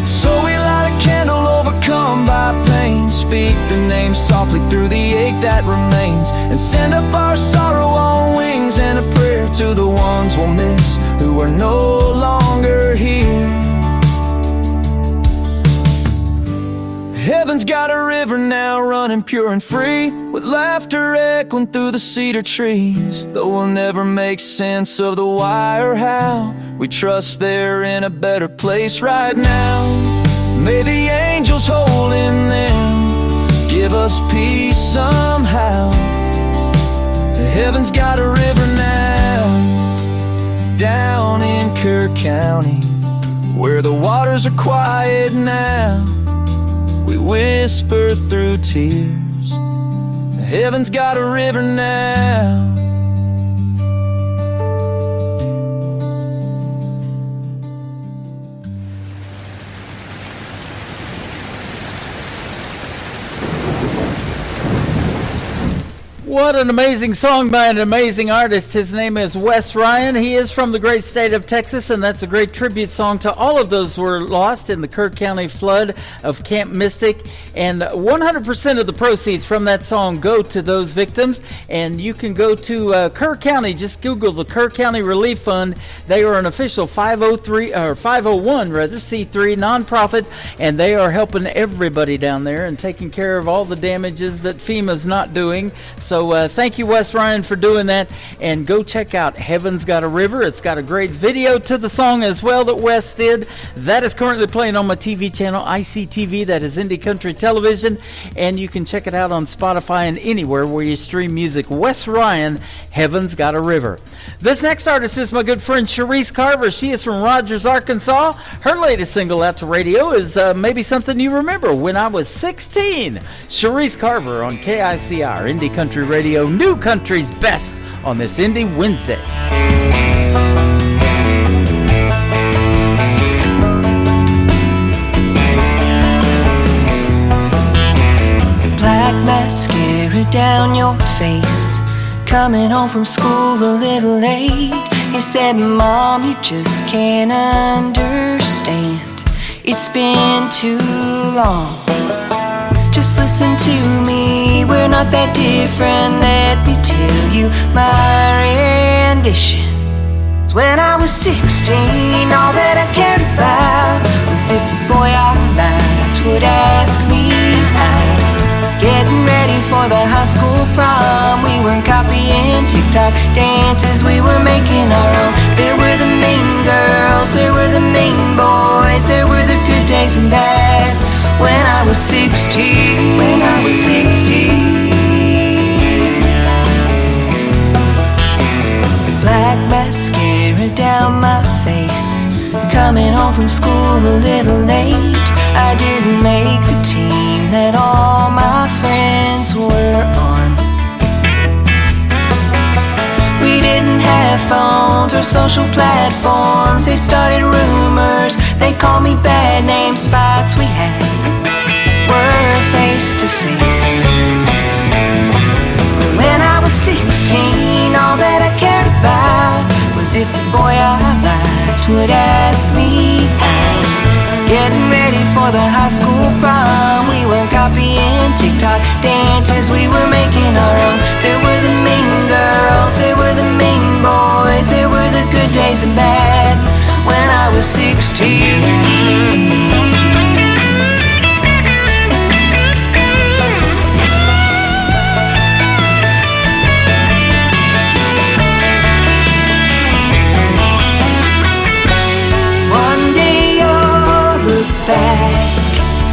So we light a candle overcome by pain, speak their name softly through the ache that remains, and send up our sorrow on wings and a prayer to the ones we'll miss who are no longer here. Heaven's got a river now running pure and free, with laughter echoing through the cedar trees. Though we'll never make sense of the why or how, we trust they're in a better place right now. May the angels holding them give us peace somehow. Heaven's got a river now, down in Kerr County, where the waters are quiet now. We whisper through tears, heaven's got a river now. What an amazing song by an amazing artist. His name is Wes Ryan. He is from the great state of Texas, and that's a great tribute song to all of those who were lost in the Kerr County flood of Camp Mystic. And 100% of the proceeds from that song go to those victims. And you can go to Kerr County. Just Google the Kerr County Relief Fund. They are an official 501c3 nonprofit, and they are helping everybody down there and taking care of all the damages that FEMA's not doing. So thank you, Wes Ryan, for doing that. And go check out Heaven's Got a River. It's got a great video to the song as well that Wes did. That is currently playing on my TV channel, ICTV. That is Indie Country Television. And you can check it out on Spotify and anywhere where you stream music. Wes Ryan, Heaven's Got a River. This next artist is my good friend Cherise Carver. She is from Rogers, Arkansas. Her latest single out to radio is maybe something you remember, When I Was 16. Cherise Carver on KICR, Indie Country Radio, New Country's Best on this Indie Wednesday. Black mascara down your face, coming home from school a little late. You said, Mom, you just can't understand. It's been too long. Just listen to me, we're not that different. Let me tell you my rendition. When I was 16, all that I cared about was if the boy I liked would ask me out. Getting ready for the high school prom, we weren't copying TikTok dances, we were making our own. There were the mean girls, there were the mean boys, there were the good days and bad. When I was 16, when I was 16. Black mascara down my face, coming home from school a little late. I didn't make the team that all my friends were on. We didn't have phones or social platforms. They started rumors, they called me bad names. Fights we had were face to face. When I was 16, all that I cared about was if the boy I liked would ask me out. Getting ready for the high school prom. We were copying TikTok dances, we were making our own. There were the mean girls, there were the mean boys, there were the good days and bad when I was 16.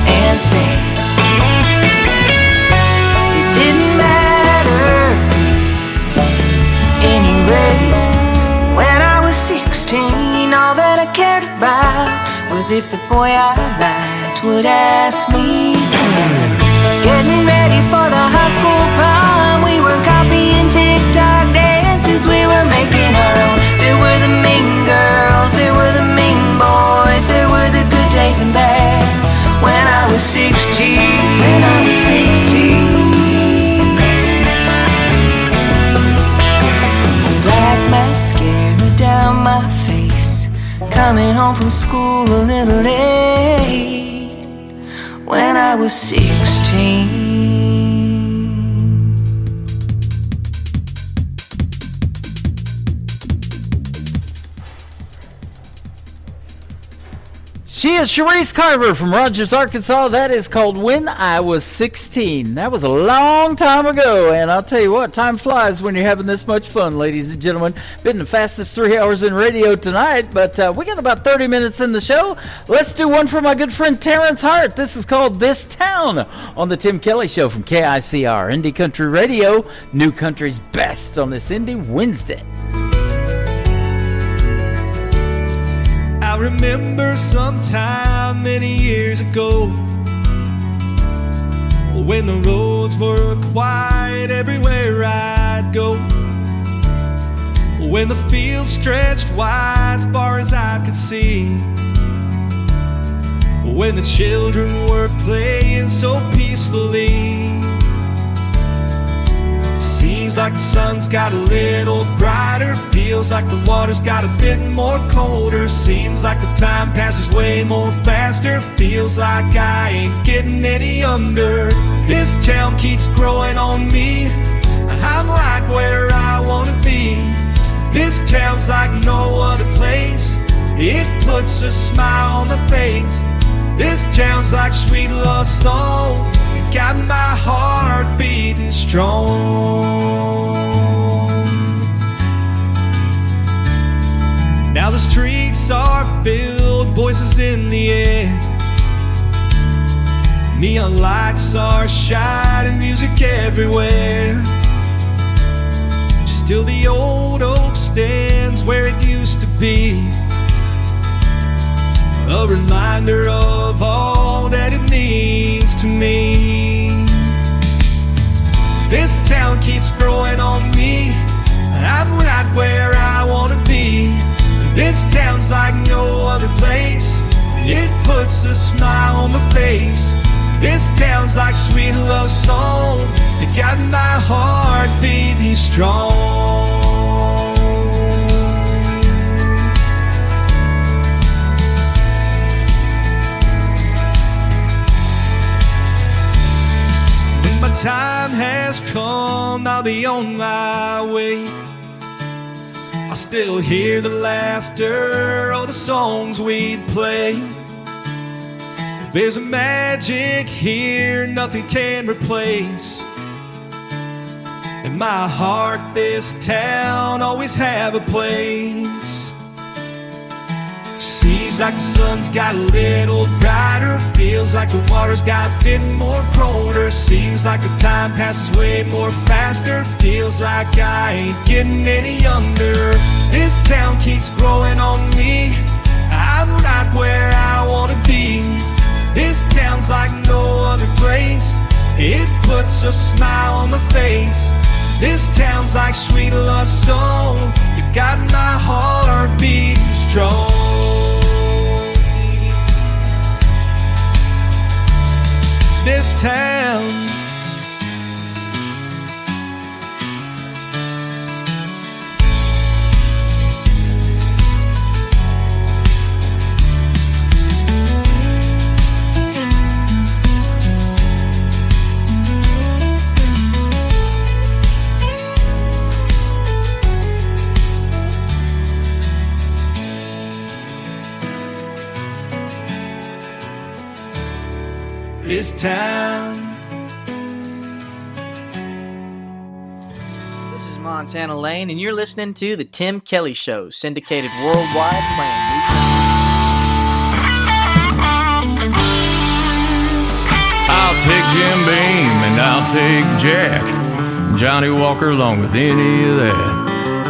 And say it didn't matter anyway. When I was 16, all that I cared about was if the boy I liked would ask me. Getting ready for the high school prom, we were copying TikTok dances, we were making our own. There were the mean girls, there were the mean boys, there were the good days and bad when I was 16, when I was 16. Black mascara down my face, coming home from school a little late when I was 16. She is Sharice Carver from Rogers, Arkansas. That is called When I Was 16. That was a long time ago, and I'll tell you what, time flies when you're having this much fun, ladies and gentlemen. Been the fastest 3 hours in radio tonight, but we got about 30 minutes in the show. Let's do one for my good friend Terrence Hart. This is called This Town on the Tim Kelly Show from KICR, Indie Country Radio, New Country's best on this Indie Wednesday. I remember sometime many years ago, when the roads were quiet everywhere I'd go, when the fields stretched wide far as I could see, when the children were playing so peacefully. Seems like the sun's got a little brighter, feels like the water's got a bit more colder. Seems like the time passes way more faster, feels like I ain't getting any younger. This town keeps growing on me, I'm right where I wanna be. This town's like no other place, it puts a smile on my face. This town's like sweet love song, got my heart beating strong. Now the streets are filled, voices in the air, neon lights are shining, music everywhere. Still the old oak stands where it used to be, a reminder of all that it means to me. This town keeps growing on me, I'm right where I wanna be. This town's like no other place, it puts a smile on my face. This town's like sweet love song, it got my heart beating strong. When my time has come, I'll be on my way. I still hear the laughter of the songs we'd play. There's a magic here nothing can replace. In my heart, this town always have a place. Seems like the sun's got a little brighter, feels like the water's got a bit more colder. Seems like the time passes way more faster, feels like I ain't getting any younger. This town keeps growing on me, I'm right where I wanna be. This town's like no other place, it puts a smile on my face. This town's like sweet love song, you got my heart beating strong. This town, this town. This is Montana Lane, and you're listening to The Tim Kelly Show, syndicated worldwide, playing new country. I'll take Jim Beam and I'll take Jack, Johnny Walker along with any of that.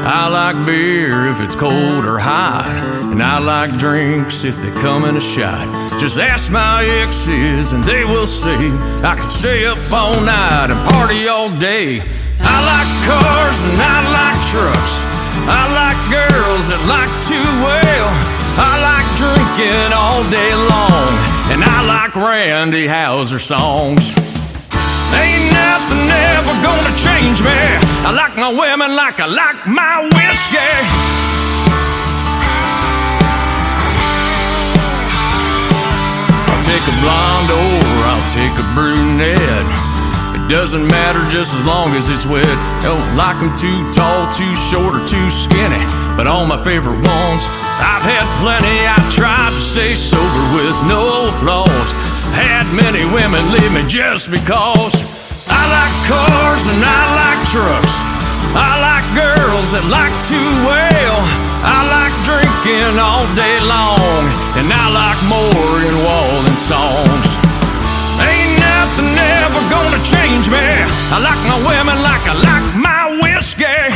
I like beer if it's cold or hot, and I like drinks if they come in a shot. Just ask my exes and they will say I can stay up all night and party all day. I like cars and I like trucks, I like girls that like to wail. I like drinking all day long, and I like Randy Houser songs. Ain't nothing ever gonna change me. I like my women like I like my whiskey. I'll take a blonde or I'll take a brunette. It doesn't matter just as long as it's wet. Don't like them too tall, too short, or too skinny, but all my favorite ones, I've had plenty. I tried to stay sober with no flaws. Had many women leave me just because. I like cars and I like trucks, I like girls that like to wail. I like drinking all day long, and I like more in Walden songs. Ain't nothing ever gonna change me. I like my women like I like my whiskey.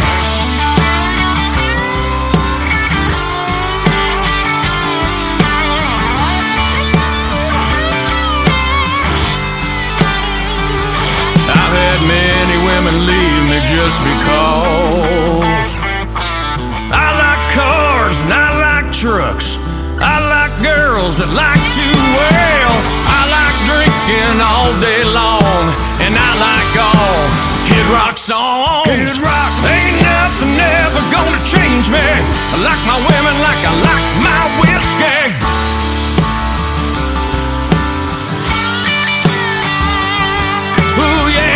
I've had many women leave me just because. I like cars and I like trucks, I like girls that like to wail. I like drinking all day long, and I like all Kid Rock songs. Kid Rock. Ain't nothing ever gonna change me. I like my women like I like my whiskey. Ooh, yeah.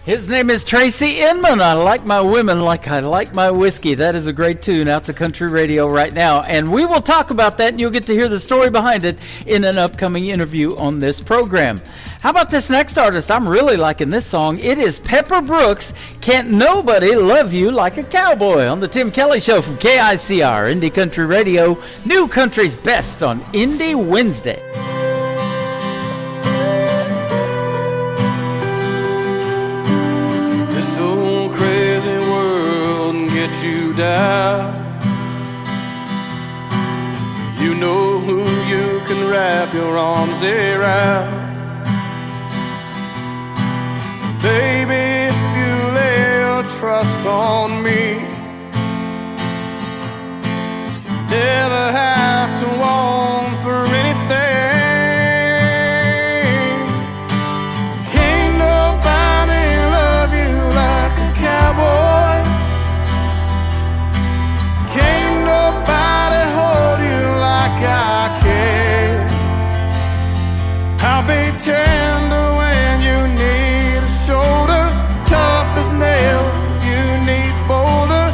His name is Tracy Inman. I like my women like I like my whiskey. That is a great tune out to country radio right now. And we will talk about that, and you'll get to hear the story behind it in an upcoming interview on this program. How about this next artist? I'm really liking this song. It is Pepper Brooks, Can't Nobody Love You Like a Cowboy, on the Tim Kelly Show from KICR, Indie Country Radio, New Country's Best on Indie Wednesday. This old crazy world can get you down. You know who you can wrap your arms around. Baby, if you lay your trust on me, you never have to want for anything. Can't nobody love you like a cowboy. Can't nobody hold you like I can. I'll be tender when you need a shoulder, tough as nails if you need boulder.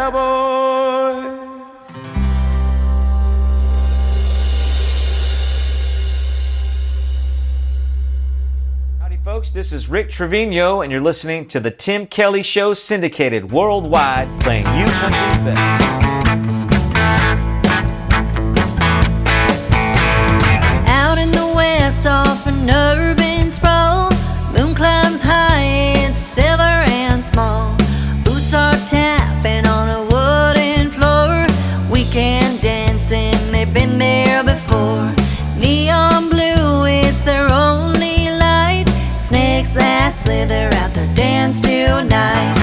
cowboy. Howdy, folks. This is Rick Trevino, and you're listening to The Tim Kelly Show, syndicated worldwide, playing you country's best. Out in the west off an urban sprawl, moon climbs high, it's silver and small. Boots are tapping on a wooden floor, weekend dancing, they've been there before. Neon blue, it's their only light, snakes that slither out their dance tonight.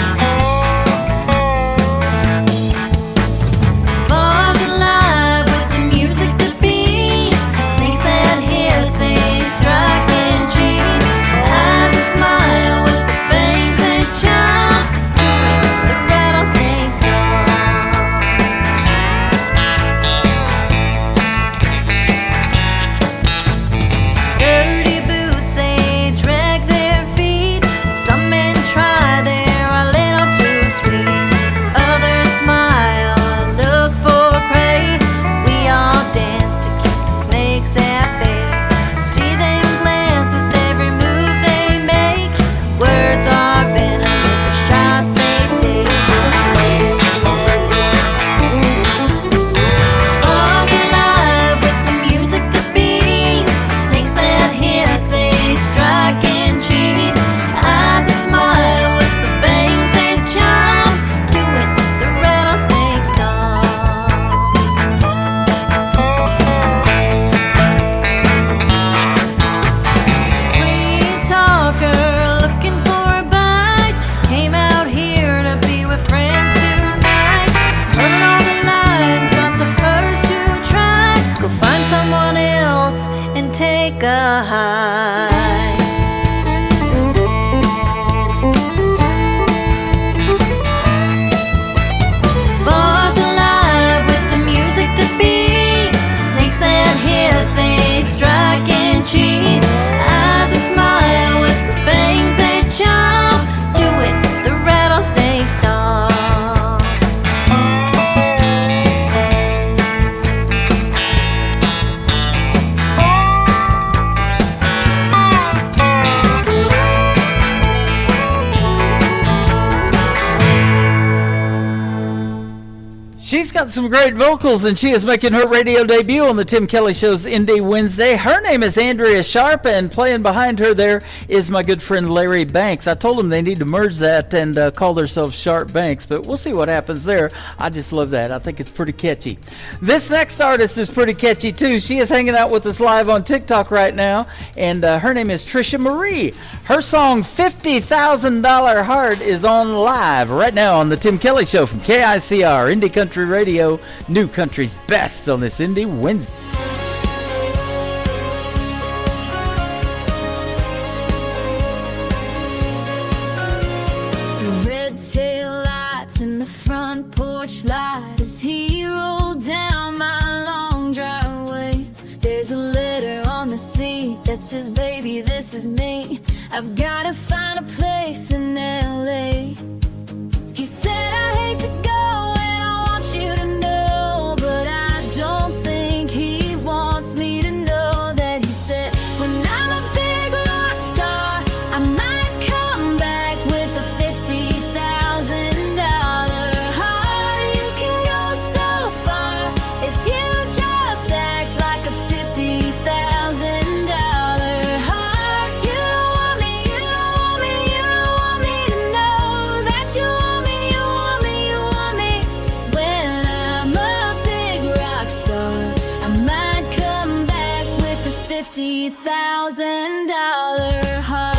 Bars alive with the music that beats, snakes that hiss, they strike and cheat. Eyes that smile with the fangs that chime, doing the rattlesnake song. Dirty boots, they drag their feet. Some men try, they're a little too sweet. Others smile and look for prey. We all dance to keep the snakes at bay. See them glance with every move they make. Words are venom with the shots they take. Bars alive with the music that beats, snakes that hiss, they strike and cheat. Eyes that smile with the fangs that chime, do it the rattlesnake song. Sweet talker looking for a bite, came out here to be with friends tonight. Heard all the lines, not the first to try. Go find someone else and take a hike. Bars alive with the music that beats, snakes that hiss, they strike and cheat. Eyes that smile with the fangs that chime, do it the rattlesnake song. She's got some great vocals, and she is making her radio debut on the Tim Kelly Show's Indie Wednesday. Her name is Andrea Sharp, and playing behind her there is my good friend Larry Banks. I told them they need to merge that and call themselves Sharp Banks, but we'll see what happens there. I just love that. I think it's pretty catchy. This next artist is pretty catchy, too. She is hanging out with us live on TikTok right now, and her name is Trisha Marie. Her song, $50,000 Heart, is on live right now on the Tim Kelly Show from KICR, Indie Country Radio, New Country's best on this Indie Wednesday. Red tail lights in the front porch light as he rolled down my long driveway. There's a letter on the seat that says, baby, this is me. I've gotta find a place in LA. He said, I hate to go and I want you to know, but I don't think he wants me to know that. He said, when I'm a big rock star, I might come back with a $50,000 heart. You can go so far if you just act like a $50,000 heart. You don't want me, you don't want me, you don't want me to know that you want me, you want me, you want me. When I'm a big rock star, I might come back with a $50,000 heart.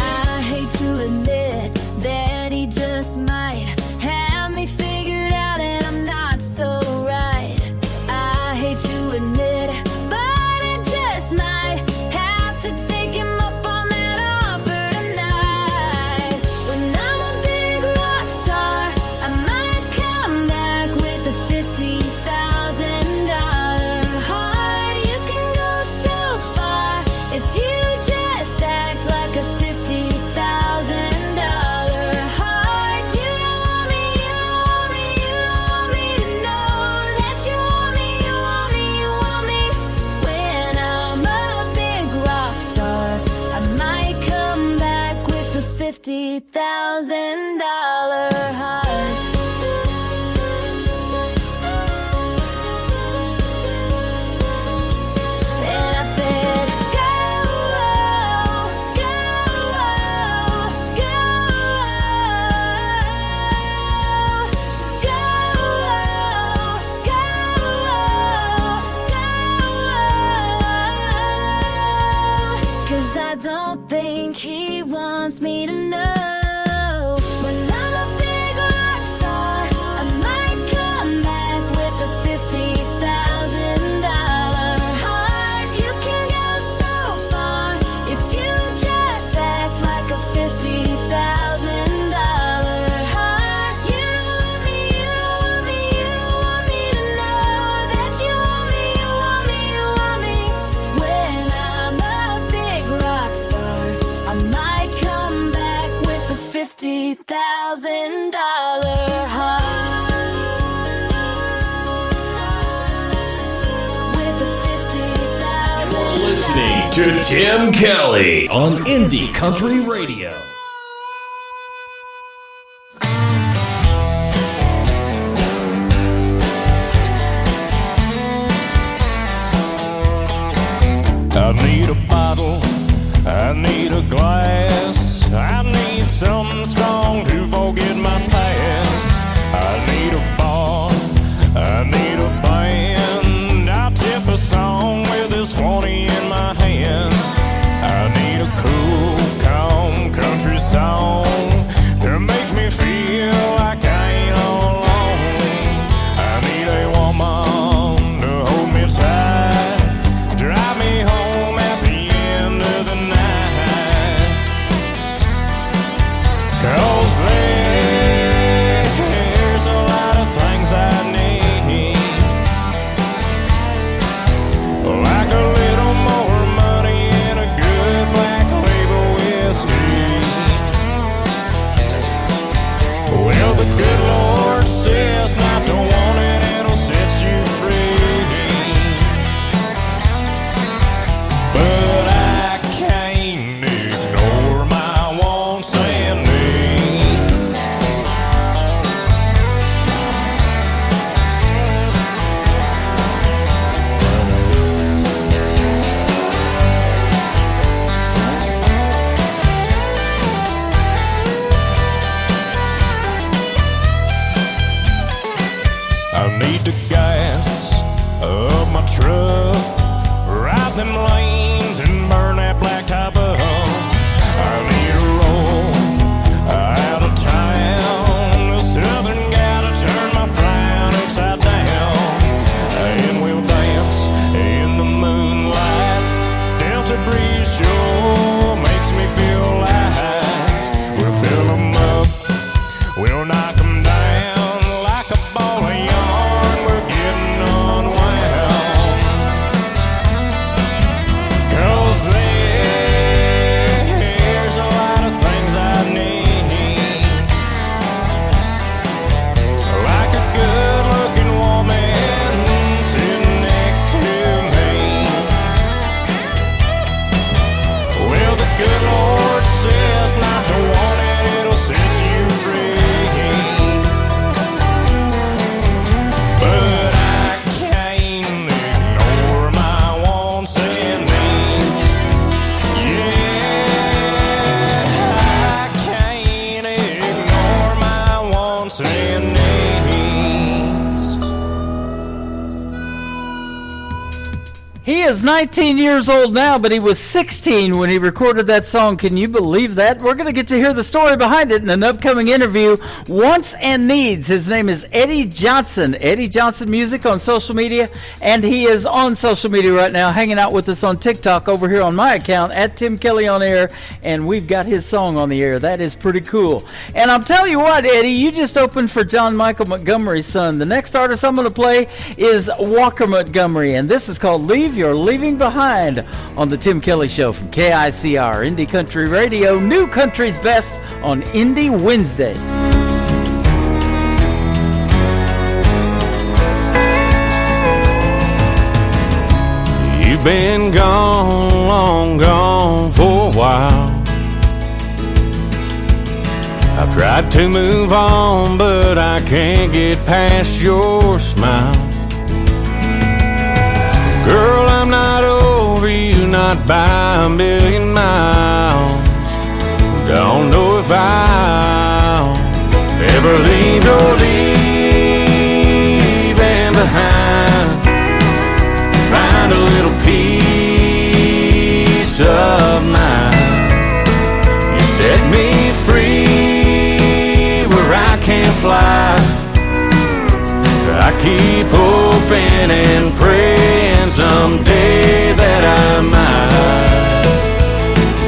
I hate to admit that he just might have me figured out and I'm not so right. I hate to admit, but I just might have to take him up on that offer tonight. When I'm a big rock star, I might come back with a $50,000 $50,000 heart. And I said, go, go, go, go, go, 'cause I don't think he wants me to know. When I'm a big rock star, I might come back with a $50,000 heart. You can go so far if you just act like a $50,000 heart. You want me, you want me, you want me to know that you want me, you want me, you want me. When I'm a big rock star, I might come back with a $50,000 heart. With a $50,000. Listening to Tim Kelly on Indie Country Radio. I need a bottle, I need a glass, I need something strong to forget my past. I need a bar, I need a band, I'll tip a song with this 20 in my hand. I need a cool, calm country song to make me feel like I ain't all alone. I need a woman to hold me tight, drive me home at the end of the night. 'Cause there's a lot of things I need, like a little more money and a good black label whiskey. Well, the good Lord says not to want it, it'll set you free. But I can't ignore my wants and needs. I need the gas of my truck, ride them lanes and burn that black top up. I need a roll out of town, a southern guy to turn my frown upside down. And we'll dance in the moonlight, Delta breeze sure makes me feel alive. We'll fill them up, we'll knock them down like a ball of yarn. We're getting unwound. 'Cause there's a lot of things I need, like a good-looking woman sitting next to me. Well, the good Lord says not to want it, it'll set you free. But I can't ignore my wants and needs. Yeah, I can't ignore my wants and needs. He is 19 years old now, but he was 16 when he recorded that song. Can you believe that? We're going to get to hear the story behind it in an upcoming interview. Wants and Needs. His name is Eddie Johnson. Eddie Johnson Music on social media, and he is on social media right now, hanging out with us on TikTok over here on my account, at Tim Kelly on Air, and we've got his song on the air. That is pretty cool. And I'm telling you what, Eddie, you just opened for John Michael Montgomery's son. The next artist I'm going to play is Walker Montgomery, and this is called Leave Your Leaving Behind on the Tim Kelly Show from KICR, Indie Country Radio, New Country's Best on Indie Wednesday. You've been gone, long gone for a while. Tried to move on, but I can't get past your smile. Girl, I'm not over you, not by a million miles. Don't know if I'll ever leave your leaving behind. Find a little peace of mind. You set me free where I can't fly. I keep hoping and praying someday that I might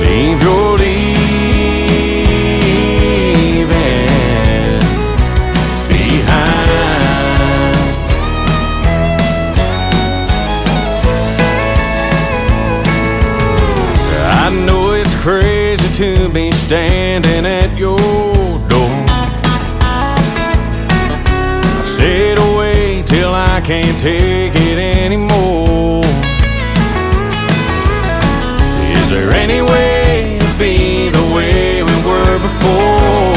leave your leaving behind. I know it's crazy to be standing at your door. I've stayed away till I can't take it anymore. Is there any way to be the way we were before?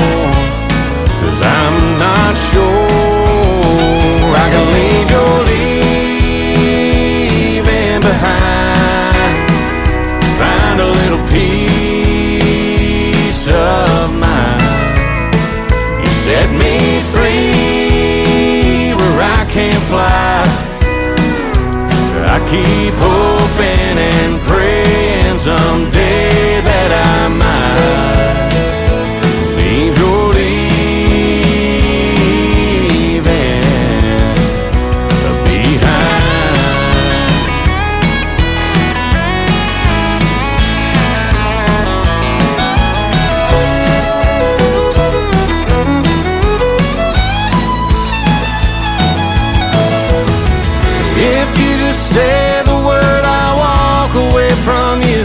'Cause I'm not sure I can leave your leaving behind. Find a little peace of mind. You set me free where I can't fly. I keep hoping and praying someday that I might leave your leaving behind. If you just say the word, I'll walk away from you.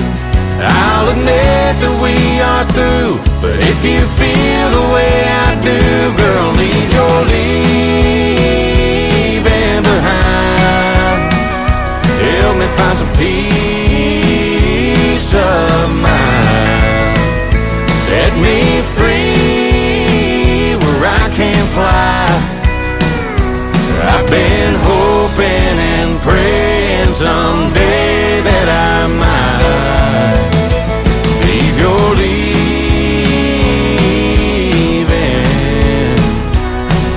I'll admit that we are through. But if you feel the way I do, girl, leave your leaving behind. Help me find some peace of mind. Set me free where I can't fly. I've been hoping and praying someday that I might leave your leaving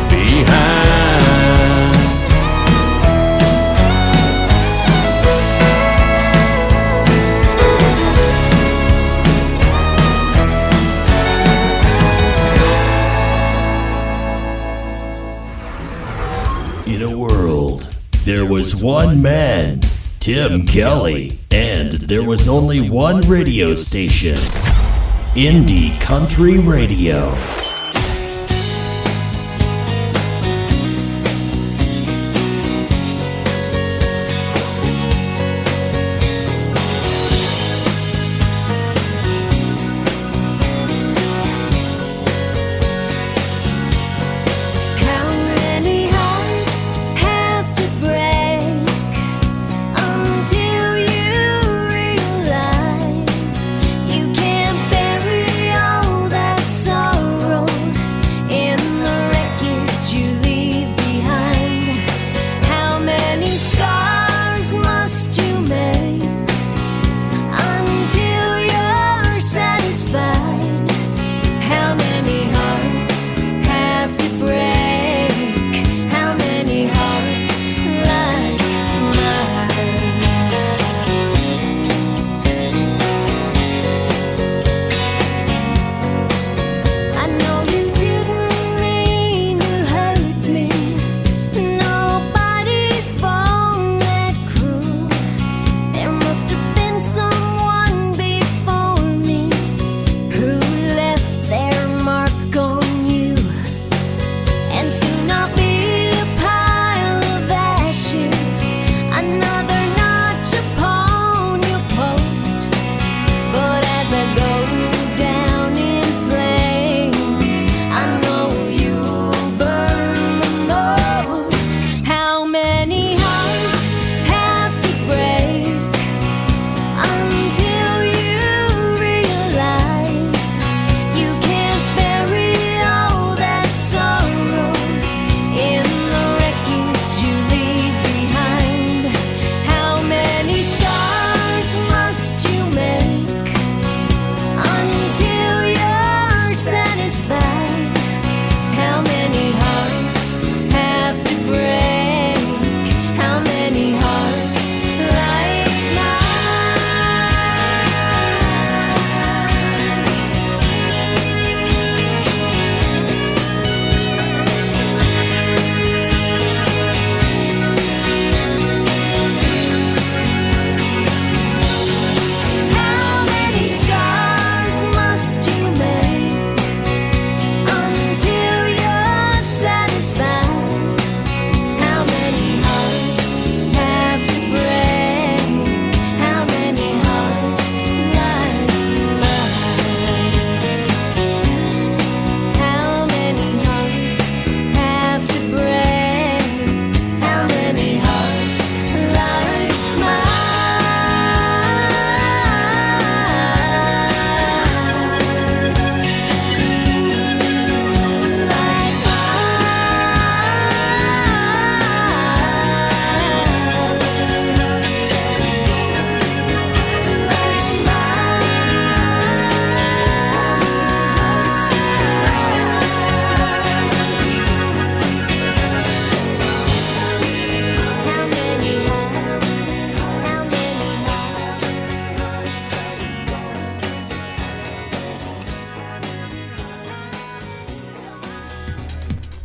behind. In a world, there was one man, Tim Kelly, and there was only one radio station, Indie Country Radio. How many hearts have to break until you realize you can't bury all that sorrow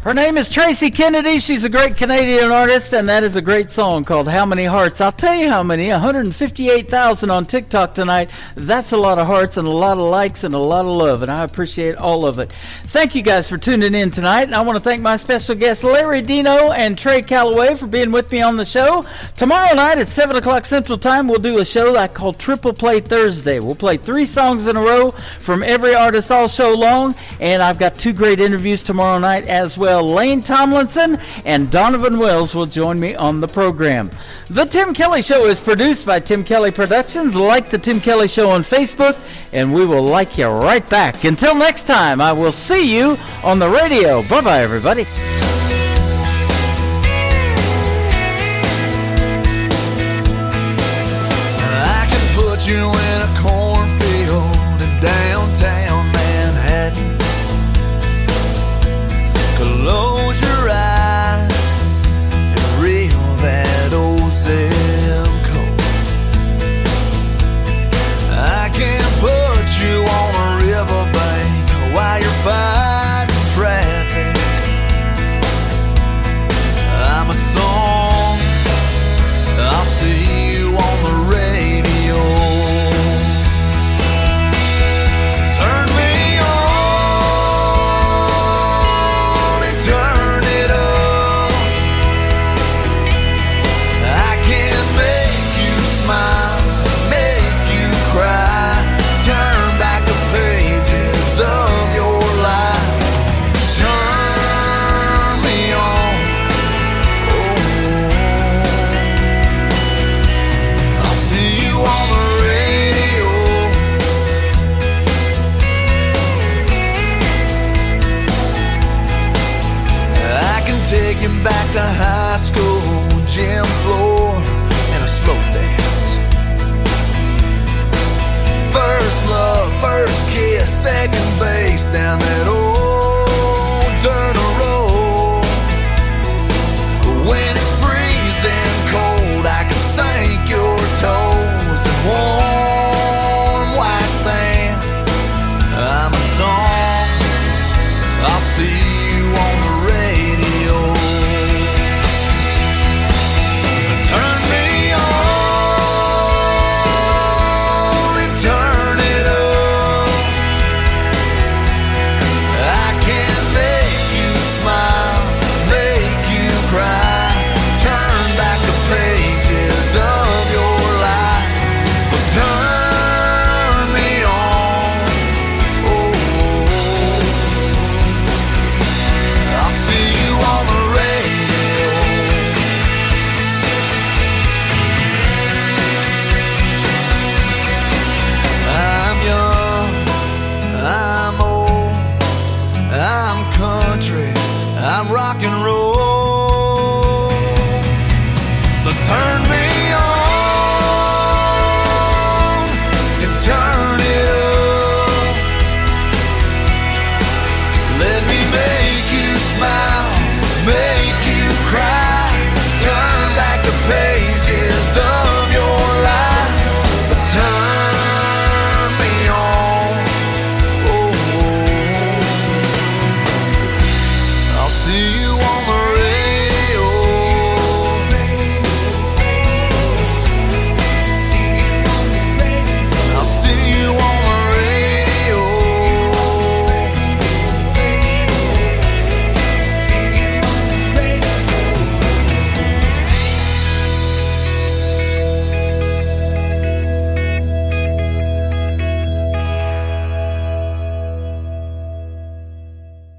Her name is Tracy Kennedy. She's a great Canadian artist, and that is a great song called How Many Hearts. I'll tell you how many, 158,000 on TikTok tonight. That's a lot of hearts and a lot of likes and a lot of love, and I appreciate all of it. Thank you guys for tuning in tonight, and I want to thank my special guests Larry Dino and Trey Calloway for being with me on the show. Tomorrow night at 7 o'clock Central Time, we'll do a show that I call Triple Play Thursday. We'll play 3 songs in a row from every artist all show long, and I've got 2 great interviews tomorrow night as well. Lane Tomlinson and Donovan Wells will join me on the program. The Tim Kelly Show is produced by Tim Kelly Productions. Like the Tim Kelly Show on Facebook, and we will like you right back. Until next time, I will see you on the radio. Bye-bye, everybody. I can put you in a cornfield in downtown Manhattan. Close your eyes and reel that old zip code. I can put you on a riverbank while you're fighting traffic. I'm a song, I'll see you on the radio. Turn me on and turn it up. I can make you smile, make you cry, turn back the pages of your life. Turn me on, oh, I'll see you on the radio. I can take you back to high school, gym floor, and a slow dance. First love, first kiss, second base down that old dirt road. When it's freezing cold, I can sink your toes in warm white sand. I'm a song, I'll see you on the radio. Turn me on and turn it up. I can make you smile, make you cry, turn back the pages of your life. So turn me on, oh, I'll see you on the radio. I'm young, I'm old, I'm country, I'm rock and roll. So turn me